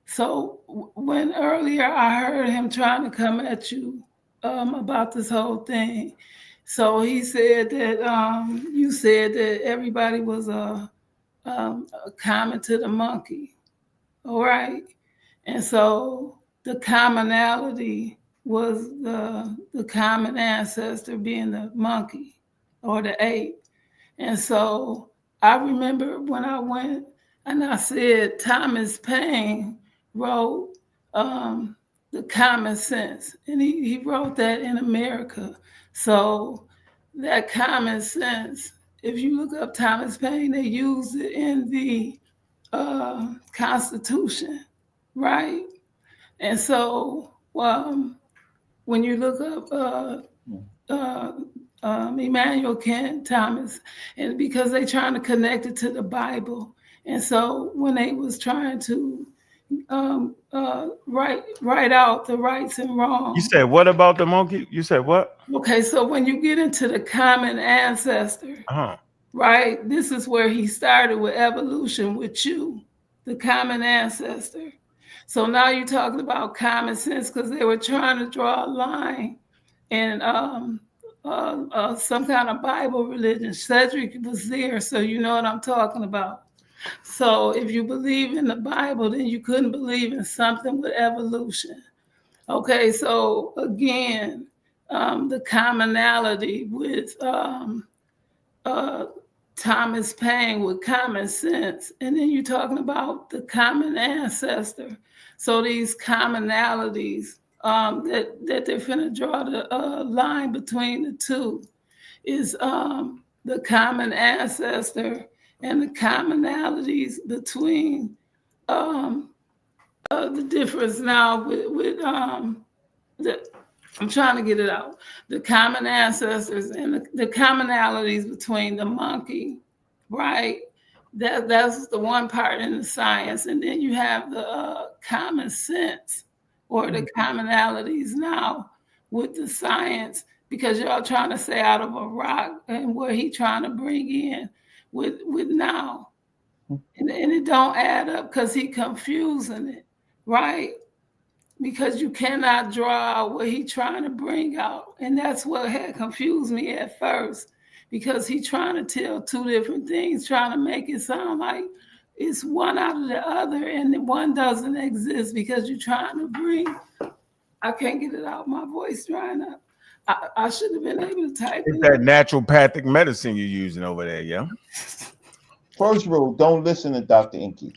So when earlier I heard him trying to come at you about this whole thing. So he said that you said that everybody was a common to the monkey, all right? And so the commonality was the common ancestor being the monkey or the ape. And so I remember when I went and I said Thomas Paine wrote the common sense, and he wrote that in America. So that common sense, if you look up Thomas Paine, they used it in the Constitution, right? And so when you look up Immanuel Kant Thomas, and because they trying to connect it to the Bible, and so when they was trying to write out the rights and wrongs. You said what about the monkey? You said what? Okay, so when you get into the common ancestor, right, this is where he started with evolution with you, the common ancestor. So now you're talking about common sense because they were trying to draw a line in some kind of Bible religion. Cedric was there, so you know what I'm talking about. So if you believe in the Bible, then you couldn't believe in something with evolution. Okay, so again, the commonality with Thomas Paine with common sense, and then you're talking about the common ancestor. So these commonalities that they're finna draw the line between the two is the common ancestor and the commonalities between the difference now with I'm trying to get it out. The common ancestors and the commonalities between the monkey, right? That's the one part in the science. And then you have the common sense or the commonalities now with the science, because y'all trying to say out of a rock and what he trying to bring in with now. And it don't add up because he confusing it, right? Because you cannot draw out what he's trying to bring out. And that's what had confused me at first, because he's trying to tell two different things, trying to make it sound like it's one out of the other, and one doesn't exist because you're trying to bring, I can't get it out, my voice drying up. I should have been able to type It's it. that naturopathic medicine you're using over there, yeah? First rule, don't listen to Dr. Inky.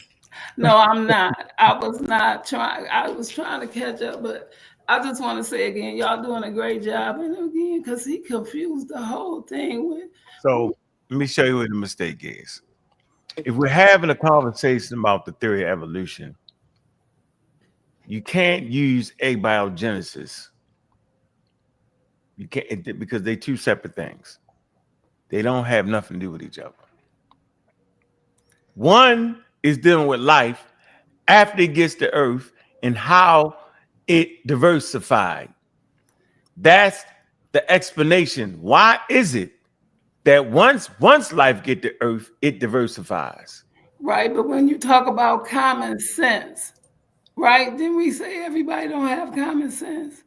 No, I'm not. I was not trying. I was trying to catch up, but I just want to say again, y'all doing a great job. And again, because he confused the whole thing with. So let me show you what the mistake is. if we're having a conversation about the theory of evolution, you can't use abiogenesis. You can't, because they're two separate things. They don't have nothing to do with each other. One is dealing with life after it gets to Earth and how it diversified. That's the explanation. Why is it that once life get to Earth, it diversifies? Right, but when you talk about common sense, right, then we say everybody don't have common sense.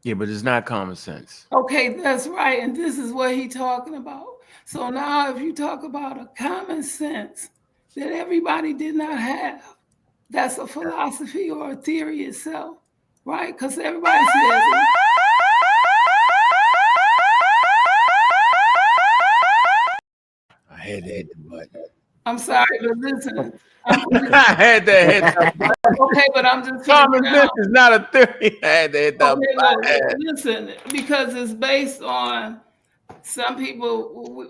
Yeah, but it's not common sense. Okay, that's right, and this is what he's talking about. So now if you talk about a common sense that everybody did not have, that's a philosophy or a theory itself, right? Because everybody says it. I had to hit the button. I'm sorry, but listen. I had to hit the button. Okay, but I'm just common sense is not a theory. I had to hit the button. Listen, because it's based on some people.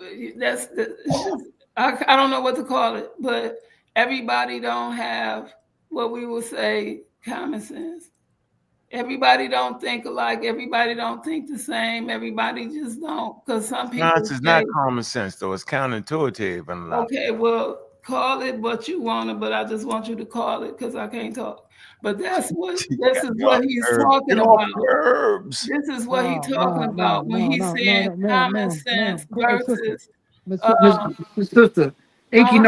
I don't know what to call it, but everybody don't have what we would say common sense. Everybody don't think alike. Everybody don't think the same. Everybody just don't. Because some people. It's not common sense, though. It's counterintuitive. Okay, well, call it what you want to, but I just want you to call it because I can't talk. But that's what this is what he's talking about. This is what he's talking about when he's saying common sense versus. Sister, Inky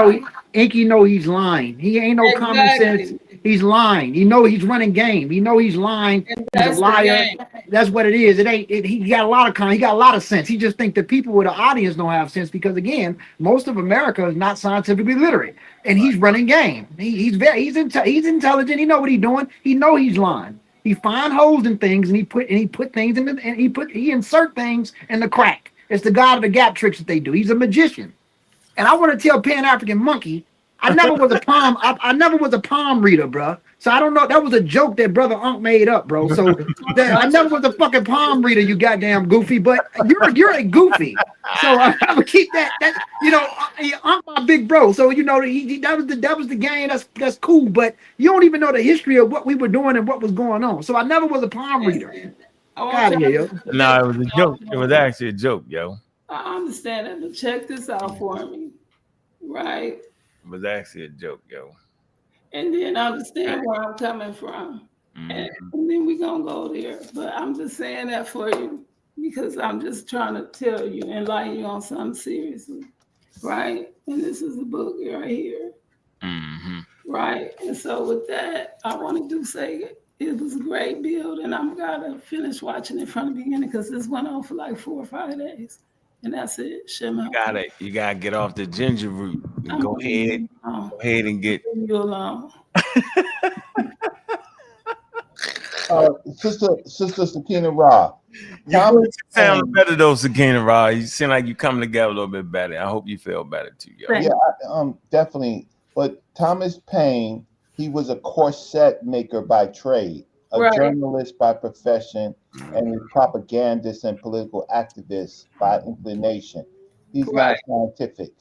know he's lying. He ain't no common sense. He's lying. You know he's running game. You know he's lying. He's a liar. That's what it is. It ain't. He got a lot of he got a lot of sense. He just think that people with the audience don't have sense because again, most of America is not scientifically literate, and he's running game. He's intelligent. He know what he's doing. He know he's lying. He find holes in things and he put things in the, and he insert things in the crack. It's the God of the gap tricks that they do. He's a magician. And I want to tell Pan-African Monkey, I never was a palm. I never was a palm reader, bro. So I don't know. That was a joke that Brother Ankh made up, bro. So I never was a fucking palm reader, you goddamn goofy. But you're a goofy. So I'm gonna keep that. Ankh my big bro. So that was the game. That's cool. But you don't even know the history of what we were doing and what was going on. So I never was a palm reader. No, it was a joke. It was actually a joke, yo. I understand that, but check this out for me, right? It was actually a joke, yo. And then understand where I'm coming from. And then we're going to go there. But I'm just saying that for you because I'm just trying to tell you, enlighten you on something seriously, right? And this is the book right here, right? And so with that, I want to say it was a great build, and I'm going to finish watching it from the beginning because this went on for like 4 or 5 days. And that's it. You gotta get off the ginger root. Go ahead and get you alone. Sister Sakina Ra. You sound better though, Sakina Ra. You seem like you coming together a little bit better. I hope you feel better too, yo. Yeah, definitely. But Thomas Paine, he was a corset maker by trade, a journalist by profession, and a propagandist and political activist by inclination. He's not scientific.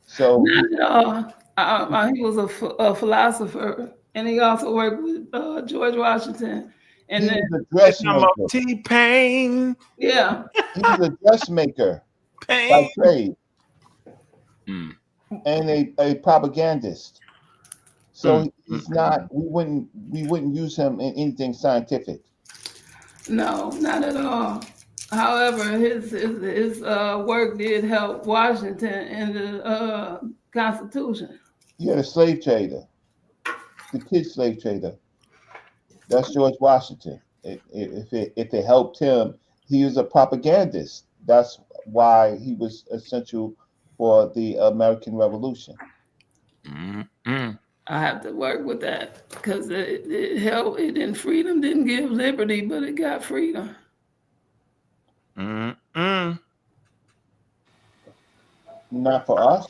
So not at all. He was a philosopher, and he also worked with George Washington. And he then was a dressmaker. T-Pain. Yeah. He was a dressmaker by trade. And a propagandist. So he's not. We wouldn't use him in anything scientific. No, not at all. However, his work did help Washington in the Constitution. Yeah, the slave trader, the kid slave trader. That's George Washington. If it helped him, he was a propagandist. That's why he was essential for the American Revolution. I have to work with that because it helped. It didn't freedom didn't give liberty, but it got freedom. Not for us.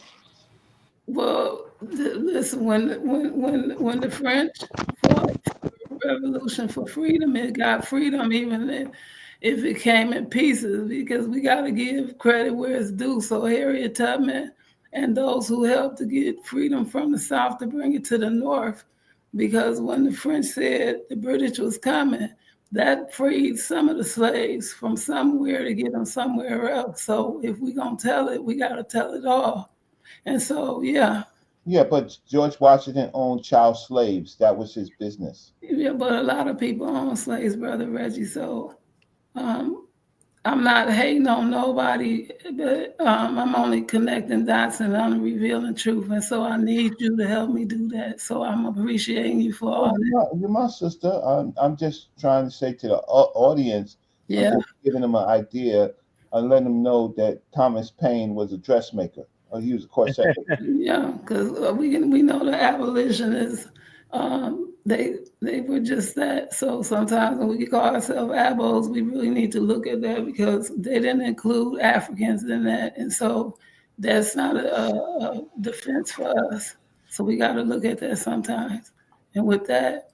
Well, listen. When the French fought for the revolution for freedom, it got freedom, even if it came in pieces, because we got to give credit where it's due. So Harriet Tubman and those who helped to get freedom from the South to bring it to the North. Because when the French said the British was coming, that freed some of the slaves from somewhere to get them somewhere else. So if we're going to tell it, we got to tell it all. And so, yeah. Yeah, but George Washington owned child slaves. That was his business. Yeah, but a lot of people own slaves, Brother Reggie. So I'm not hating on nobody, but I'm only connecting dots and I'm revealing truth. And so I need you to help me do that. So I'm appreciating you for all that. You're my sister. I'm just trying to say to the audience, Yeah. I'm just giving them an idea and letting them know that Thomas Paine was a dressmaker. Or he was a corset maker. Yeah, because we know the abolitionists, they were just that. So sometimes when we call ourselves abos, we really need to look at that because they didn't include Africans in that, and so that's not a defense for us. So we got to look at that sometimes. And with that,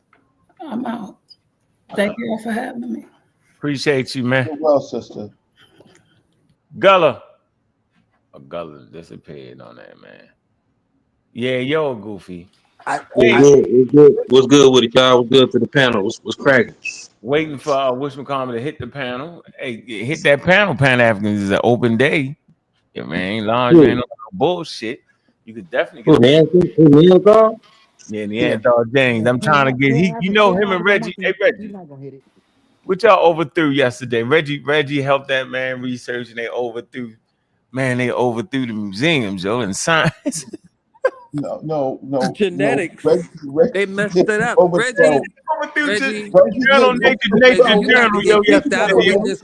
I'm out. Thank you all for having me. Appreciate you, man. You're well, sister. Gullah. Gullah disappeared on that, man. Yeah, yo, Goofy. What's good with it, y'all? What's good to the panel? What's cracking? Waiting for Wishmacombie to hit the panel. Hey, hit that panel. Pan-Africans is an open day. Yeah, man. Long ain't no bullshit. You could definitely get Neanderthal James. I'm trying to get him and Reggie. Hey, Reggie. What y'all overthrew yesterday? Reggie helped that man research, and they overthrew the museums, yo, and science. No. Genetics. No. They messed it up. Reggie,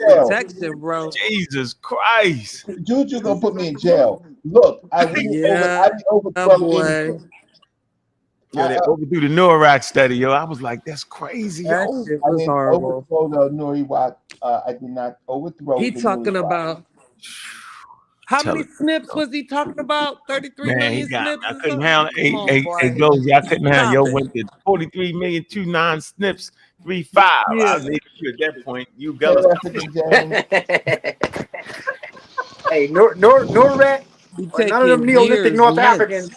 protection, bro. Jesus Christ. Juju gonna put me in jail. Look, I overthrow anything. Yo, they overthrew the Norak study, yo. I was like, that's crazy, yo. That shit was horrible. Overthrow the Nuriwat. I did not overthrow. He talking about how many snips was he talking about? 33 million snips. I couldn't handle I couldn't handle. Yo, went to 43 million, 29 snips, 3.5. Yeah. I needed you at that point. You Gullah. Hey, Norak. None of them Neolithic North Africans.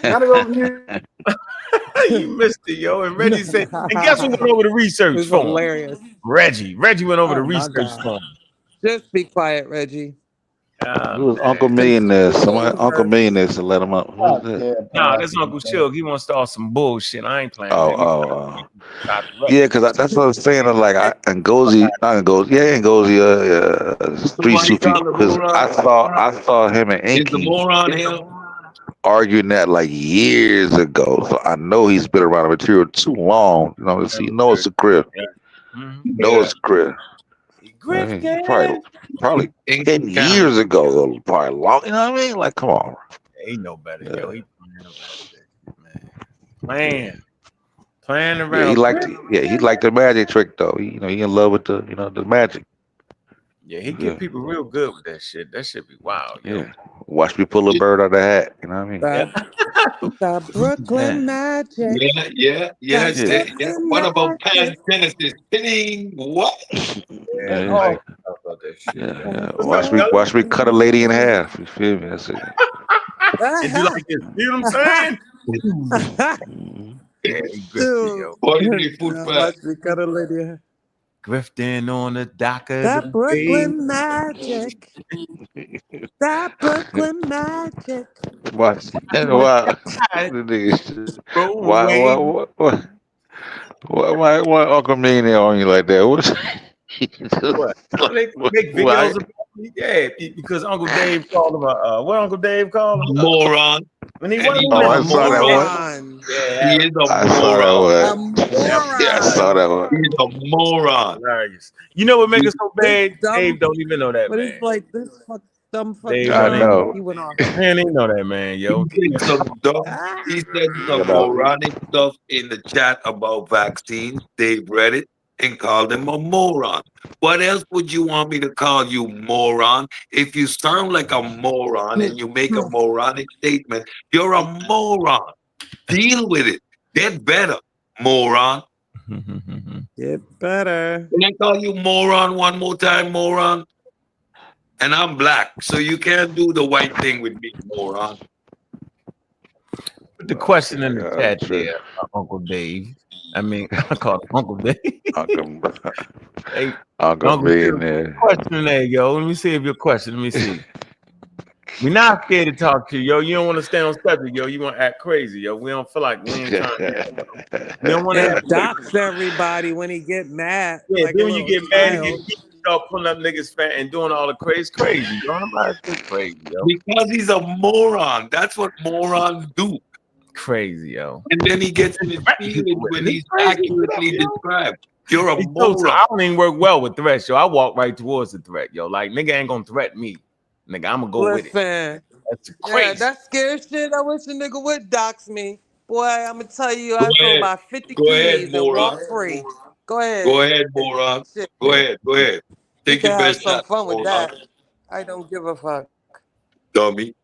None of them. You missed it, yo. And Reggie said, and guess who went over the research for him? Hilarious. Reggie went over the research for him. Just be quiet, Reggie. It was Uncle Millionaire. Uncle Millionaire to let him up. Who's that? Nah, that's Uncle Shug. He wants to start some bullshit. I ain't playing. Yeah, because that's what I was saying. Like Ngozi, Street Sufi. Because I saw him and Inky arguing that like years ago. So I know he's been around the material too long. You know, so you know it's a grip. You know it's a grip. Probably 10 years ago, probably long. You know what I mean? Like, come on. He know better, yo. He playing around. Yeah, he liked the magic trick though. He in love with the magic. Yeah, he get people real good with that shit. That shit be wild. Yo. Yeah. Watch me pull a bird out of the hat. You know what I mean? The Brooklyn Magic. Yeah. What about past Genesis? Spinning what? Watch me cut a lady in half. You feel me? That's it. Did you like this? You know what I'm saying? Yeah, Watch me cut a lady. Grifting on the dock of That the Brooklyn Magic. That Brooklyn Magic. Watch. Why Uncle Millionaire on you like that? What? Make videos about me? Yeah, because Uncle Dave called him what Uncle Dave called him? Moron. When he I saw that one. He is a I saw that one. He's a moron. Hilarious. You know what makes it so bad? Dave don't even know that, But man. it's like this dumb fucking. I know. He went off. Man, ain't know that, man, yo. He said some moronic stuff in the chat about vaccines. Dave read it and called him a moron. What else would you want me to call you, moron? If you sound like a moron and you make a moronic statement, you're a moron. Deal with it. Get better, moron. Get better. Can I call you moron one more time, moron? and I'm black, so you can't do the white thing with me, moron. Put the question in the chat there, Uncle Dave. I mean, I call him Uncle Dave. Hey, Uncle Uncle Dave, Millionaire. question there, yo. Let me see if your question. Let me see. We're not scared to talk to you, yo. You don't want to stay on subject, yo. You want to act crazy, yo. We don't feel like we ain't trying to. We don't want to And act dox everybody when he get mad. Yeah, like then a when you little get mad and child. get heat, you start pulling up niggas fat and doing all the crazy, yo. Nobody's so crazy, yo. Because he's a moron. That's what morons do. Crazy, yo. And then he gets in his feelings when he's accurately described. You're a I moron. don't even work well with threats, yo. I walk right towards the threat, yo. Like, nigga ain't gonna threaten me. Nigga, I'm gonna go with it. Listen, That's yeah, crazy. that scared shit. I wish a nigga would dox me. Boy, I'm gonna tell you, I Go throw ahead. about 50 Go ahead, keys and walk moron. free. Go ahead. Go ahead, moron. Shit. Go ahead. Go ahead. You Take can your have best some shot, fun with moron. that. I don't give a fuck. Dummy.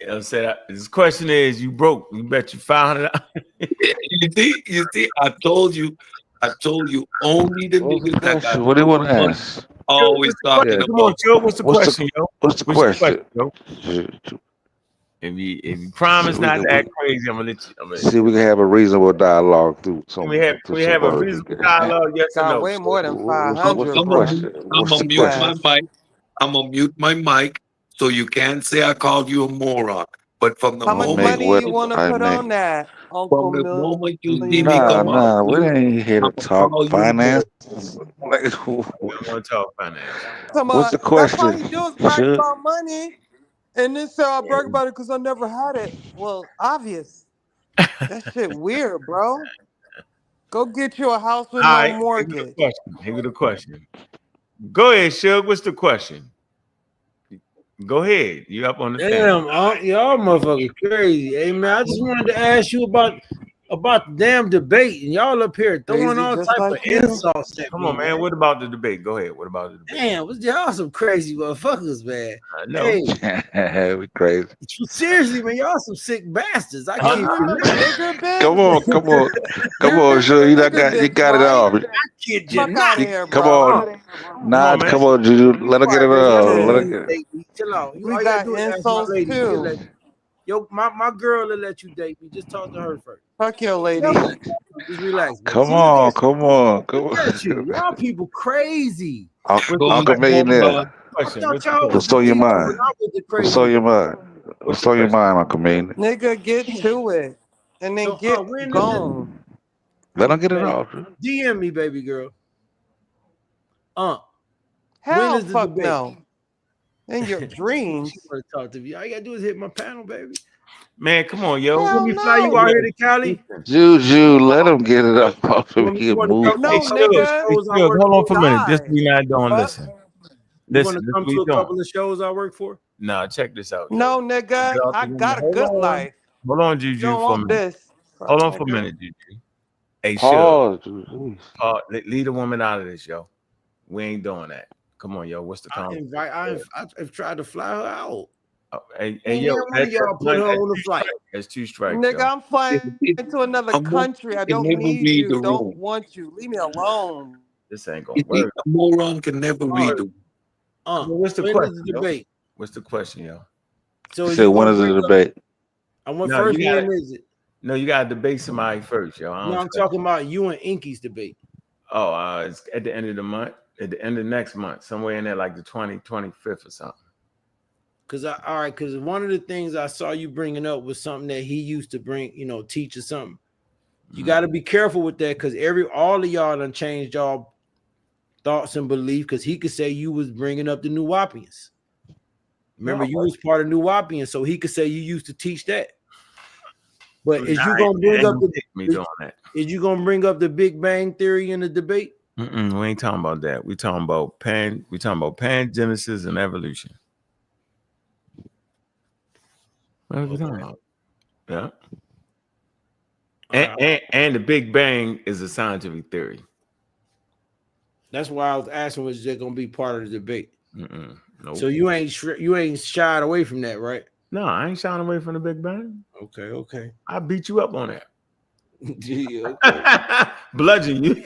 I said, this question is, you broke. You bet you $500. You see, I told you only the niggas that got What do you want to money ask? always talking Come on, about. Joe. What's the question, yo? What's the question? If you promise So we not can- to act crazy, I'm gonna let you. See, we can have a reasonable dialogue through some. Can we have a reasonable dialogue? Yes or Got no? way more than What's 500, the bro. question? I'm What's gonna the mute my question? mic. I'm gonna mute my mic so you can't say I called you a moron. But from the How much moment money you want to put on that, Uncle from the moment you see me Millionaire? come out, we ain't here to I'ma talk call you finance. Like, I don't want to talk finance. what's the That's all question? he do is brag Should about money. And then say I brag about it because I never had it. Well, obvious. That shit weird, bro. Go get you a house with All no right, mortgage. here go the question. Go ahead, Shug. What's the question? Go ahead. You up on the thing? Damn, y'all motherfuckers crazy. Hey man, I just wanted to ask you about the damn debate, and y'all up here throwing Crazy all just type of like you. insults at Come me, on, man. What about the debate? Go ahead. What about the debate? Damn, y'all some crazy motherfuckers, man. I know. Hey, we crazy. seriously, man, y'all some sick bastards. I Oh, can't. you remember Nigger Ben? Come on, sure you got it off. I kid you Fuck not. out of here, Come bro. on, nah, come on, Juju. Let her get it off. Let her get it. Chill out. We All you gotta got do is ask my insults lady. She'll too. let you. Yo, my girl will let you date me. Just talk to her first. Fuck your lady. Just relax, man. Come See, look on. at you. Y'all people crazy. Uncle Millionaire. I thought y'all was What's the on your people mind? when I was the What's crazy on your one. mind? What's on your mind, Uncle Millionaire? Nigga, get to it. And then get when is gone. Let her get it off. DM me, baby girl. When Hell is the fuck debate? no. In your dreams. She want to talk to me. All you gotta do is hit my panel, baby. Man, come on, yo. Hell Let me fly you no. out here to Cali. Juju, let him get it off so we You can want to move. come No, to a couple of nigga. shows I Shug, work hold on for? for a minute. This Die. we not doing. Fuck. Listen. You want to This come we to a doing. couple of shows I work for? Nah, check this out. No, nigga. Yo. I got a good life. Hold on, You Juju, don't for a want minute. this. Hold on for a Nigga. minute, Juju. Hey, Pause. Shug. Leave the woman out of this, yo. We ain't doing that. Come on, yo. What's the conversation? I've tried to fly her out. Oh, hey, Ain't yo. one of y'all put her on the flight. That's two strikes, Nigga, yo. I'm flying to another country. I don't need you. Don't want you. Leave me alone. This ain't gonna work. A moron can never read the What's the when question? is the debate? What's the question, yo? So Said when is the debate? I went No, first. you gotta- When is it? No, you gotta debate somebody first, yo. No, I'm talking about you and Inky's debate. Oh, it's at the end of the month, at the end of next month, somewhere in there, like the 25th or something. Because one of the things I saw you bringing up was something that he used to bring, teach or something. You got to be careful with that because all of y'all done changed y'all thoughts and belief because he could say you was bringing up the New Wapians. Remember, you was part of New Wapians, so he could say you used to teach that. But is you gonna bring up the Big Bang Theory in the debate? We ain't talking about that. We talking about pangenesis and evolution. What are we talking about? Yeah. And the Big Bang is a scientific theory. That's why I was asking was that gonna be part of the debate. Nope. So you ain't shied away from that, right? No, I ain't shying away from the Big Bang. Okay. I beat you up on that. Okay. Bludgeon you.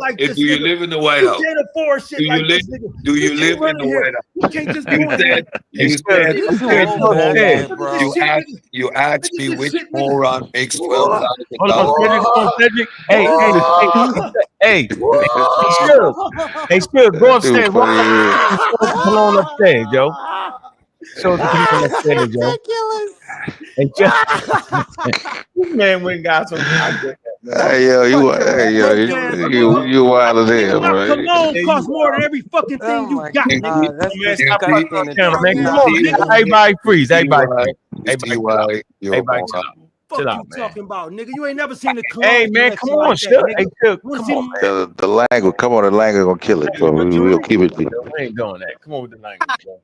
like Do this. you nigga. live in the White You House? can't afford shit Do you like live? this, nigga. Do you can't live in run the here. White House? You can't just You go in here. said you asked me which moron makes $12,000. Hold on, Cedric. Hey. Hey, Suge, go upstairs. Walk upstairs and show us the cologne upstairs, yo. Show us the cologne upstairs, yo. And this man went and got some. Hey yo, you wild as hell, bro. Cologne costs more than every fucking thing you got, nigga. Man, stop fucking on the camera, man. Come on, nigga. Everybody freeze. Everybody freeze. Everybody chill out. Fuck Chill you out, man. talking about, nigga? You ain't never seen the cologne. Hey, man, come on, shit. Suge. Hey, Suge, come on, man. The language, come on, the language gonna kill it, bro. We'll keep it. We ain't doing that. Come on with the language, bro.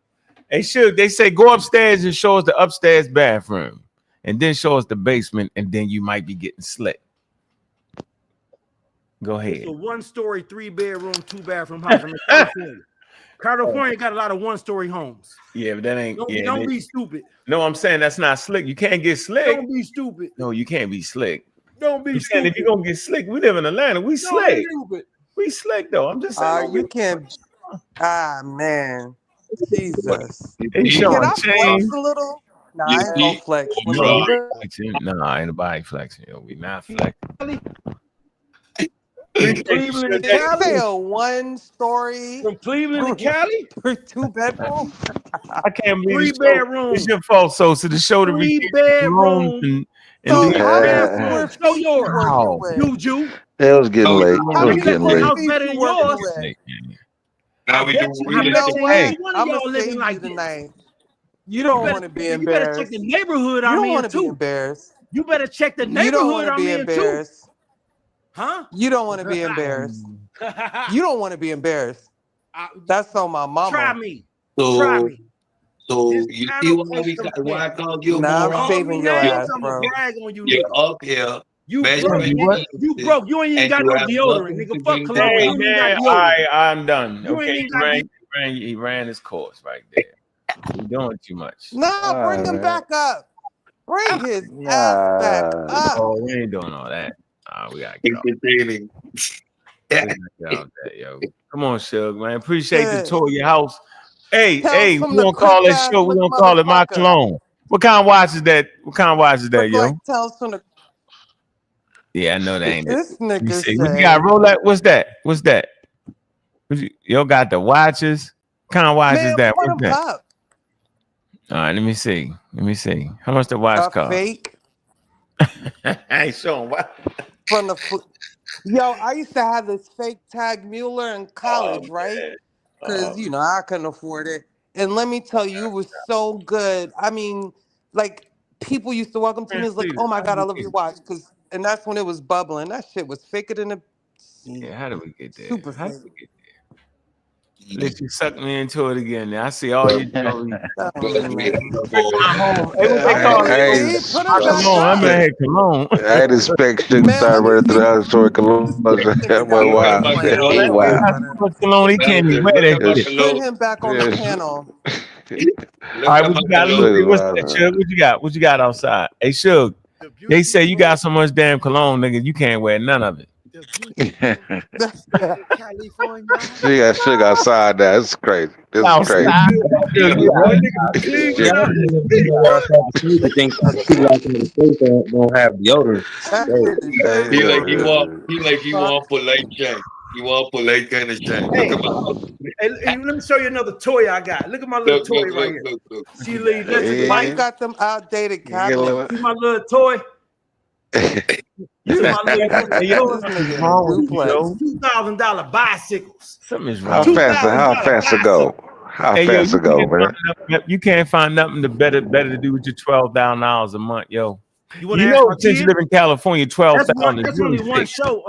Hey, Suge, they say go upstairs and show us the upstairs bathroom, and then show us the basement, and then you might be getting slick. Go ahead. It's a 1-story, 3-bedroom, 2-bathroom house. I'm in California. California got a lot of 1-story homes. Yeah, but that ain't. Don't be stupid. No, I'm saying that's not slick. You can't get slick. Don't be stupid. No, you can't be slick. Don't be stupid. If you're gonna get slick, we live in Atlanta. We slick. We slick though. I'm just saying. You can't. Man, Jesus. Hey, Sean, Can I flex a little? Nah, I ain't gonna flex. Nah, ain't nobody flexing. Yo, we not flexing. Cleveland to They Cali? say a 1-story from Cleveland to Cali? 2-bedroom. I can't believe 3-bedroom. It's your fault, so the show to 3-bedroom. So and how many square Show feet yours. you with? You. It was getting late. It was getting late. House better than yours. Now we do. You know what? One I'm of y'all gonna living save like you this. tonight. You don't want to be You better check embarrassed. the neighborhood You I'm don't in want to be too. embarrassed. You better check the You don't neighborhood want to I'm be in too. embarrassed. Huh? You don't want to be embarrassed. You don't want to be embarrassed. That's on my mama. Try me. So you see why I called you a Nah, moron? I'm saving your ass, bro. You're up here. You broke. You ain't even got no deodorant, nigga. Fuck cologne. Hey, You ain't even got man, deodorant. I'm done. You Okay, ain't even he ran his course right there. You're doing too much. Nah, bring him back up. Bring his ass back up. Oh, we ain't doing all that. We gotta get off. Entertaining. We gotta get off that, yo. Come on, Suge, man. Appreciate the tour of your house. Hey, we gonna call that show. We gonna call it My Cologne. What kind of watch is that? Yo? Like tells from the. Yeah, I know that ain't This it. Let me nigga see. What you say. got? Rolex? What's that? You got the watches? What kind of watch is that? Put What's him that? up. All right, let me see. How much the watch cost? Fake. I ain't showing what. From the Yo, I used to have this fake Tag Mueller in college, right? Because I couldn't afford it. And let me tell you, it was so good. I mean, like people used to welcome to me. It's like, oh my God, I love your watch. And that's when it was bubbling. That shit was faker than a. Yeah, how do we get there? Super How fake. do we get there? Let you suck me into it again. Now I see all you jewelry. Hey, Come on, I'm in here. Come on. I didn't expect shit to start running through the house story. Wow. Cologne, he can't even wear that shit. Put him back on the panel. All right, what you got? What's that, Suge? What you got outside? Hey, Suge, they say you got so much damn cologne, nigga, you can't wear none of it. She got sugar outside now. This is crazy. This is crazy. I think people out in the States don't have deodorant. He like he want for late change. He want for late kind of change. Hey, let me show you another toy I got. Look at my little toy right here. See, ladies, listen. Why you got them outdated cabinets? See my little toy. $2,000 bicycles. Something is wrong. How fast to go? How fast to go, man? You can't find nothing better to do with your $12,000 a month, yo. You know, since you live in California, $12,000. That's only one show,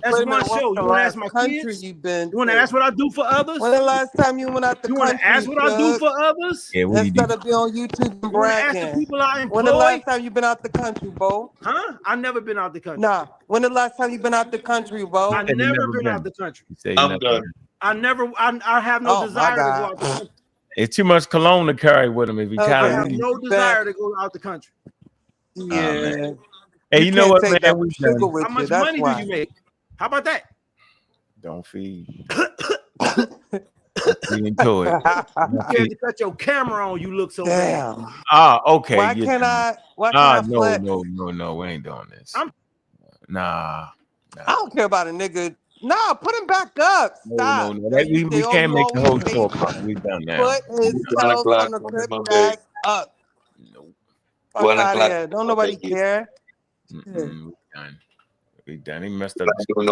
That's one show. You want to ask my kids? You want to ask what I do for others? When the last time you went out the country? You want to ask what I do for others? Yeah, what Instead of being on YouTube and bragging. Ask the people I employ? When the last time you been out the country, Bo? Huh? I never been out the country. Nah. When the last time you been out the country, Bo? I never been out the country. I'm done. I have no desire to go out the country. It's too much cologne to carry with him if he I kind have no desire to go out the country. Yeah. Hey, you know what, man? How much money do you make? How about that? Don't feed. Feed into it. You have to cut your camera on. You look so bad. Okay. Why can't I? Why can't I no, we ain't doing this. Nah. I don't care about a nigga. Nah, put him back up. Stop. No. Now you say, We oh, can't you make the always whole show hate. about it. We've done now. Put his 1 tails o'clock on the on crib Monday. back up. Fuck 1 out of o'clock here. Don't on nobody Monday. care. We done. He messed up. We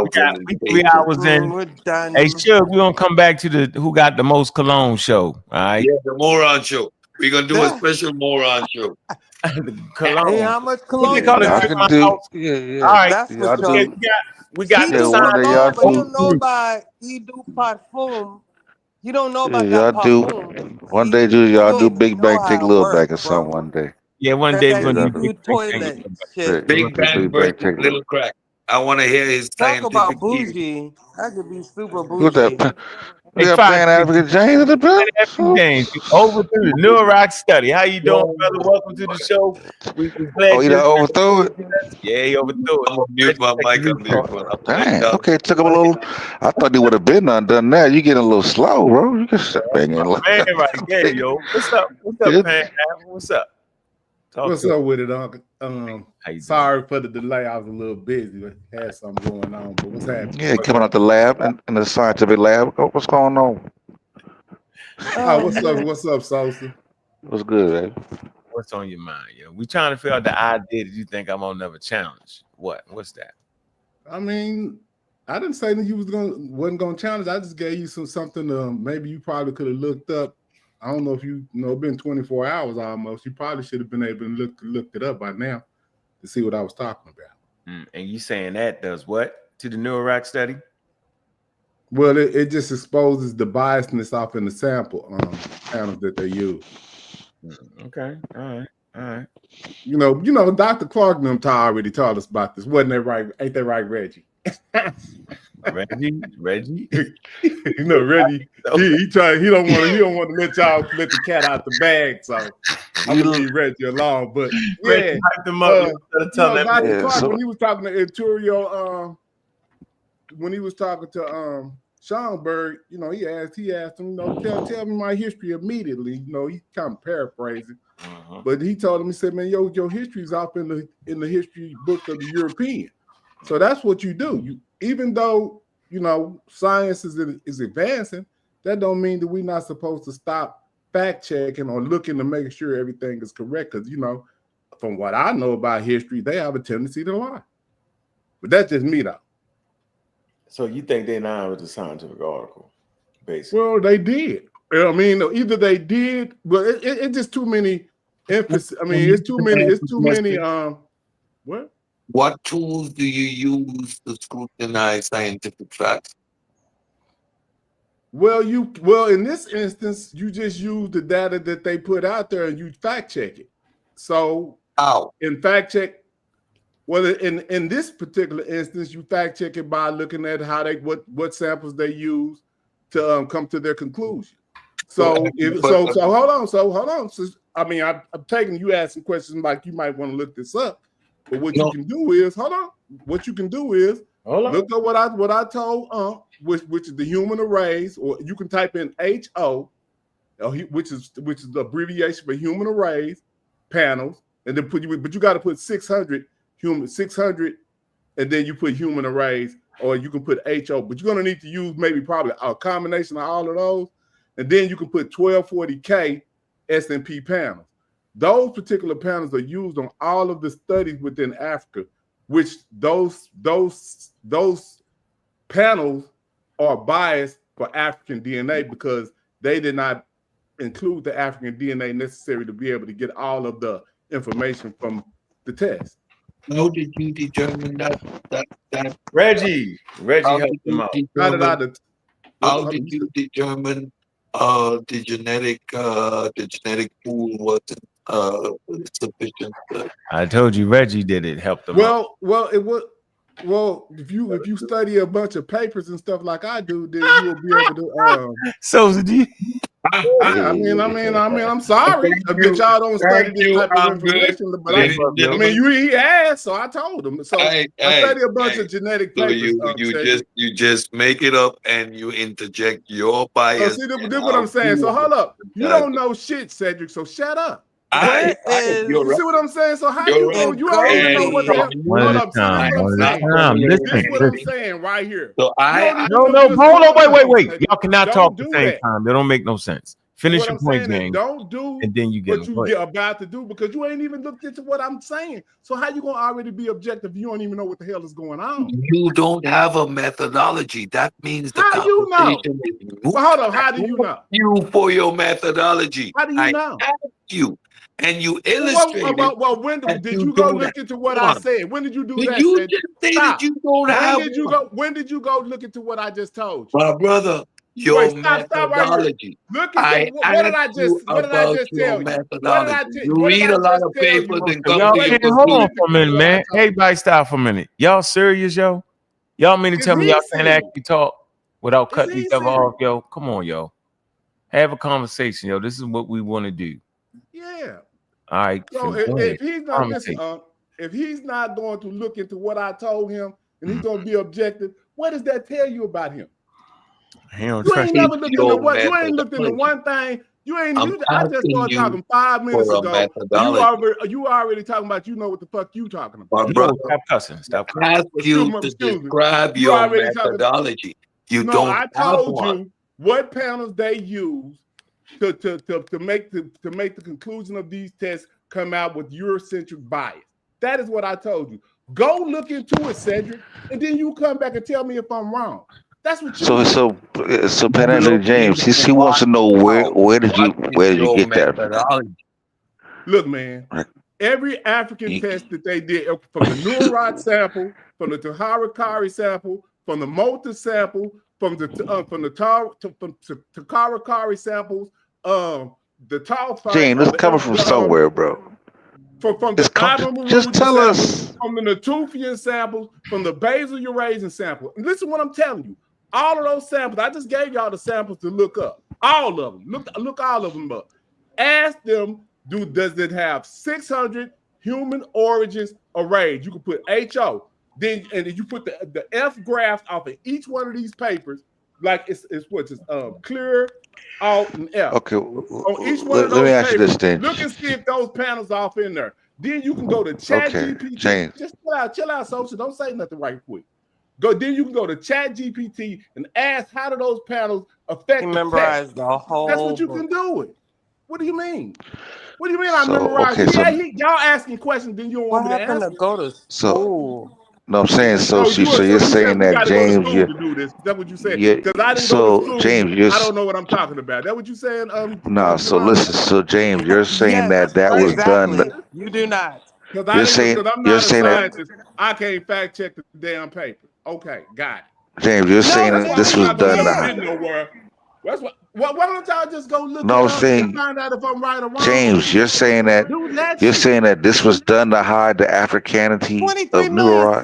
We 3 hours in. We're done. Hey, Suge, we're gonna come back to the Who Got the Most Cologne show. All right. Yeah, the moron show. We're gonna do a special moron show. Cologne. Hey, how much What cologne they you call it? I got? Drink can my do. house. All right. That's Y'all for Okay, sure. we got He the Yeah, do one sign. day cologne, y'all but you do. don't know about he do parfum. You don't know Yeah, about y'all that do. parfum. One See, day you y'all don't do even Big Bang know take a how it little back or works, something bro. one day. Yeah, one day we're That gonna you do do Big Bang. toilet Yeah, shit. we're gonna Big do Bang Big Bang versus take a Little little. Crack. I want to hear his Talk scientific about theory. bougie. That could be super Who's that? bougie. Hey, They are Fox, paying African James in the bill? Anthony James, over through the New Rock study. How you doing, brother? Welcome to the show. We Oh, glad you you're done overthrew it? Yeah, he overthrew it. I'm gonna mute my mic on this one. I'm Dang. Okay, it took him a little. I thought they would have been done that. You getting a little slow, bro. You can sit back in. Man, right there, yo. What's up? What's up, Pan? What's up? What's up with it, Uncle? How you Sorry for the delay. I was a little busy. But had something going on. But what's happening? Yeah, coming out the lab and in the scientific lab. Oh, what's going on? Oh, what's up? What's up, Sosa? What's good, baby? What's on your mind, yo? We trying to figure out the idea that you think I'm on another challenge. What? What's that? I mean, I didn't say that you wasn't gonna challenge. I just gave you something. Maybe you probably could have looked up. I don't know if you know. Been 24 hours almost. You probably should have been able to look it up by now to see what I was talking about. And you saying that does what to the Neurac study? Well, it just exposes the biasness off in the sample panels that they use. Okay, all right. You know, Dr. Clark and them already taught us about this. Wasn't that right? Ain't that right, Reggie? Reggie. You know, Reggie. He don't want to let y'all let the cat out the bag. So I'm gonna leave Reggie alone. But yeah, Reggie hyped him up. Dr. Clark, when he was talking to Arturo, when he was talking to Schomburg, you know, he asked him, you know, tell me my history immediately. You know, he kind of paraphrasing. But he told him, he said, man, your history's off in the history book of the European. So that's what you do. You, even though, you know, science is advancing, that don't mean that we're not supposed to stop fact checking or looking to make sure everything is correct. Because, you know, from what I know about history, they have a tendency to lie. But that's just me, though. So you think they're not with the scientific article, basically? Well, they did. I mean, either they did, but it's just too many emphasis. I mean, it's too many. What? What tools do you use to scrutinize scientific facts? Well, in this instance, you just use the data that they put out there and you fact check it. So, in fact check, well, in this particular instance, you fact check it by looking at how what samples they use to come to their conclusion. So hold on. So I mean, I'm taking you asking questions like you might want to look this up, but what you can do is What you can do is look up what I told which is the human arrays, or you can type in HO, which is the abbreviation for human arrays panels, and then but you got to put 600, and then you put human arrays, or you can put HO, but you're gonna need to use probably a combination of all of those, and then you can put 1240K S&P panels. Those particular panels are used on all of the studies within Africa, which those panels are biased for African DNA because they did not include the African DNA necessary to be able to get all of the information from the test. How did you determine that Reggie helped them out. How did you determine the genetic pool wasn't sufficient? I told you Reggie did it. Helped them out. Well, if you study a bunch of papers and stuff like I do, then you will be able to. So do you? Yeah, I mean, I'm sorry that y'all don't study this type of information, but I mean, he asked, so I told him. So I study a bunch of genetic papers. So you just make it up and you interject your bias. So see, this is what I'm saying. So hold up, you don't know shit, Cedric. So shut up. You see what I'm saying? So how You're you right. going? You don't even know what the hell. One Hold at a up. See, this time. what I'm One at a saying. time. This Listen, what I'm listen. saying right here. So No, hold on, wait. Y'all cannot talk Don't at the do same that. time. That don't make no sense. Finish What your I'm point, saying is gang, don't do and then you get what you about to do because you ain't even looked into what I'm saying. So how you gonna already be objective? You don't even know what the hell is going on. You don't have a methodology. That means the How you know? conversation is moot. But hold on, how do you know? You for your methodology. How do you I know? asked you, and you illustrated. Well, when that did you you go don't look into what have I one. said? When did you do Did that? you Cedric? just say Stop. that you don't When have did you one? go? When did you go look into what I just told you? My brother, your Wait, stop right here. methodology. Look into I what did I asked you just what did I about just your tell you? methodology. You What did read I a lot just of tell papers you? and come Y'all to your can't hold on conclusion. for a minute, man. Everybody stop for a minute. Y'all serious, yo? Y'all mean to Is tell me he y'all can't serious? actually talk without Is cutting he each other serious? off, yo? Come on, yo. Have a conversation, yo. This is what we want to do. Yeah. All right. So Go ahead. if he's not if he's not going to look into what I told him and he's going to be objective, what does that tell you about him? You ain't never looked into what you ain't looked into one thing. You ain't. I just started talking 5 minutes ago. You already talking about you know what the fuck you talking about. No, stop cussing. Stop cussing. Ask you to describe You your already talking- methodology. You No, don't I have told one. you what panels they use to make the conclusion of these tests come out with Eurocentric bias. That is what I told you. Go look into it, Cedric, and then you come back and tell me if I'm wrong. That's what you do. So Penalty James, he wants to know where did you get that? Look, man, every African test that they did from the Neurot sample, from the Taharakari sample, from the Mota sample, from the Takarakari samples, the Tau James, it's coming from somewhere, bro. From the just tell us from the Natufian samples, from the basal Eurasian sample. And listen what I'm telling you. All of those samples, I just gave y'all the samples to look up. All of them. Look all of them up. Ask them, does it have 600 human origins arrays? You can put HO. Then you put the F graphs off of each one of these papers, like it's clear, alt, and F. Okay, on each one of let me those ask you papers, this then. look and see if those panels off in there. Then you can go to ChatGPT. James. Just chill out, social. Don't say nothing right quick. Then you can go to ChatGPT and ask how do those panels affect the memorize test. the whole That's what you book. can do it. What do you mean? What do you mean I So, memorized? okay, Y'all asking questions, then you don't want me to answer. Go to school. No, I'm saying so you're saying that James, to do this. Is that what you said? Because I didn't go to school. James, I don't know what I'm talking about. That what you saying? No, so listen, so James, you're saying Yes, that was done. You do not. Because I'm not a scientist. I can't fact check the damn paper. Okay, got it. James, you're saying that this was done. That's why don't y'all just go look No, it up and find out if I'm right or wrong? James, you're saying that this was done to hide the Africanity of Neurot.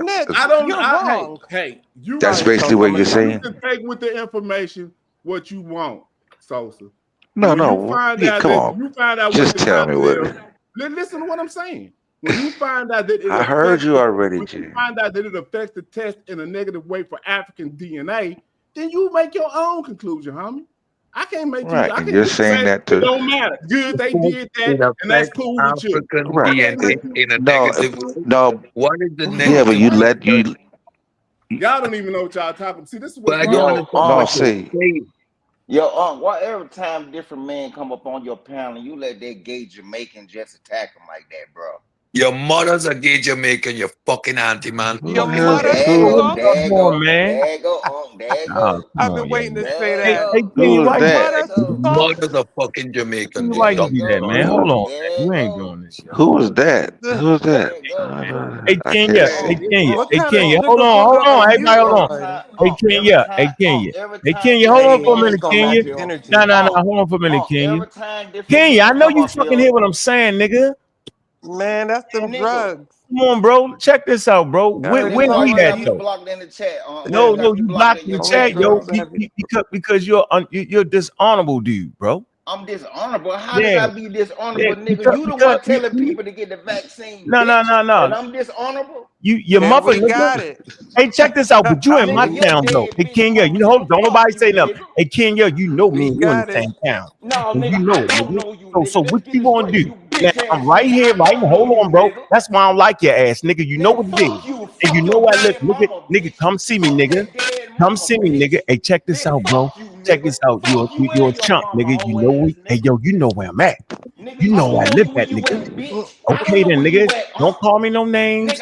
You're wrong. Hey, you That's basically what you're saying. You can take with the information what you want, Sosa. No, You find out come that on. you find out Just what the tell me what. Listen to what I'm saying. When you find out that I heard you already, when you find out that it affects the test in a negative way for African DNA, then you make your own conclusion, homie. I can't make right. you. I And can't you're saying that it don't matter. Good, they did that, and that's cool with you. Right. In a negative way. No. What is the negative? Yeah, but you y'all don't even know what y'all talking. See, this is what's But I wrong. don't understand what you're saying. Yo, why every time different men come up on your panel, you let that gay Jamaican just attack them like that, bro? Your mother's a gay Jamaican, you fucking auntie, man. Your mother's there who? you go, man. there you go, there you go. I've been waiting to say that. Hey, King, why Your mother's a fucking Jamaican. why you do that, man? Hold on, man. You ain't doing this. Who was that? Who was that? Hey, Kenya. Hey, Kenya. What Hey, kind of Kenya. sugar Hold on. booger Everybody, are hold you? on. Hey, Kenya. Hey, Kenya. Hey, Kenya. Hold on for a minute, Kenya. No. Hold on for a minute, Kenya. Kenya, I know you fucking hear what I'm saying, nigga. Man, that's them drugs. Come on, bro. Check this out, bro. Where he at, though? Blocked in the chat. No, you blocked in the chat, yo. Because you're dishonorable, dude, bro. I'm dishonorable. How did I be dishonorable, nigga? You the one because telling people to get the vaccine. No. And I'm dishonorable. Your mother, nigga. Hey, check this out. But you in my town, though. Hey, Kenya, you know, don't nobody say nothing. Hey, Kenya, you know me and you in the same town. No, And nigga, you know I it, don't nigga. know you. So what you gonna do? Now, I'm right here, right? Hold on, bro. That's why I don't like your ass, nigga. You know what it is. And you know I live, nigga, come see me, nigga. Come see me, nigga. Hey, check this out, bro. Check this out. You're a chump, nigga. You know we. Hey, yo, you know where I'm at. You know where I live at, nigga. Okay, then, nigga. Don't call me no names.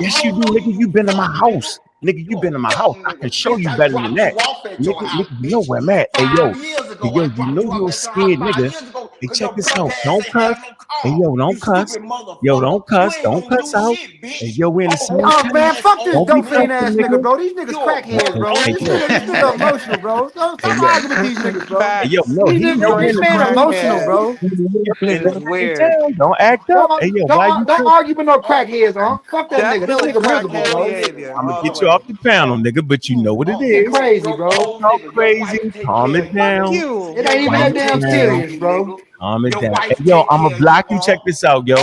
Yes, you do, nigga. You been in my house. Nigga, you been in my house. I can show you better than that. Nigga, you know where I'm at. Hey, yo, you know you're a scared nigga. Hey, check this out. Don't cuss. Hey, yo, don't cuss. Yo, don't cuss. Don't cuss out. Hey, yo, we're in the same Oh town. man, fuck this Don't be dopamine cussing, ass nigga, nigga. bro. These niggas crackheads, bro. Hey, This yo. nigga emotional, bro. Don't Hey, stop yo. arguing with these niggas, bro. Hey, yo, Facts. no, These he niggas, know we're in this the man same emotional, town. bro. We're in Shit the is same weird. town. Don't act up. Hey, yo, why you Don't argue with no crackheads, huh? Fuck that nigga. This Definitely nigga miserable, crackhead bro. behavior I'm gonna all the get you way. off the panel, nigga, but you know what it Shit is. crazy, bro. Talk crazy. Calm it Fuck down. you. It ain't even Calm that it damn down. serious, bro. Calm it down. Hey, yo, I'm gonna block you. Check this out, yo.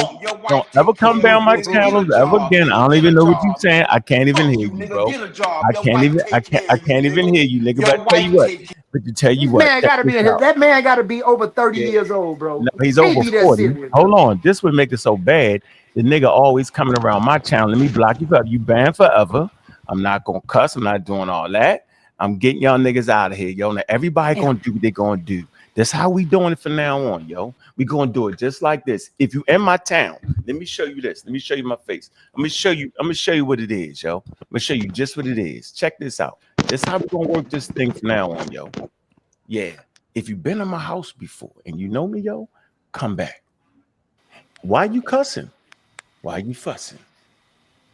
Don't ever come down my channels ever again. I don't even know what you're saying. I can't even hear you, bro. I can't even hear you, nigga. But I tell you what. But to tell you This what, man check gotta be this out. that man gotta be over 30 Yeah. years old, bro. No, he's Can't over be that 40. serious, Hold bro. on. This would make it so bad. The nigga always coming around my channel. Let me block you up. You banned forever. I'm not gonna cuss. I'm not doing all that. I'm getting y'all niggas out of here, yo. Now everybody gonna do what they gonna do. That's how we doing it from now on, yo. We gonna do it just like this. If you in my town, let me show you this. Let me show you my face. I'm gonna show you what it is, yo. I'm gonna show you just what it is. Check this out. This how we gonna work this thing from now on, yo. Yeah. If you've been in my house before and you know me, yo, come back. Why you cussing? Why you fussing?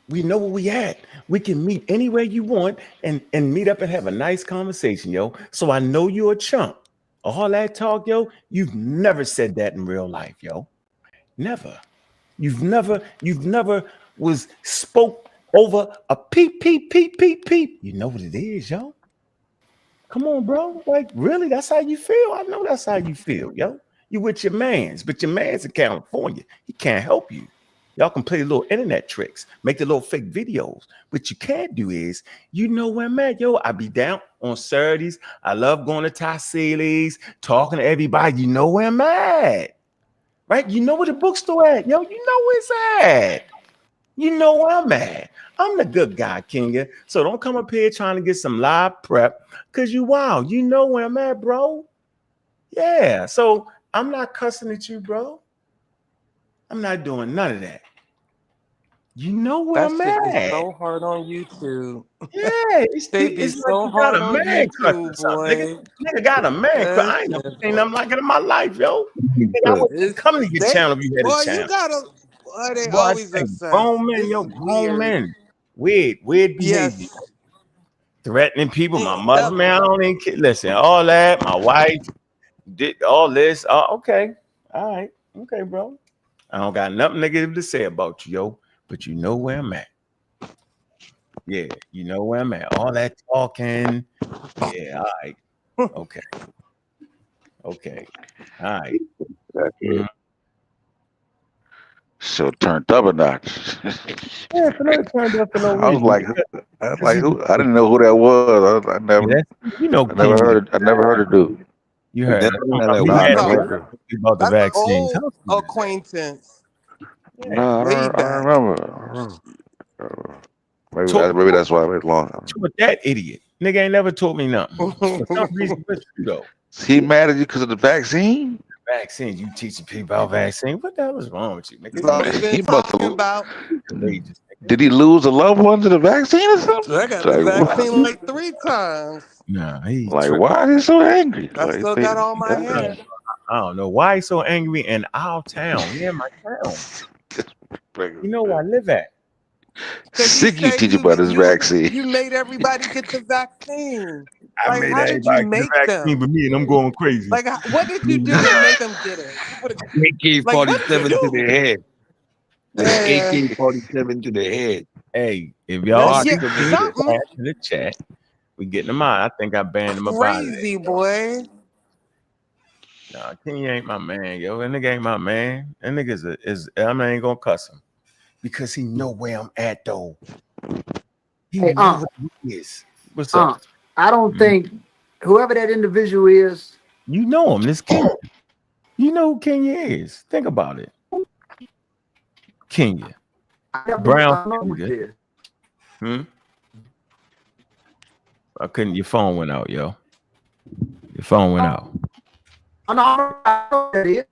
We know where we at. We can meet anywhere you want and meet up and have a nice conversation, yo. So I know you're a chump. All that talk, yo, you've never said that in real life, yo. Never. You've never was spoke over a peep, peep, peep, peep, peep. You know what it is, yo. Come on, bro. Like, really? That's how you feel? I know that's how you feel, yo. You with your mans, but your man's in California. He can't help you. Y'all can play little internet tricks, make the little fake videos. What you can't do is, you know where I'm at, yo. I be down on Saturdays. I love going to Tassili's, talking to everybody. You know where I'm at, right? You know where the bookstore at, yo. You know where it's at. You know where I'm at. I'm the good guy, Kinga. So don't come up here trying to get some live prep because you wild. You know where I'm at, bro. Yeah. So I'm not cussing at you, bro. I'm not doing none of that. You know where That I'm shit be at. so hard on YouTube. Yeah, it's They be like so you got hard a on man crush or YouTube, something. boy. Nigga got a man crush. That I ain't never shit, seen nothing like it in my life, yo. Nigga, I wouldn't it's come to your they channel if you had a boy, you channel. gotta boy, they Boy, I always say obsessed. grown men, It's yo, grown weird. men. Weird behavior. Yes. Threatening people, my mother, Yep. man, I don't even care. Listen, all that, my wife did all this. Okay. All right. Okay, bro. I don't got nothing negative to say about you, yo, but you know where I'm at. Yeah, you know where I'm at. All that talking. Yeah, all right. Okay. Okay. All right. Mhm. So turned up a notch. Yeah, for no turned up for no I was reason. like, who? I didn't know who that was. I never, You know, I never King. heard. I never heard of dude. You heard. No, I never heard of. About the That's an vaccines. old acquaintance. No, Way I back. remember. Maybe Talk that's why I went long. with that idiot. Nigga ain't never told me nothing. For some reason, but you though. He mad at you because of the vaccine? Vaccines, you teaching people about vaccine. What the hell is wrong with you, nigga? That's all he been He must talking have. about. Did he lose a loved one to the vaccine or something? I got the Like, vaccine like 3 times. Nah, he like tripping. why is he so angry? I Like, still got all my hair. I don't know why he's so angry in our town. He in my town. You know where I live at. Cause you Sick you say teach about this vaccine. you made everybody get the vaccine. I Like, made how did you everybody get the make vaccine them? but me, and I'm going crazy. Like, what did you do to make them get it? Like, what did you AK-47 to the do? head. With the Yeah. AK-47 to the head. Hey, if y'all That's see yeah, the something chat in the chat, we getting them out. I think I banned him about it. crazy, boy. Nah, Kenny ain't my man, yo. That nigga ain't my man. That nigga is I'm not ain't gonna cuss him because he know where I'm at though. He Hey, know what it is. What's up? I don't think whoever that individual is, You know him, this King. You know who Kenya is. Think about it. Kenya. Brown. Hmm? I couldn't. Your phone went out, yo. Your phone went out. I know who that is.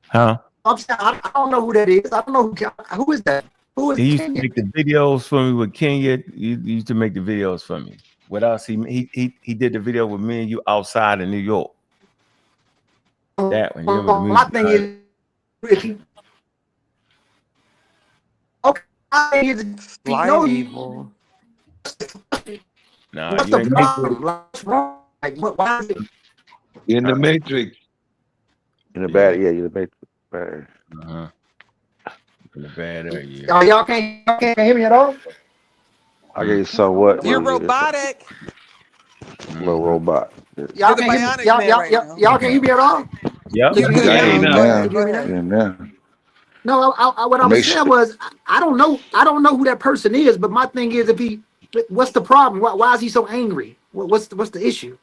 Huh? I'm saying, I don't know who that is. I don't know who is that. Who is He used Kenya? to make the videos for me with Kenya. He used to make the videos for me. With us, he did the video with me and you outside in New York. That one, you remember the music? My thing is, if he, okay, my thing is, if he know you, Nah, what's you the ain't problem? Like, what's wrong? Like, why is it? In the Matrix. In the bad, yeah, you're the bad. Uh-huh. In the bad area. Oh, y'all can't hear me at all? I get you somewhat. You're robotic. Little robot. Y'all You're the can't hear me. bionic man right now. Y'all can't hear me at all? Yep. You're good I now. get you Go now. ahead. Go ahead. Yeah, now. No, what I was Make saying sure. was I don't know who that person is, but my thing is what's the problem? Why is he so angry? What's the issue?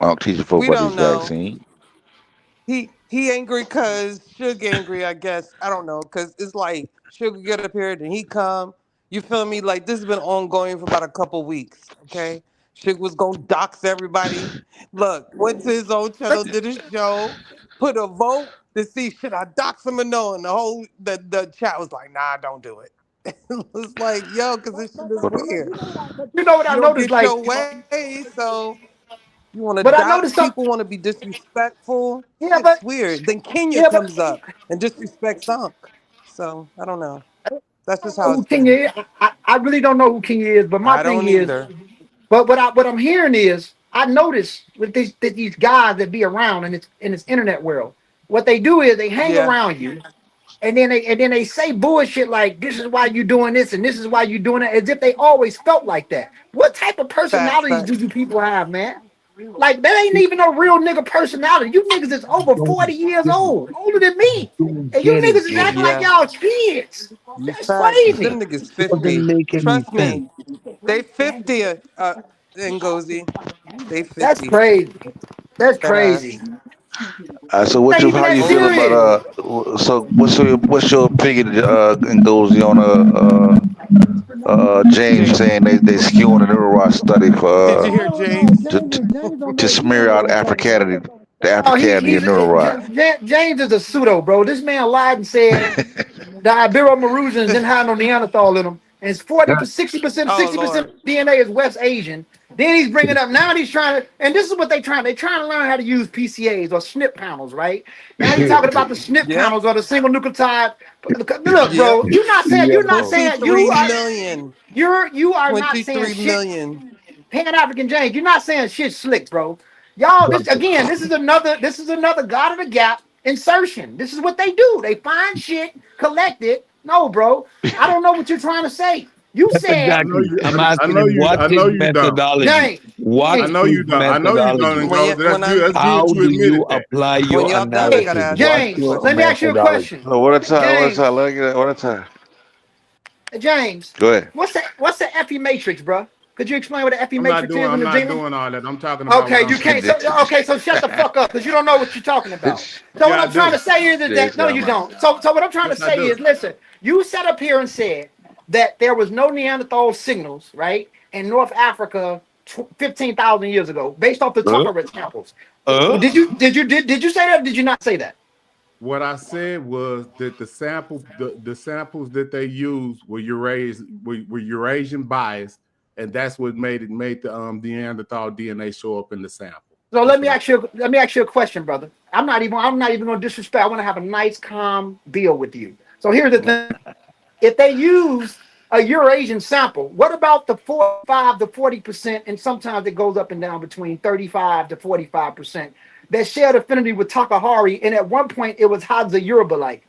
I don't teach you folk We about this don't know. vaccine. He angry cause Suge angry, I guess. I don't know, cause it's like Suge get up here, then he come. You feel me? Like this has been ongoing for about a couple weeks. Okay, Suge was gonna dox everybody. Look, went to his own channel, did a show, put a vote to see should I dox him or no, and the chat was like, nah, don't do it. It's like, yo, cause this shit is weird. You know what I You don't noticed? get Like, your way, so you want to but I dox noticed something. people, want to be disrespectful. Yeah, Shit's but weird. Then Kenya yeah, but comes up and disrespects Unc. So I don't know. That's I just don't know how who it's Kenya been. is. I really don't know who Kenya is. But my I thing don't is, either. but what I'm hearing is, I notice with these guys that be around in this internet world, what they do is they hang Yeah. around you. And then they say bullshit like this is why you doing this and this is why you doing it, as if they always felt like that. What type of personalities do Facts. you people have, man? Like that ain't even no real nigga personality. You niggas is over 40 years old, older than me. And you Get it, niggas is acting like Yeah. y'all kids. You That's facts. crazy. Them niggas doesn't 50. make any Trust sense. me. They 50 Ngozi. They That's 50. crazy. That's That crazy. ass. So Not even how that you feel Older. serious. about so what's your opinion and goes on James James. saying they skewing the neuroscience study Did for you hear James? to smear out Africanity, the Oh, Africanity of neuroscience. James is a pseudo, bro. This man lied and said the Ibero-Mauritians didn't have no Neanderthal in them. And it's 60%, Oh 60% Lord. DNA is West Asian. Then he's bringing up, now he's trying to, and this is what they're trying to learn how to use PCAs or SNP panels, right? Now he's talking about the SNP Yep. panels or the single nucleotide. Look, Yep. bro, you're not saying, 23 million. you are not saying 23 shit. million. Pan-African James, you're not saying shit slick, bro. Y'all, this is another God of the Gap insertion. This is what they do. They find shit, collect it. No, bro. I don't know what you're trying to say. You said Exactly. I'm asking him what's I his know you don't. methodology. James. What's I know his you don't. I know you don't, methodology? and When goes. you, That's when good. I That's good How you do admitted you that. apply when your y'all done, I Hey, gotta analysis? ask y'all What's a James, your let me question. ask you a methodology? question. No, one at a time. One at a James, time. Let me get it. One at a time. James, Go ahead. what's the Epi matrix, bro? Could you explain what the Epi I'm not matrix doing. is in I'm the not genome? doing all that. I'm talking about what Okay, I'm you can't. saying. So shut the fuck up because you don't know what you're talking about. So what Yeah, I I'm trying do. to say is that no, you don't. So what I'm trying to Yes, I say do. is, listen, you sat up here and said that there was no Neanderthal signals, right, in North Africa 15,000 years ago, based off the Tucker samples. Did you say that? Or did you not say that? What I said was that the samples that they used were Eurasian biased, and that's what made the Neanderthal DNA show up in the sample. So That's let what I me ask you a question, brother. I'm not even going to disrespect. I want to have a nice, calm deal with you. So here's the thing. If they use a Eurasian sample, what about the 45 to 40%, and sometimes it goes up and down between 35 to 45% that shared affinity with Takahari, and at one point it was Hadza Yoruba-like.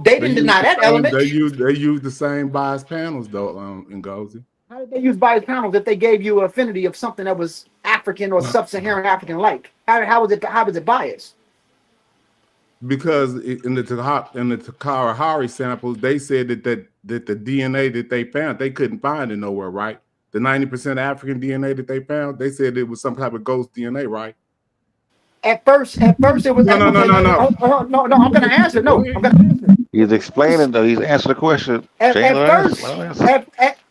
They They didn't use deny the that same. element. They use the same bias panels though. In Ngozi. How did they use bias panels if they gave you an affinity of something that was African or sub-Saharan African-like? How was it biased? Because in the Takahari samples, they said that the DNA that they found, they couldn't find it nowhere, right? The 90% African DNA that they found, they said it was some type of ghost DNA, right? At first it was No. no. I'm gonna answer. No, I'm gonna answer. He's explaining though. He's answering the question. Jane, let him answer.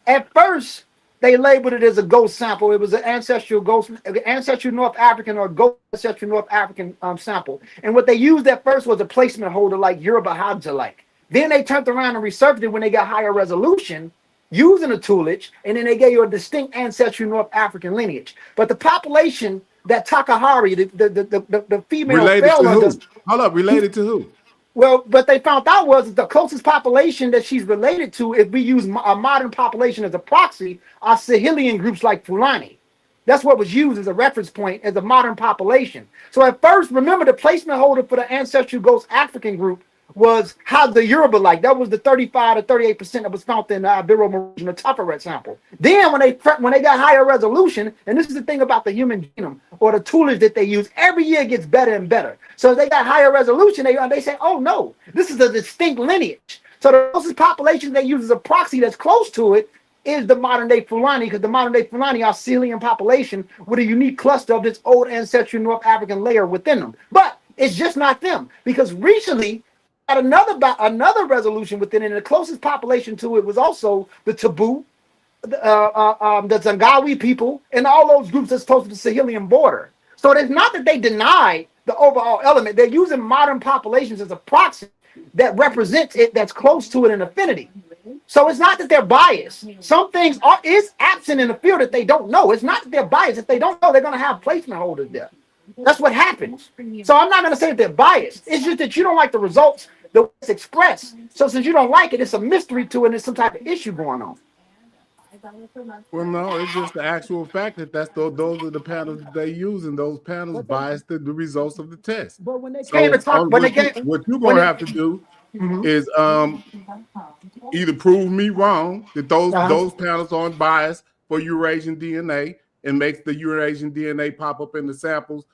At first, they labeled it as a ghost sample. It was an ancestral North African or ghost ancestral North African sample. And what they used at first was a placement holder like Yoruba Hadza like. Then they turned around and resurfaced it when they got higher resolution using a toolage, and then they gave you a distinct ancestral North African lineage. But the population that Takahari, the female Related fell to under. who? Hold up, related to who? Well, what they found out was the closest population that she's related to, if we use a modern population as a proxy, are Sahelian groups like Fulani. That's what was used as a reference point as a modern population. So at first, remember the placement holder for the ancestral ghost African group was how the Yoruba like. That was the 35 to 38% that was found in the Ibero-Mauritanian Tufferet sample. Then when they got higher resolution, and this is the thing about the human genome or the toolage that they use, every year it gets better and better. So as they got higher resolution, they say, oh no, this is a distinct lineage. So the closest population they use as a proxy that's close to it is the modern day Fulani, because the modern day Fulani are Sahelian population with a unique cluster of this old ancestral North African layer within them. But it's just not them, because recently at another resolution within it, and the closest population to it was also the Taboo, the Zangawi people, and all those groups that's close to the Sahelian border. So it's not that they deny the overall element. They're using modern populations as a proxy that represents it, that's close to it in affinity. So it's not that they're biased. Some things is absent in the field that they don't know. It's not that they're biased. If they don't know, they're going to have placement holders there. That's what happens. So I'm not going to say that they're biased. It's just that you don't like the results the way it's expressed. So since you don't like it, it's a mystery to it, and there's some type of issue going on. Well, no, it's just the actual fact that those are the panels that they use, and those panels bias the results of the test. But when they So came to talk, what you're going to have to do is either prove me wrong that those panels aren't biased for Eurasian DNA and makes the Eurasian DNA pop up in the samples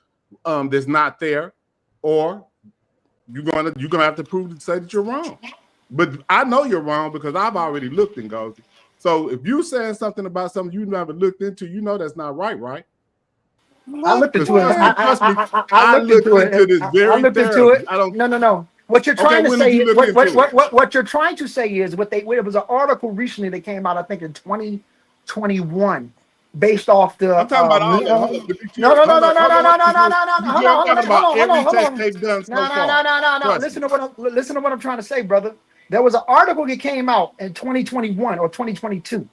that's not there, or you're gonna have to say that you're wrong. But I know you're wrong because I've already looked in Gozi. So if you're saying something about something you never looked into, you know that's not right, right? I looked into it. I looked into this very thoroughly. No. What you're trying to say is what you're trying to say is it was an article recently that came out, I think in 2021, based off the. I'm talking about all of them. No. I'm talking about every test they've done so far. No. Listen to what I'm trying to say, brother. There was an article that came out in 2021 or 2022.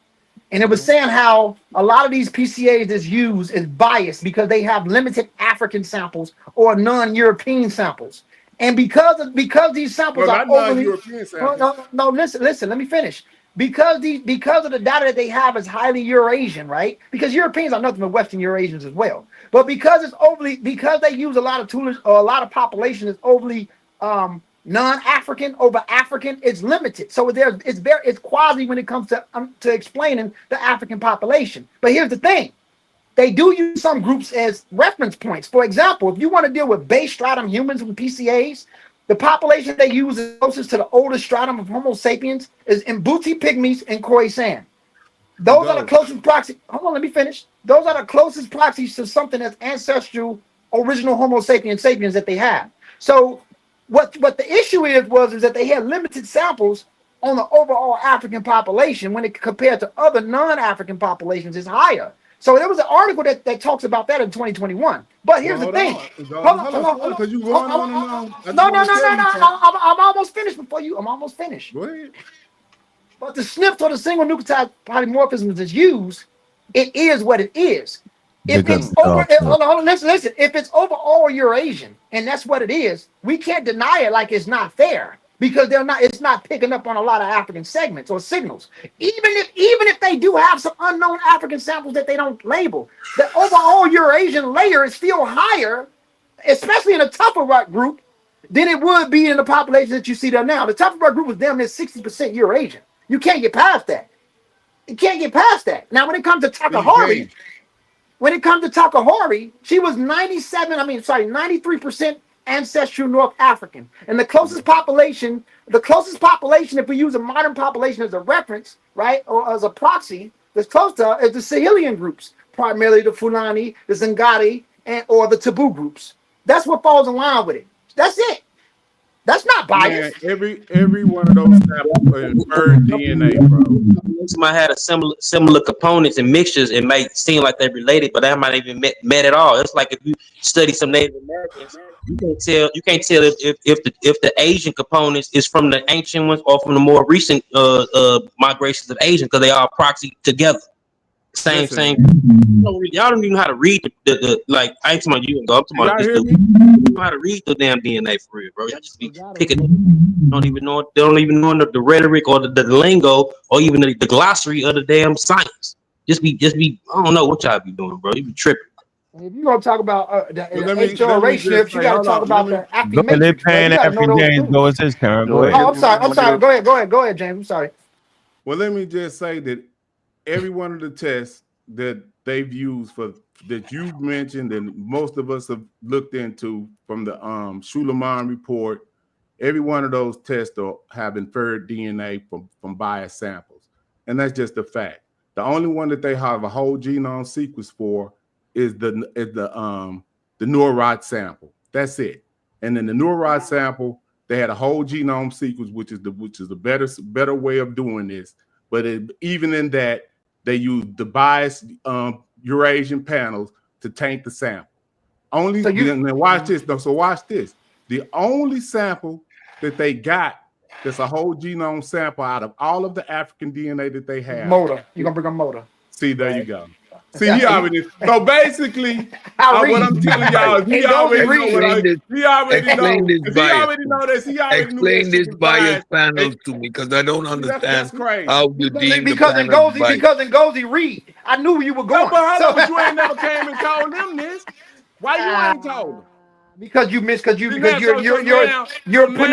And it was saying how a lot of these PCAs that's used is biased because they have limited African samples or non-European samples. And because these samples are overly no, listen, let me finish. Because of the data that they have is highly Eurasian, right? Because Europeans are nothing but Western Eurasians as well. But because they use a lot of toolage or a lot of population is overly non-African over African, it's limited. So it's quasi when it comes to explaining the African population. But here's the thing. They do use some groups as reference points. For example, if you want to deal with base stratum humans with PCAs, the population they use is closest to the oldest stratum of Homo sapiens is Mbuti pygmies and Khoisan. Those are the closest proxies. Hold on, let me finish. Those are the closest proxies to something that's ancestral, original Homo sapiens that they have. So what the issue is that they had limited samples on the overall African population when it compared to other non-African populations is higher. So there was an article that talks about that in 2021. But here's the thing. Hold on. Because you're going on and on. No. I'm almost finished before you. I'm almost finished. Go ahead. But the SNP or the single nucleotide polymorphism that's used, it is what it is. If it's over, hold on, listen. If it's over all Eurasian, and that's what it is, we can't deny it like it's not there. Because it's not picking up on a lot of African segments or signals. Even if they do have some unknown African samples that they don't label, the overall Eurasian layer is still higher, especially in a Tufferet group, than it would be in the population that you see there now. The Tufferet group was damn near 60% Eurasian. You can't get past that. Now, when it comes to Takahari, she was 93% ancestral North African. And the closest population, if we use a modern population as a reference, right, or as a proxy, that's close to is the Sahelian groups, primarily the Fulani, the Zangari, or the Taboo groups. That's what falls in line with it. That's it. That's not biased. Man, every one of those samples are inferred DNA, bro. Somebody had a similar components and mixtures. It might seem like they're related, but that might even met at all. It's like if you study some Native Americans, you can't tell if the Asian components is from the ancient ones or from the more recent migrations of Asian, because they all proxy together. Same. Y'all don't even know how to read the like. I ain't talking about you. I'm talking about this dude. You don't know how to read the damn DNA for real, bro. Y'all just be picking. Don't even know. They don't even know the rhetoric or the lingo or even the glossary of the damn science. Just be. I don't know what y'all be doing, bro. You be tripping. If you're gonna talk about the HRA snips, you got to talk about the Acme Matrix. They're paying African James. Go, it's his turn. Go ahead. Oh, I'm sorry. Go ahead, James. I'm sorry. Well, let me just say that every one of the tests that they've used that you've mentioned and most of us have looked into from the Suleiman report, every one of those tests have inferred DNA from biased samples, and that's just a fact. The only one that they have a whole genome sequence for is the Neurod sample. That's it. And in the Neurod sample, they had a whole genome sequence, which is the better way of doing this. But even in that, they use the biased Eurasian panels to taint the sample. Watch this. So watch this. The only sample that they got that's a whole genome sample out of all of the African DNA that they have. Motor. You're gonna bring up Motor. See, there you go. See, he already. So basically, what I'm telling y'all is he already know. He already know this. He already explain this bias panels to me because I don't understand that's crazy. how you deem because in Ngozi read. I knew where you were going. But you ain't never came and told them this. Why you ain't told them? Because you're putting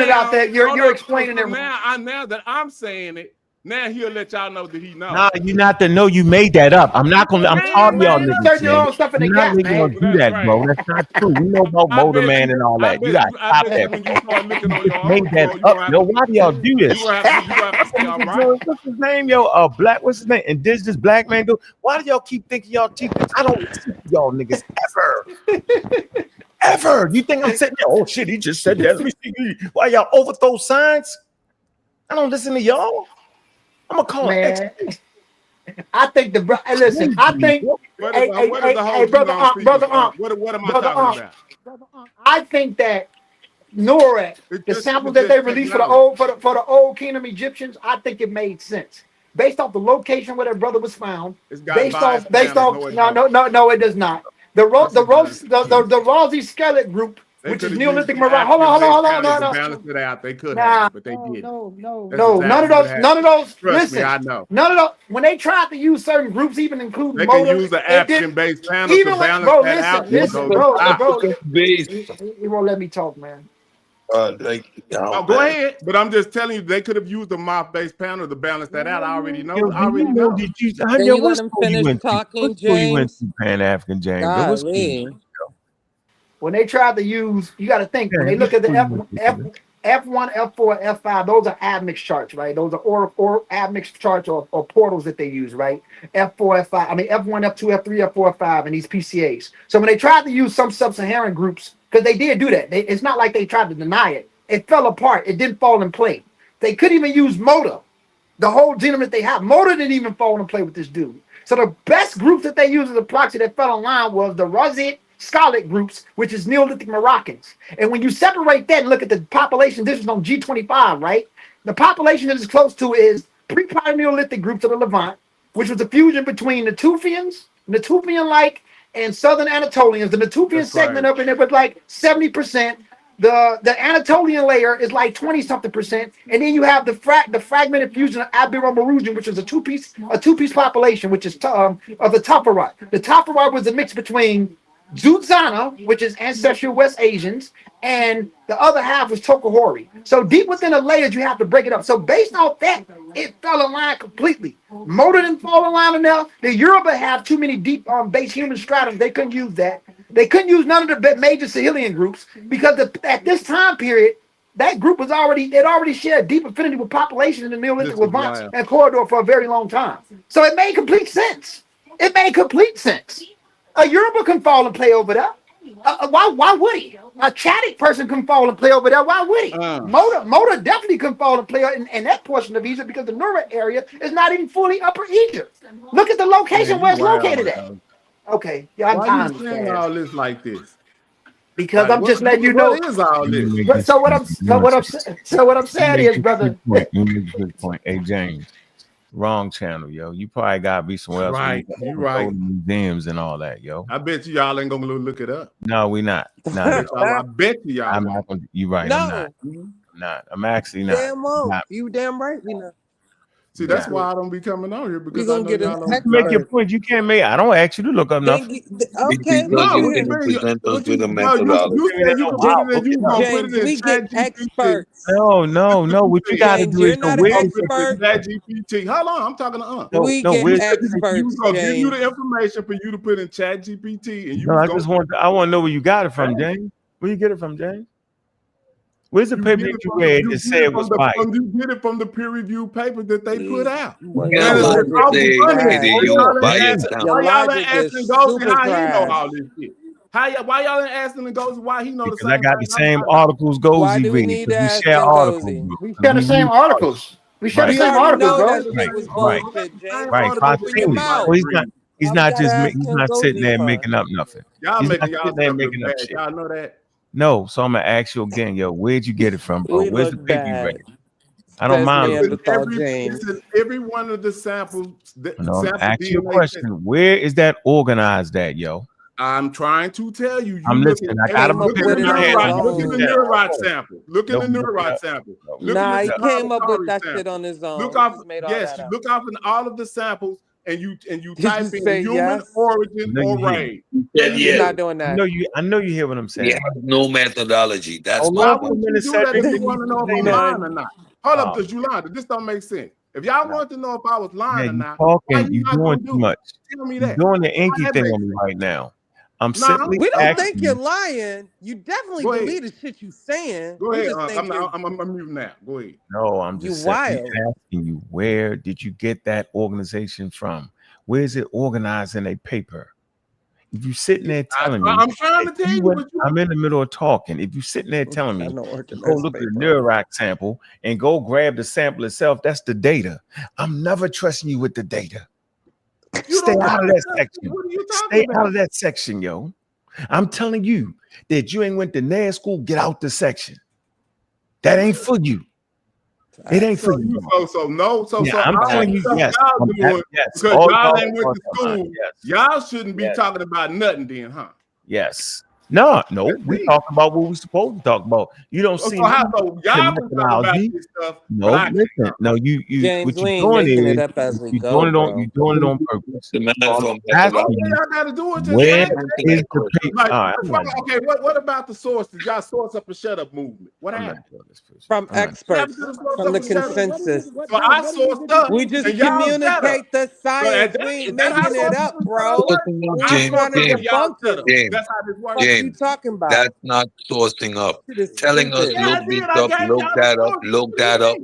it out there. You're explaining it. Now that I'm saying it. Now he'll let y'all know that he knows. Nah, you not to know you made that up. I'm not gonna. I'm sorry, y'all niggas. Your own stuff in the I'm gap, not gonna do that, bro. That's not true. We know about Motor Man and all that. You gotta stop that. You made that up. Yo, why do y'all do this? What's his name, yo? Black. What's his name? Indigenous black man. Why do y'all keep thinking y'all teach? I don't listen to y'all niggas ever. You think I'm sitting there? Oh shit, he just said that. Let me see. Why y'all overthrow science? I don't listen to y'all. I'm gonna call man. I think listen. I think. Hey, brother, what am I talking about? I think that NORAD, the samples that they released for the old Kingdom Egyptians, I think it made sense based off the location where that brother was found. Based off. No, it does not. The Rosie Skeleton group. Which is Neolithic Moroccan. Hold on. No. Balance it out. They could have, but they didn't. No. None of those. Trust me, I know. None of those. When they tried to use certain groups, even including they can use the African-based panel to balance that out. Listen, bro. He won't let me talk, man. Go ahead. But I'm just telling you, they could have used the moth-based panel to balance that out. I already know. Can you let him finish talking, James? Pan-African James. When they tried to use, you got to think, when they look at the F1, F4, F5, those are admix charts, right? Those are or admix charts or portals that they use, right? F4, F5, I mean, F1, F2, F3, F4, F5, and these PCAs. So when they tried to use some sub-Saharan groups, because they did do that, it's not like they tried to deny it. It fell apart. It didn't fall in play. They couldn't even use Motor. The whole genome that they have, Motor didn't even fall in play with this dude. So the best group that they used as a proxy that fell in line was the Rosette Scarlet groups, which is Neolithic Moroccans. And when you separate that and look at the population, this is on G25, right? The population that is close to is pre-prior Neolithic groups of the Levant, which was a fusion between the Natufian-like, and Southern Anatolians. The Natufian segment up in there was like 70%. The Anatolian layer is like 20-something%. And then you have the fragmented fusion of Abiro-Marusian, which is a two-piece population, which is of the Tafarat. The Tafarat was a mix between Zutzana, which is ancestral West Asians, and the other half was Tokahori. So deep within the layers, you have to break it up. So based off that, it fell in line completely. Motor didn't fall in line enough. The Yoruba have too many deep base human stratum. They couldn't use that. They couldn't use none of the major Sahelian groups because at this time period, that group was already shared deep affinity with population in the Neolithic Levant and corridor for a very long time. So it made complete sense. A Yoruba can fall and play over there. Why would he? A Chadic person can fall and play over there. Why would he? Motor definitely can fall and play in that portion of Egypt because the Nura area is not even fully Upper Egypt. Look at the location Man, where you it's wild, located at. dog. Okay, yeah, Why I you saying understand. all this like this? Because I'm just letting you know. What is all this? So what I'm saying is, brother. You make a good point. Hey, James, wrong channel, yo. You probably got to be somewhere else. Right, you right. Museums and all that, yo. I bet you y'all ain't gonna look it up. No, we not. Not I bet you y'all. I'm not gonna, you right. I'm not. I'm not. I'm actually not. Damn won't. You damn right we know. See, that's why I don't be coming on here because we gonna I know get y'all an don't make your point. You can't make. I don't ask you to look up nothing. Okay, No, you you present us with a you methodology. said you can put it in. You gonna put James, it in we get experts. No. What you got to James, do is you're not an expert. ChatGPT. Hold on, I'm talking to We get experts. You gonna give you James. the information for you to put in ChatGPT, and you. No, I just want. I want to know where you got it from, James. Where you get it from, James? Where's the paper that you read that said it was right? You get it from the peer review paper that they put out. Your Why y'all ain't asking Goldie how he know all this shit? Why y'all ain't asking Goldie why he know the Because same I got the thing same articles Goldie read. need to We ask share articles. Ngozi? Bro. We share the same articles. We share the same articles, bro. That was bullshit, James. Right. Open your mouth. So he's not just ask he's not sitting there making up nothing. Y'all He's making not y'all sitting there stuff making look up bad. shit. Y'all know that? No, so I'm gonna ask you again, yo, where'd you get it from, bro? We Where's the look paper you bad. read? I don't mind. James. It's in every one of the samples. No, ask you a question. Where is that organized at, yo? I'm trying to tell you. I'm listening. I got look in the neurot sample. Look in the neurot sample. Nah, he came up with that shit on his own. Look off. Yes, you look off in all of the samples, and you type in human yes? origin or race. He's not doing that. I know you hear what I'm saying. He has no methodology. That's Why my would point. you do that if you want to know if I'm lying or not? Hold up, because Yolanda, this don't make sense. If y'all want to know if I was lying or not, why you You're not doing gonna too do much. it? Tell me You're that. doing the inky thing on me right now. I'm simply we don't asking think you're lying. You definitely believe the shit you saying. Go we ahead. just think I'm muting now. Go ahead. No, I'm just simply asking you, where did you get that organization from? Where is it organized in a paper? If you're sitting there telling me, I'm trying to tell you. I'm in the middle of talking. If you're sitting there telling me, go look at the Neurac sample and go grab the sample itself, that's the data. I'm never trusting you with the data. Stay out of that section. Stay out of that section, yo. I'm telling you that you ain't went to NAD school, get out the section. That ain't for you. It ain't for you. I'm telling you, yes. Y'all doing Yes. because y'all ain't went to school. Yes. Y'all shouldn't be talking about nothing then, huh? Yes. No, we talking about what we supposed to talk about. You don't see y'all been talking about this stuff. No, listen. No, you James, what we you ain't doing making is it up as we you go, doing it on purpose. All y'all gotta do is just Where ask. is the paper? Like, All right, okay, what about the source? Did y'all source up a shut up movement? What happened? From experts, from the consensus. So I sourced up. We just and y'all communicate the science. We ain't making it up, bro. We trying to debunk it. That's how this works. What you talking about? That's not sourcing up. Telling us, stupid. look this up, look that up.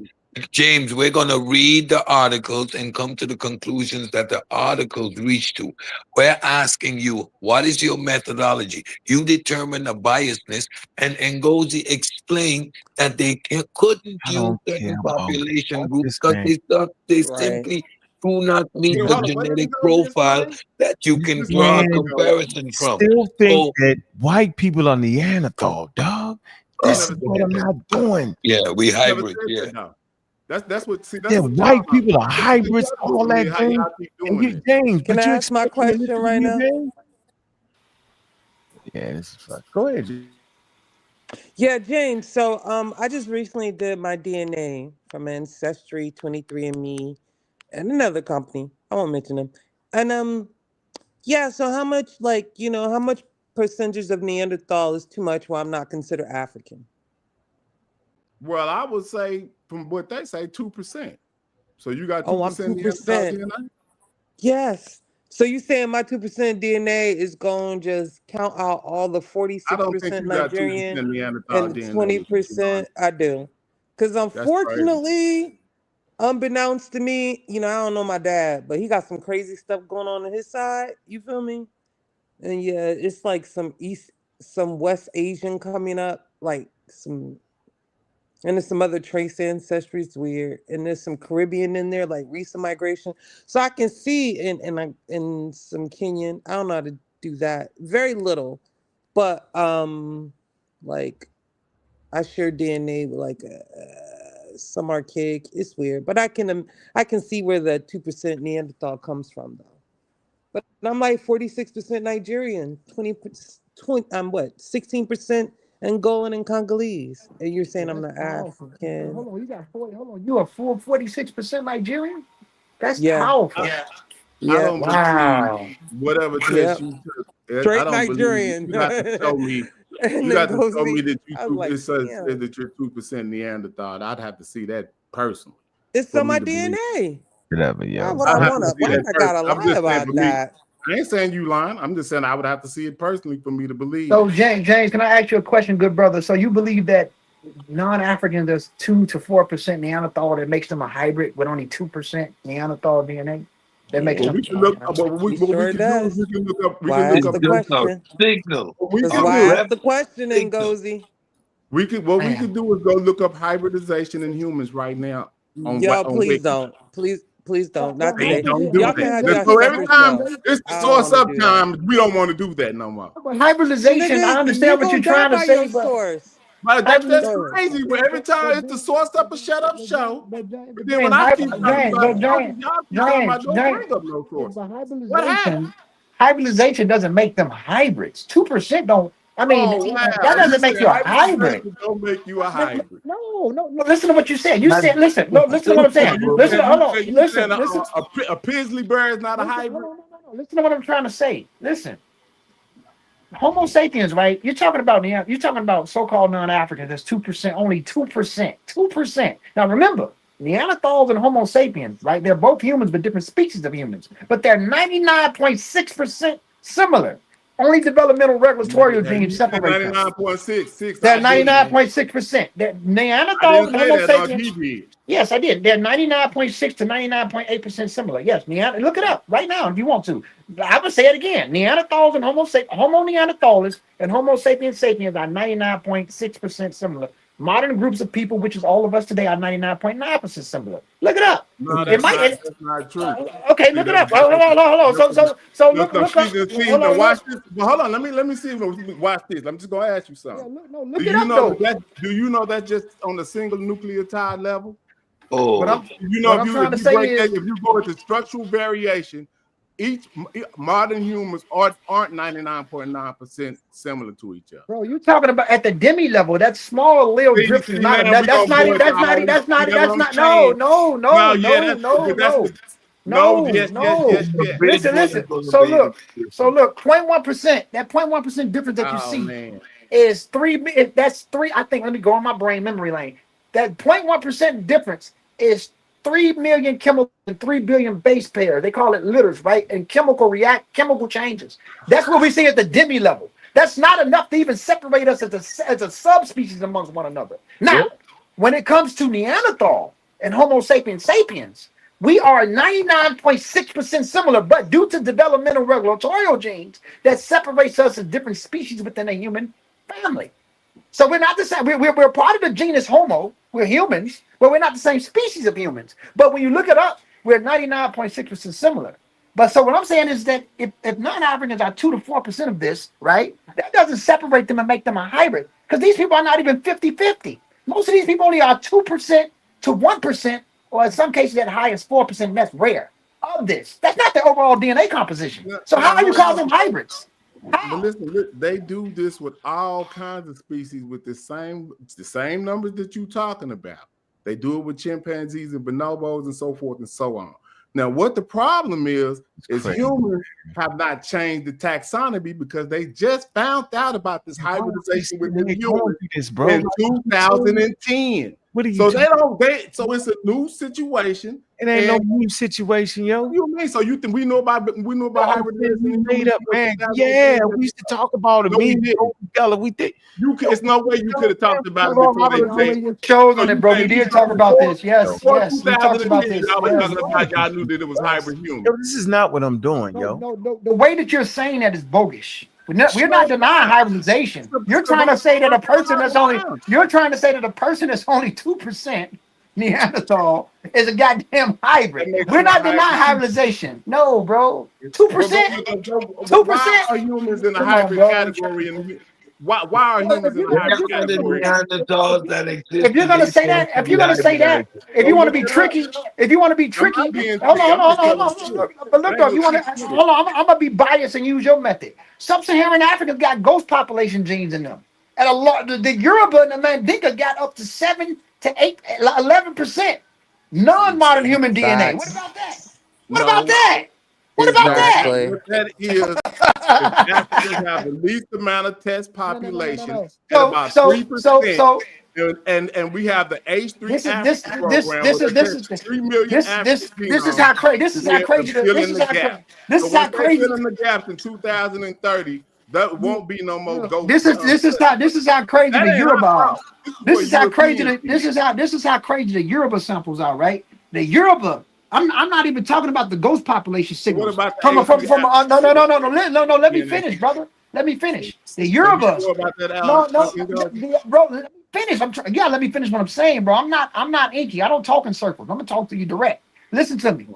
James, we're going to read the articles and come to the conclusions that the articles reach to. We're asking you, what is your methodology? You determine the biasness, and Ngozi explained that they couldn't use certain population groups because they simply do not meet the genetic profile that you can draw a comparison from. Still think that white people are Neanderthal, dog. This is what I'm not doing. Yeah, we hybrid. Yeah. That's what. See, that's what white people are hybrids, all that thing. And you, James, can I ask my question right now? Yeah, this is fuck. Go ahead. Yeah, James. So, I just recently did my DNA from Ancestry, 23andMe, and another company. I won't mention them. And yeah. So, how much, how much percentage of Neanderthal is too much? Where I'm not considered African? Well, I would say from what they say, 2%. So you got 2%. Oh, I'm 2%. Yes. So you saying my 2% DNA is going to just count out all the 46% Nigerian and 20%? I do. Because unfortunately, unbeknownst to me, I don't know my dad, but he got some crazy stuff going on his side. You feel me? And yeah, it's like some some West Asian coming up, like some, and there's some other trace ancestry. It's weird, and there's some Caribbean in there, like recent migration. So I can see in some Kenyan. I don't know how to do that. Very little, but like I share DNA with like some archaic. It's weird, but I can see where the 2% Neanderthal comes from though. But I'm like 46% Nigerian, 16% Angolan and Congolese. And you're saying I'm not African. Hold on, you got 40. Hold on, you are 46% Nigerian. That's Yeah. powerful. I Yeah. don't believe whatever test you took. I Straight don't Nigerian. believe you got to show me. And You then got to show me Gozi, that you I was like, it says damn. that you're 2% Neanderthal. I'd have to see that personally. It's for on me my to believe. DNA. Whatever, yo. Why would I want to? Why I gotta I'm lie just saying about for me. that? I ain't saying you lying. I'm just saying I would have to see it personally for me to believe. So James, can I ask you a question, good brother? So you believe that non-Africans, there's 2 to 4% Neanderthal that makes them a hybrid with only 2% Neanderthal DNA? That makes Well, them. we can look. What we can do is we can look up. We can look up. Signal. What we That's can why do. I asked the question, then Gozi. We could. What we could do is go look up hybridization in humans right now. Y'all, on please Wiki. don't. Please don't. Not Hey, today. don't do Y'all can have that. your So every separate time show. it's the I don't source wanna up do that. time, we don't want to do that no more. But hybridization, I Nigga, understand you what you're gonna die trying to by say, your but source. But that's Go ahead. crazy. But every time it's the source up a shut up show. But then when James, I keep talking about y'all keep talking about don't James, bring up no source. but What happened? hybridization doesn't make them hybrids. 2% don't. I mean, Oh wow! that doesn't make said you a hybrid. hybridization don't make you a hybrid. No. Listen to what you said. You said, listen to what I'm saying. Listen, hold on. Listen. A Paisley bear is not a hybrid. No. Listen to what I'm trying to say. Listen. Homo sapiens, right? You're talking about so-called non-Africans. That's 2%, only 2%. 2%. Now remember, Neanderthals and Homo sapiens, right? They're both humans, but different species of humans. But they're 99.6% similar. Only developmental regulatory genes separate them. 99.66. They're 99.6%. Neanderthals I didn't and say Homo that. No, sapiens. he did. Yes, I did. They're 99.6 to 99.8% similar. Yes, look it up right now if you want to. I would say it again. Neanderthals and Homo neanderthalis and Homo sapiens sapiens are 99.6% similar. Modern groups of people, which is all of us today, are 99.9% similar. Look it up. No, that's not true. Okay, look it up. Hold on. So look up. Now watch this. But hold on. Let me see. Watch this. I'm just gonna ask you something. Look it up, though. Do you know that's just on the single nucleotide level? Oh, if you go into structural variation, each modern humans aren't 99.9% similar to each other. Bro, you talking about at the demi level? That small little drift is not. That's not. No. Listen. So look. 0.1%. That 0.1% difference that you see is 3. That's 3. I think. Let me go on my brain memory lane. That 0.1% difference is 3 million chemicals and 3 billion base pairs. They call it litters, right? And chemical changes. That's what we see at the demi level. That's not enough to even separate us as a subspecies amongst one another. Now, when it comes to Neanderthal and Homo sapiens sapiens, we are 99.6% similar, but due to developmental regulatory genes that separates us as different species within a human family. So we're not the same. We're part of the genus Homo. We're humans, but we're not the same species of humans. But when you look it up, we're 99.6% similar. But so what I'm saying is that if non-Africans are 2 to 4% of this, right, that doesn't separate them and make them a hybrid, because these people are not even 50-50. Most of these people only are 2% to 1%, or in some cases at high as 4%, and that's rare, of this. That's not the overall DNA composition. So how are you calling them hybrids? But listen, they do this with all kinds of species with the same numbers that you're talking about. They do it with chimpanzees and bonobos and so forth and so on. Now, what the problem is humans have not changed the taxonomy because they just found out about this hybridization within humans in 2010. What are you so so it's a new situation. It ain't no new situation, yo. What do you mean? So you think we know about hybridization? Made up, man. Yeah, we used to talk about it. We did. It's no way you could have talked about it before they shows on it, bro. We did talk about this. Yes. We talked about this. I was talking about y'all knew that it was hybrid human. Yo, this is not what I'm doing, yo. No. The way that you're saying that is bogus. We're not denying hybridization. You're trying to say that a person that's only 2% Neanderthal is a goddamn hybrid. We're not denying hybridization. No, bro. 2%? Why are humans in the hybrid category? And why are humans in the hybrid category? Neanderthals that exist. If you're gonna say that, if you want to be tricky, hold on. But look though, if you want to, hold on, I'm gonna be biased and use your method. Sub-Saharan Africa's got ghost population genes in them, and a lot. The Yoruba and the Mandinka got up to 7 to 8, 11% non-modern human DNA. What about that? What about that? What about that? What that is Africans have the least amount of test population at about 3%. And we have the H3 Africa program. This is 3 million this is how crazy. This is how crazy. This is how crazy. Fill in the gaps in 2030. There won't be no more ghosts. This is how crazy the Yoruba are. This is how crazy the Yoruba samples are, right? The Yoruba. I'm not even talking about the ghost population signals. What about no. Let me finish, brother. Let me finish. The Yoruba. Bro. Let me finish. Let me finish what I'm saying, bro. I'm not inky. I don't talk in circles. I'm gonna talk to you direct. Listen to me.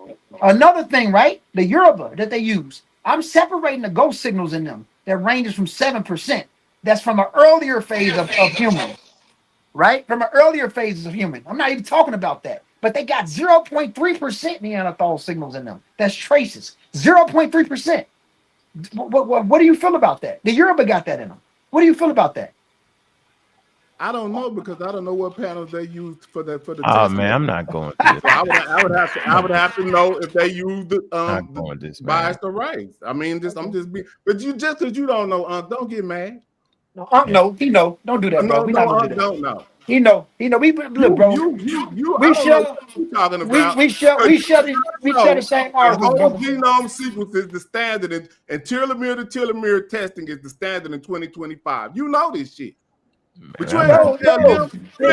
Another thing, right? The Yoruba that they use. I'm separating the ghost signals in them that ranges from 7%. That's from an earlier phase of humans, right? From an earlier phases of human. I'm not even talking about that. But they got 0.3% Neanderthal signals in them. That's traces. 0.3%. What do you feel about that? The Yoruba got that in them. What do you feel about that? I don't know because I don't know what panels they used for the. Oh man, I'm not going. So I would have to know if they used the biased or right. I mean, I'm just being. But just because you don't know, don't get mad. No, no, he know. Don't do that, bro. We not gonna do that. Don't know. He know. We look, bro. We share the same articles, the whole brother. genome sequence is the standard, and telomere to telomere testing is the standard in 2025. You know this shit, but you ain't gonna tell them. You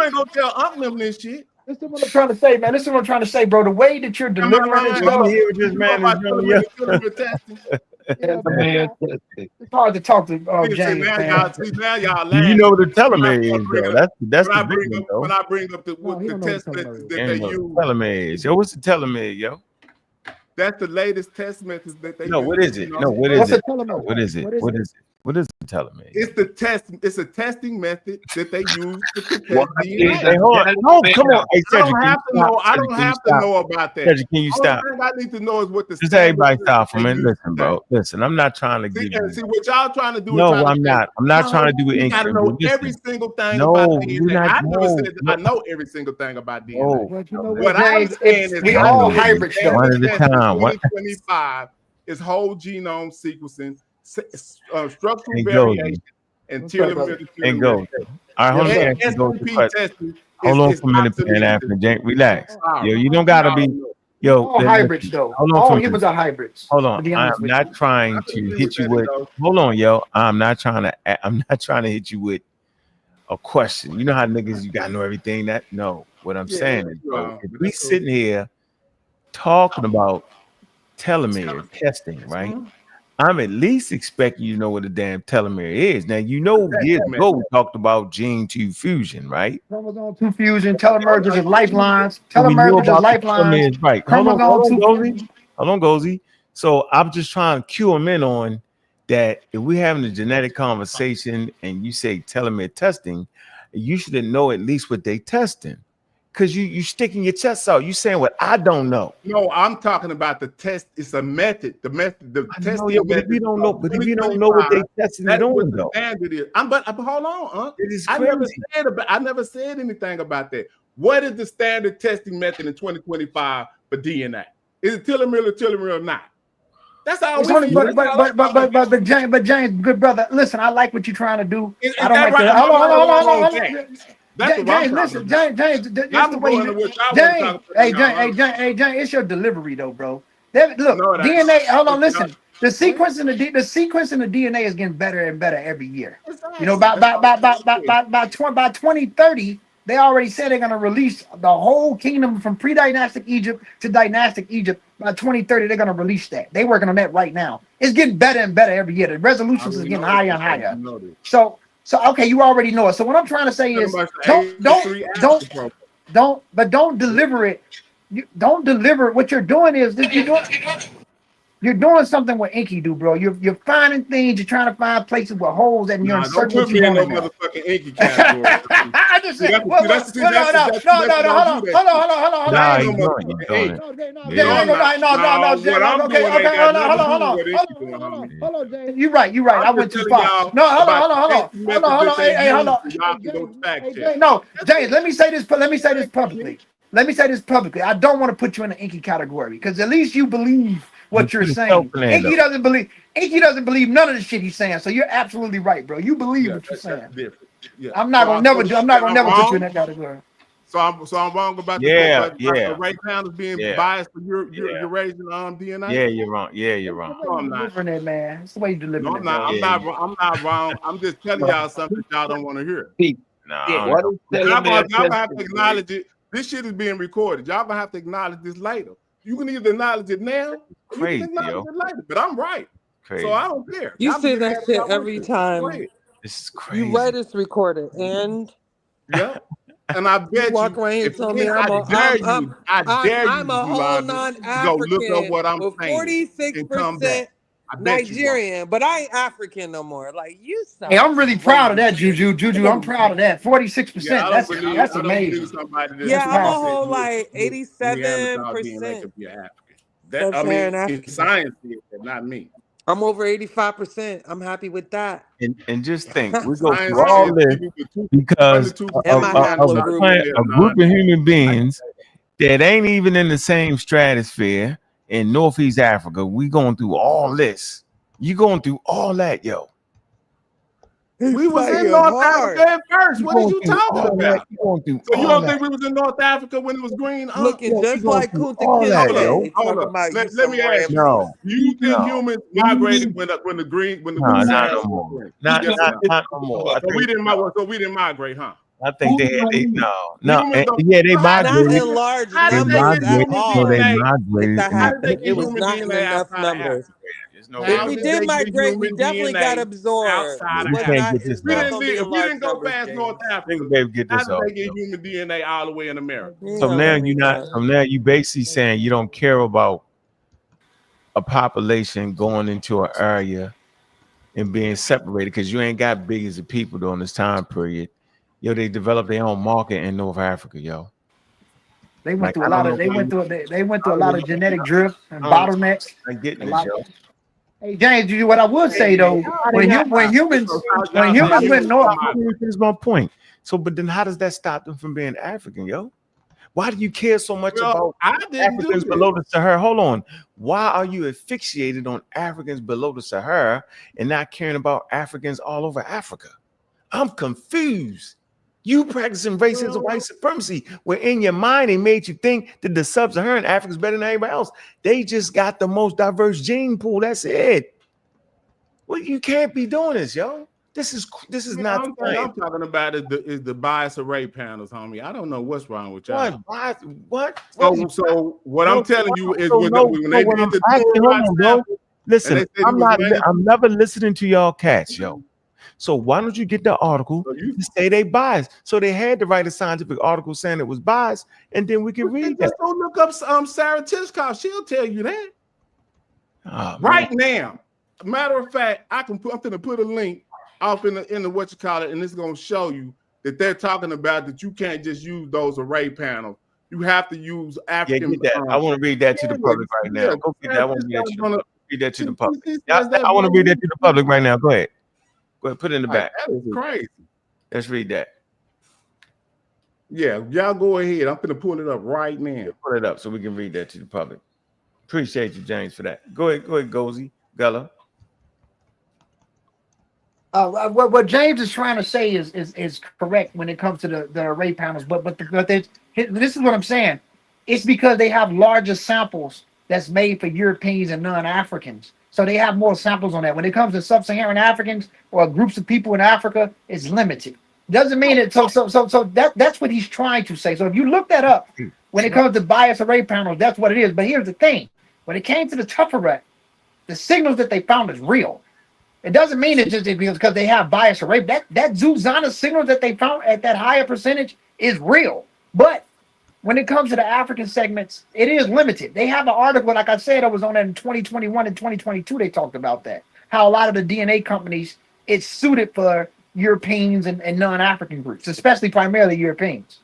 ain't gonna tell Uncle them this shit. This is what I'm trying to say, man. This is what I'm trying to say, bro. The way that you're delivering this stuff. It's hard to talk to James. Now y'all you know what the telomere is, though. That's when the I bring up the test that they use. Telomere is. Yo, what's the telomere, yo? That's the latest test methods that they use. No, what is it? No, what is it? What is it? What is it? What is the telomere? It's the test. It's a testing method that they use to test DNA. Hey, hold on. No, come on. Hey, I don't have to know about that. Cedric, can you stop? All I need to know is what the. Just everybody stop for a minute. Listen, bro. Listen, I'm not trying to give you. See what y'all trying to do. No, I'm not. I'm not trying to do it. You gotta know every single thing about DNA. I never said I know every single thing about DNA. What I'm saying is we all hybrid stuff. One at a time. 2025 is whole genome sequencing. Structural variation and telomere. And go. All right, hold on for a minute, Pan African. Relax. Yo, you don't gotta be. Yo, all hybrids though. All humans are hybrids. Hold on. I'm not trying to hit you with. Hold on, yo. I'm not trying to hit you with a question. You know how niggas you gotta know everything. What I'm saying is, bro, if we sitting here talking about telomere testing, right? I'm at least expecting you to know what a damn telomere is. Now, you know, years ago we talked about gene 2 fusion, right? Chromosome 2 fusion, telomeres is lifelines. Telomeres is lifelines. Right. Hold on, Gozy. So I'm just trying to cue them in on that. If we're having a genetic conversation and you say telomere testing, you should know at least what they testing. Because you sticking your chest out. You saying what I don't know. No, I'm talking about the test. It's a method. The testing method. If you don't know, but if you don't know what they testing it on, though. Standard is. But hold on, it is I never said anything about that. What is the standard testing method in 2025 for DNA? Is it telomere or not? That's all. But James, good brother, listen. I like what you're trying to do. I don't like that. Hold on. James, listen, James, that's the way James, it's your delivery though, bro. Look, DNA. Hold on, listen. The sequence in the DNA is getting better and better every year. You know, by 2030, They already said they're going to release the whole kingdom from pre-dynastic Egypt to dynastic Egypt by 2030. They're going to release that. They're working on that right now. It's getting better and better every year. The resolutions is getting higher and higher. So okay, you already know it. So what I'm trying to say is don't deliver it. Don't deliver. What you're doing is you're doing something what Inky do, bro. You're finding things. You're trying to find places with holes, and you're inserting don't what put you me in want no in there. motherfucking Inky category. I just said, hold on, Nah, you're doing it. Hold on, James. You're right. I went too far. No, hold on. Hey, hold on. No, James. Let me say this publicly. I don't want to put you in the Inky category because at least you believe what you're saying. Inky doesn't believe none of the shit he's saying. So you're absolutely right, bro. You believe what you're saying. I'm not gonna never put you in that category. So I'm wrong about the right panels being biased for your raising DNA. Yeah, you're wrong. Yeah, you're wrong. No, I'm not. It, man. It's the way you deliver it. I'm not wrong. I'm just telling y'all something y'all don't want to hear. No, y'all gonna have to acknowledge it. This shit is being recorded. Y'all gonna have to acknowledge this later. You can either acknowledge it now, or you can acknowledge it later. But I'm right, so I don't care. You say that shit every time. This is crazy. You right, it's recorded, and and I bet you walk around here telling me I'm a whole non-African. Go look up what I'm with saying. 46% Nigerian, but I ain't African no more. Like you sound. Hey, I'm really proud of that, Juju. I'm proud of that. 46%. That's amazing. Yeah, I'm a whole like 87%. Science is not me. I'm over 85%. I'm happy with that. And just think, we go through all this because a group of human beings that ain't even in the same stratosphere in Northeast Africa. We going through all this. You going through all that, yo. We was in North Africa at first. What are you talking about? So you don't think we was in North Africa when it was green? Looking just like Kunta Kinte. Let me ask you. You think humans migrated when the green not no more. Not no more. So we didn't migrate, huh? I think they migrated. Not in large numbers at all. It was not in enough numbers. If we did migrate, we definitely got absorbed. We didn't go past North Africa. Get this off. They get human DNA all the way in America. So now you basically saying you don't care about a population going into an area and being separated because you ain't got billions of people during this time period. Yo, they developed their own market in North Africa, yo. They went through a lot of genetic drift and bottlenecks. I get this, yo. Hey James, what I would say though, when humans went north, here's my point. So, but then how does that stop them from being African, yo? Why do you care so much about Africans below the Sahara? Hold on. Why are you asphyxiated on Africans below the Sahara and not caring about Africans all over Africa? I'm confused. You practicing racism, white supremacy, where in your mind they made you think that the sub-Saharan Africa is better than everybody else. They just got the most diverse gene pool. That's it. Well, you can't be doing this, yo. This is not. I'm talking about is the bias array panels, homie. I don't know what's wrong with y'all. What? So what I'm telling you is when they did the listen, I'm never listening to y'all cats, yo. So why don't you get the article to say they biased? So they had to write a scientific article saying it was biased, and then we can read that. Just go look up Sarah Tishkoff. She'll tell you that right now. Matter of fact, I'm going to put a link off in the what you call it, and it's going to show you that they're talking about that you can't just use those array panels. You have to use African. Yeah, get that. I want to read that to the public right now. Go get that. I want to read that to the public. I want to read that to the public right now. Go ahead. Go ahead, put it in the back. That is crazy. Let's read that. Yeah, y'all go ahead. I'm gonna pull it up right now. Pull it up so we can read that to the public. Appreciate you, James, for that. Go ahead, Gozy, Gella. What James is trying to say is correct when it comes to the array panels, but this is what I'm saying. It's because they have larger samples that's made for Europeans and non-Africans. So they have more samples on that. When it comes to sub-Saharan Africans or groups of people in Africa, it's limited. Doesn't mean it. So that's what he's trying to say. So if you look that up, when it comes to bias array panels, that's what it is. But here's the thing: when it came to the Tufferette, the signals that they found is real. It doesn't mean it's just because they have bias array. That Zuzana signal that they found at that higher percentage is real. But when it comes to the African segments, it is limited. They have an article, like I said, I was on that in 2021 and 2022. They talked about that. How a lot of the DNA companies, it's suited for Europeans and non-African groups, especially primarily Europeans.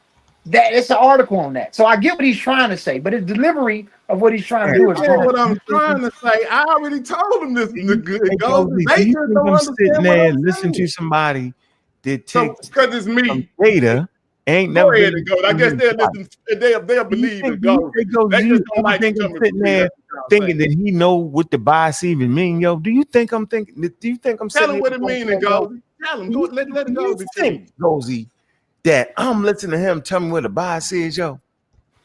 That it's an article on that. So I get what he's trying to say, but his delivery of what he's trying to do is wrong. What I'm trying to say, I already told him this. It goes. Do They you just think don't I'm sitting understand what there I'm listening saying. to somebody that takes Because it's me. data ain't Go never ahead been and go. I guess they'll listen. They'll believe it goes. They just don't like it coming sitting from me. there thinking that he know what the bias even mean, yo? Do you think I'm thinking? Do you think I'm Tell sitting him what it here means, going, Gozy. Tell him. Go. Let it go. you think, Gozy, that I'm listening to him tell me what the bias is, yo?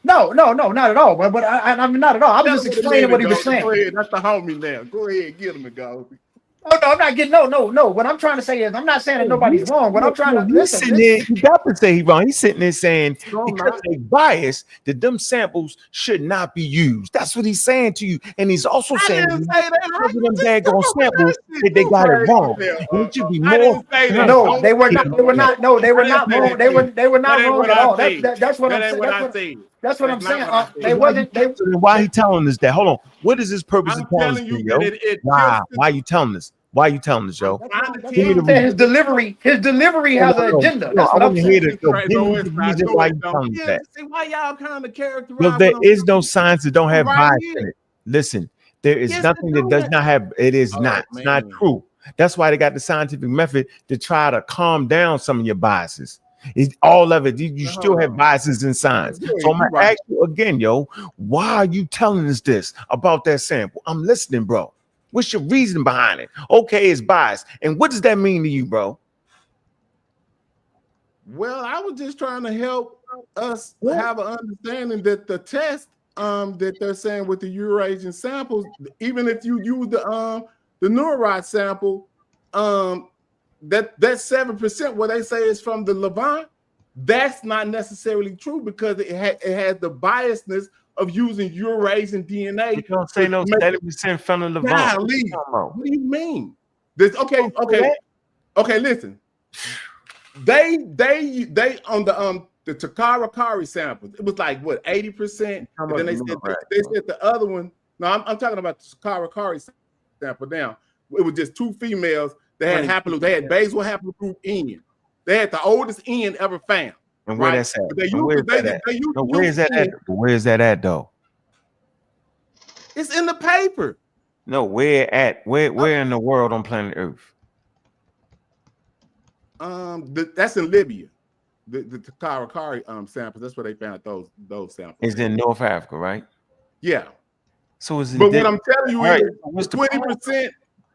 No, not at all. But I'm not at all. I was just explaining what he was saying. Go ahead. That's the homie now. Go ahead, get him, Gozy. Oh no, I'm not getting no. What I'm trying to say is I'm not saying that nobody's wrong. What I'm trying to listen. You got to say he's wrong. He's sitting there saying because they biased that them samples should not be used. That's what he's saying to you, and he's also saying didn't say that. because of them daggone samples that they got it wrong. And it should be more. No, they were not. They were not. No, they were not wrong. They were not wrong at all. That's what I'm saying. That's what I'm saying. They wasn't. So then why he telling us that? Hold on. What is his purpose of telling us, yo? Why you telling us? Why you telling us, yo? His delivery has an agenda. That's what I'm saying. Give me the reason why you telling us that. See why y'all kind of characterize. Because there is no science that don't have bias in it. Listen, there is nothing that does not have. It is not. It's not true. That's why they got the scientific method to try to calm down some of your biases. It's all of it. You still have biases in science. So I'm gonna ask you again, yo, why are you telling us this about that sample? I'm listening, bro. What's your reason behind it? Okay, it's biased. And what does that mean to you, bro? Well, I was just trying to help us have an understanding that the test that they're saying with the Eurasian samples, even if you use the Neurod sample, that 7% what they say is from the Levant, that's not necessarily true because it has the biasness of using Eurasian DNA. You don't say no 70% from the Levant. What do you mean? Okay. Listen. They on the Takara Kari samples, it was like what 80%. And then they said the other one. No, I'm talking about the Takara Kari sample now. It was just two females. They had basal haplogroup N. They had the oldest N ever found. And where that's at? Where is that at? Where is that at though? It's in the paper. No, where at? Where in the world on planet Earth? That's in Libya. The Takara Kari samples. That's where they found those samples. It's in North Africa, right? Yeah. So it's but what I'm telling you is 20%.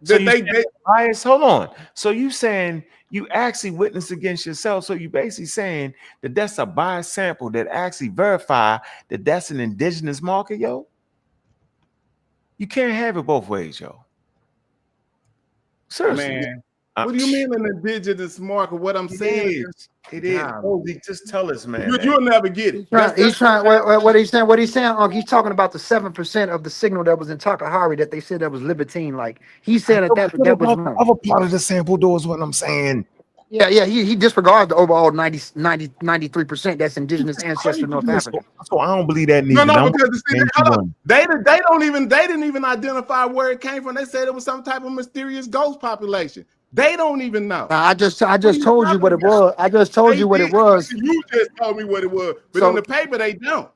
So they bias. Hold on. So you saying you actually witnessed against yourself? So you basically saying that that's a biased sample that actually verify that that's an indigenous marker, yo? You can't have it both ways, yo. Seriously, man. What do you mean an indigenous marker? What I'm saying is, it is. Just tell us, man. You'll never get it. He's trying. What he's saying. What he's saying. He's talking about the 7% of the signal that was in Takahari that they said that was libertine. Like he said that was wrong. Other part of the sample, though, is what I'm saying. Yeah. He disregards the overall 93% that's indigenous ancestry North Africa. So I don't believe that neither. No, because they didn't even identify where it came from. They said it was some type of mysterious ghost population. They don't even know. I just told you what it was. I just told you what it was. You just told me what it was, but in the paper they don't.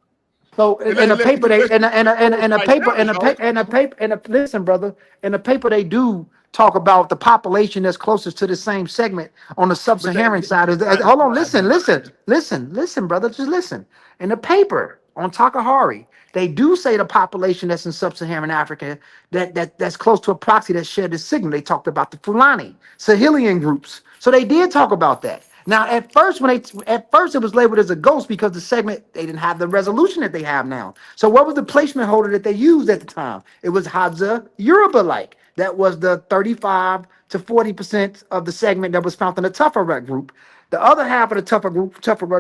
So in the paper listen, brother. In the paper they do talk about the population that's closest to the same segment on the sub-Saharan side. Hold on, listen, brother. Just listen. In the paper on Takahari, they do say the population that's in sub-Saharan Africa that's close to a proxy that shared the signal. They talked about the Fulani, Sahelian groups. So they did talk about that. Now, at first it was labeled as a ghost because the segment, they didn't have the resolution that they have now. So what was the placement holder that they used at the time? It was Hadza Yoruba-like. That was the 35 to 40% of the segment that was found in the Tufferette group. The other half of the tougher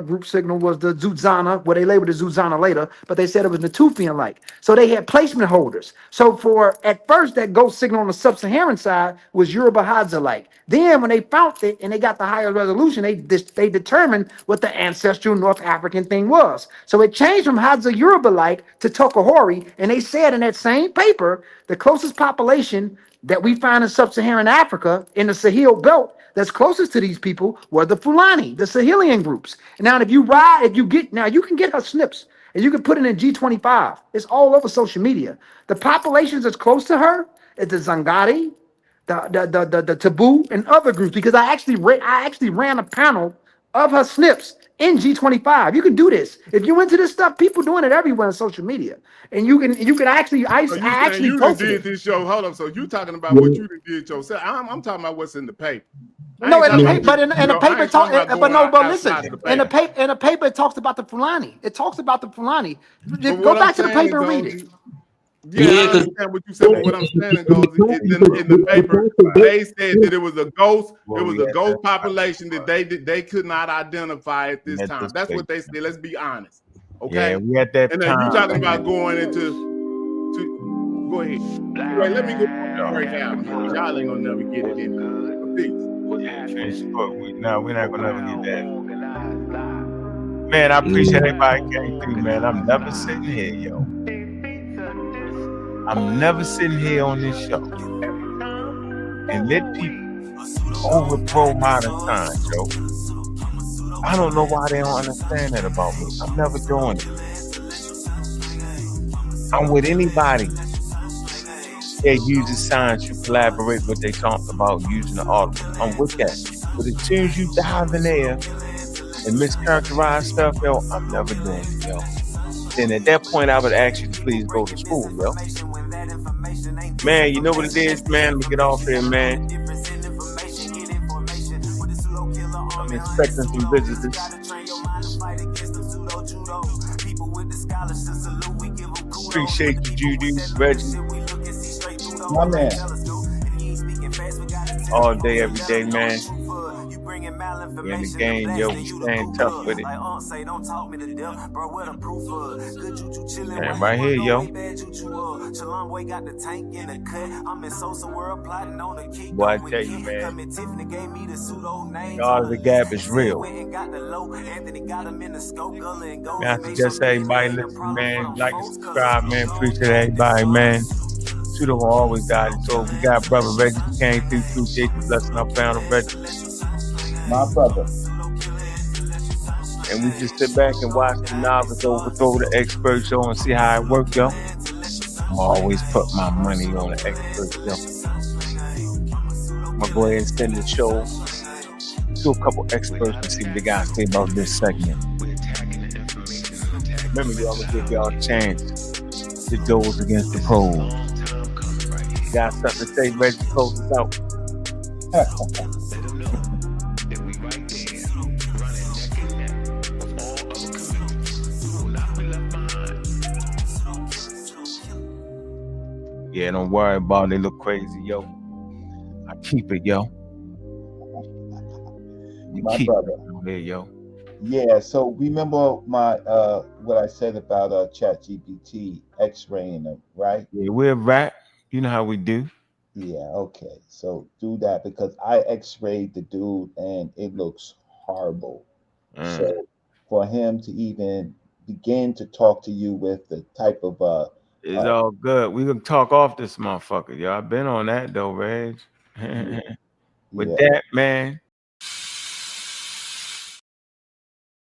group signal was the Zuzana, where they labeled it Zuzana later, but they said it was Natufian-like. So they had placement holders. So at first, that ghost signal on the sub-Saharan side was Yoruba Hadza-like. Then when they found it and they got the higher resolution, they determined what the ancestral North African thing was. So it changed from Hadza Yoruba-like to Tokahori, and they said in that same paper, the closest population that we find in sub-Saharan Africa in the Sahel belt that's closest to these people were the Fulani, the Sahelian groups. Now, you can get her snips and you can put it in G25. It's all over social media. The populations that's close to her is the Zangari, the Taboo, and other groups, because I actually ran a panel of her snips in G25. You can do this. If you into this stuff, people doing it everywhere on social media. And you can actually, I actually you posted did it. this show. Hold up. So you talking about what you did yourself. I'm talking about what's in the paper. No, in the paper, but in the paper, listen, in the paper it talks about the Fulani. It talks about the Fulani. But Go back to the paper and read it. Yeah, I understand what you said, but what I'm saying goes in the paper, they said that it was a ghost. It was a ghost population that they could not identify at this time. That's what they said. Let's be honest. Okay. Yeah, we at that and time. then you talking about going into. Go ahead. Wait, let me go break out. Y'all ain't gonna never get it in. No, we're not gonna ever get that. Man, I appreciate everybody came through, man. I'm never sitting here, yo. I'm never sitting here on this show and let people overthrow modern times, yo. I don't know why they don't understand that about me. I'm never doing it. I'm with anybody that uses science to collaborate what they talk about using the article. I'm with that. But as soon as you dive in there and mischaracterize stuff, yo, I'm never doing it, yo. Then at that point, I would ask you to please go to school, yo. Man, you know what it is, man? Let me get off here, man. I'm expecting some visitors. Appreciate you, Judy, Reggie. My man. All day, every day, man. We in the game, yo. We staying tough with it. Man, right here, yo. Boy, I tell you, man. God of the gap is real. Man, I suggest everybody listen, man. Like and subscribe, man. Appreciate everybody, man. Pseudo always got it. So we got brother Reggie came through. Appreciate you blessing our founder, Reggie. My brother. And we just sit back and watch the novice overthrow the expert show and see how it works, yo. I'm always put my money on the expert show. I'm gonna go ahead and send the show to a couple experts and see what they got to say about this segment. Remember, y'all, I'm gonna give y'all a chance to doze against the pros. You got something to say, Reggie? Close us out. Yeah, don't worry about it. They look crazy, yo. I keep it, yo. My brother. Here, yo. Yeah, so remember my what I said about ChatGPT X-raying them, right? Yeah, we're rap. You know how we do. Yeah, okay. So do that because I X-rayed the dude and it looks horrible. So for him to even begin to talk to you with the type of it's all good. We gonna talk off this motherfucker, yo. I've been on that though, Reg. With that, man,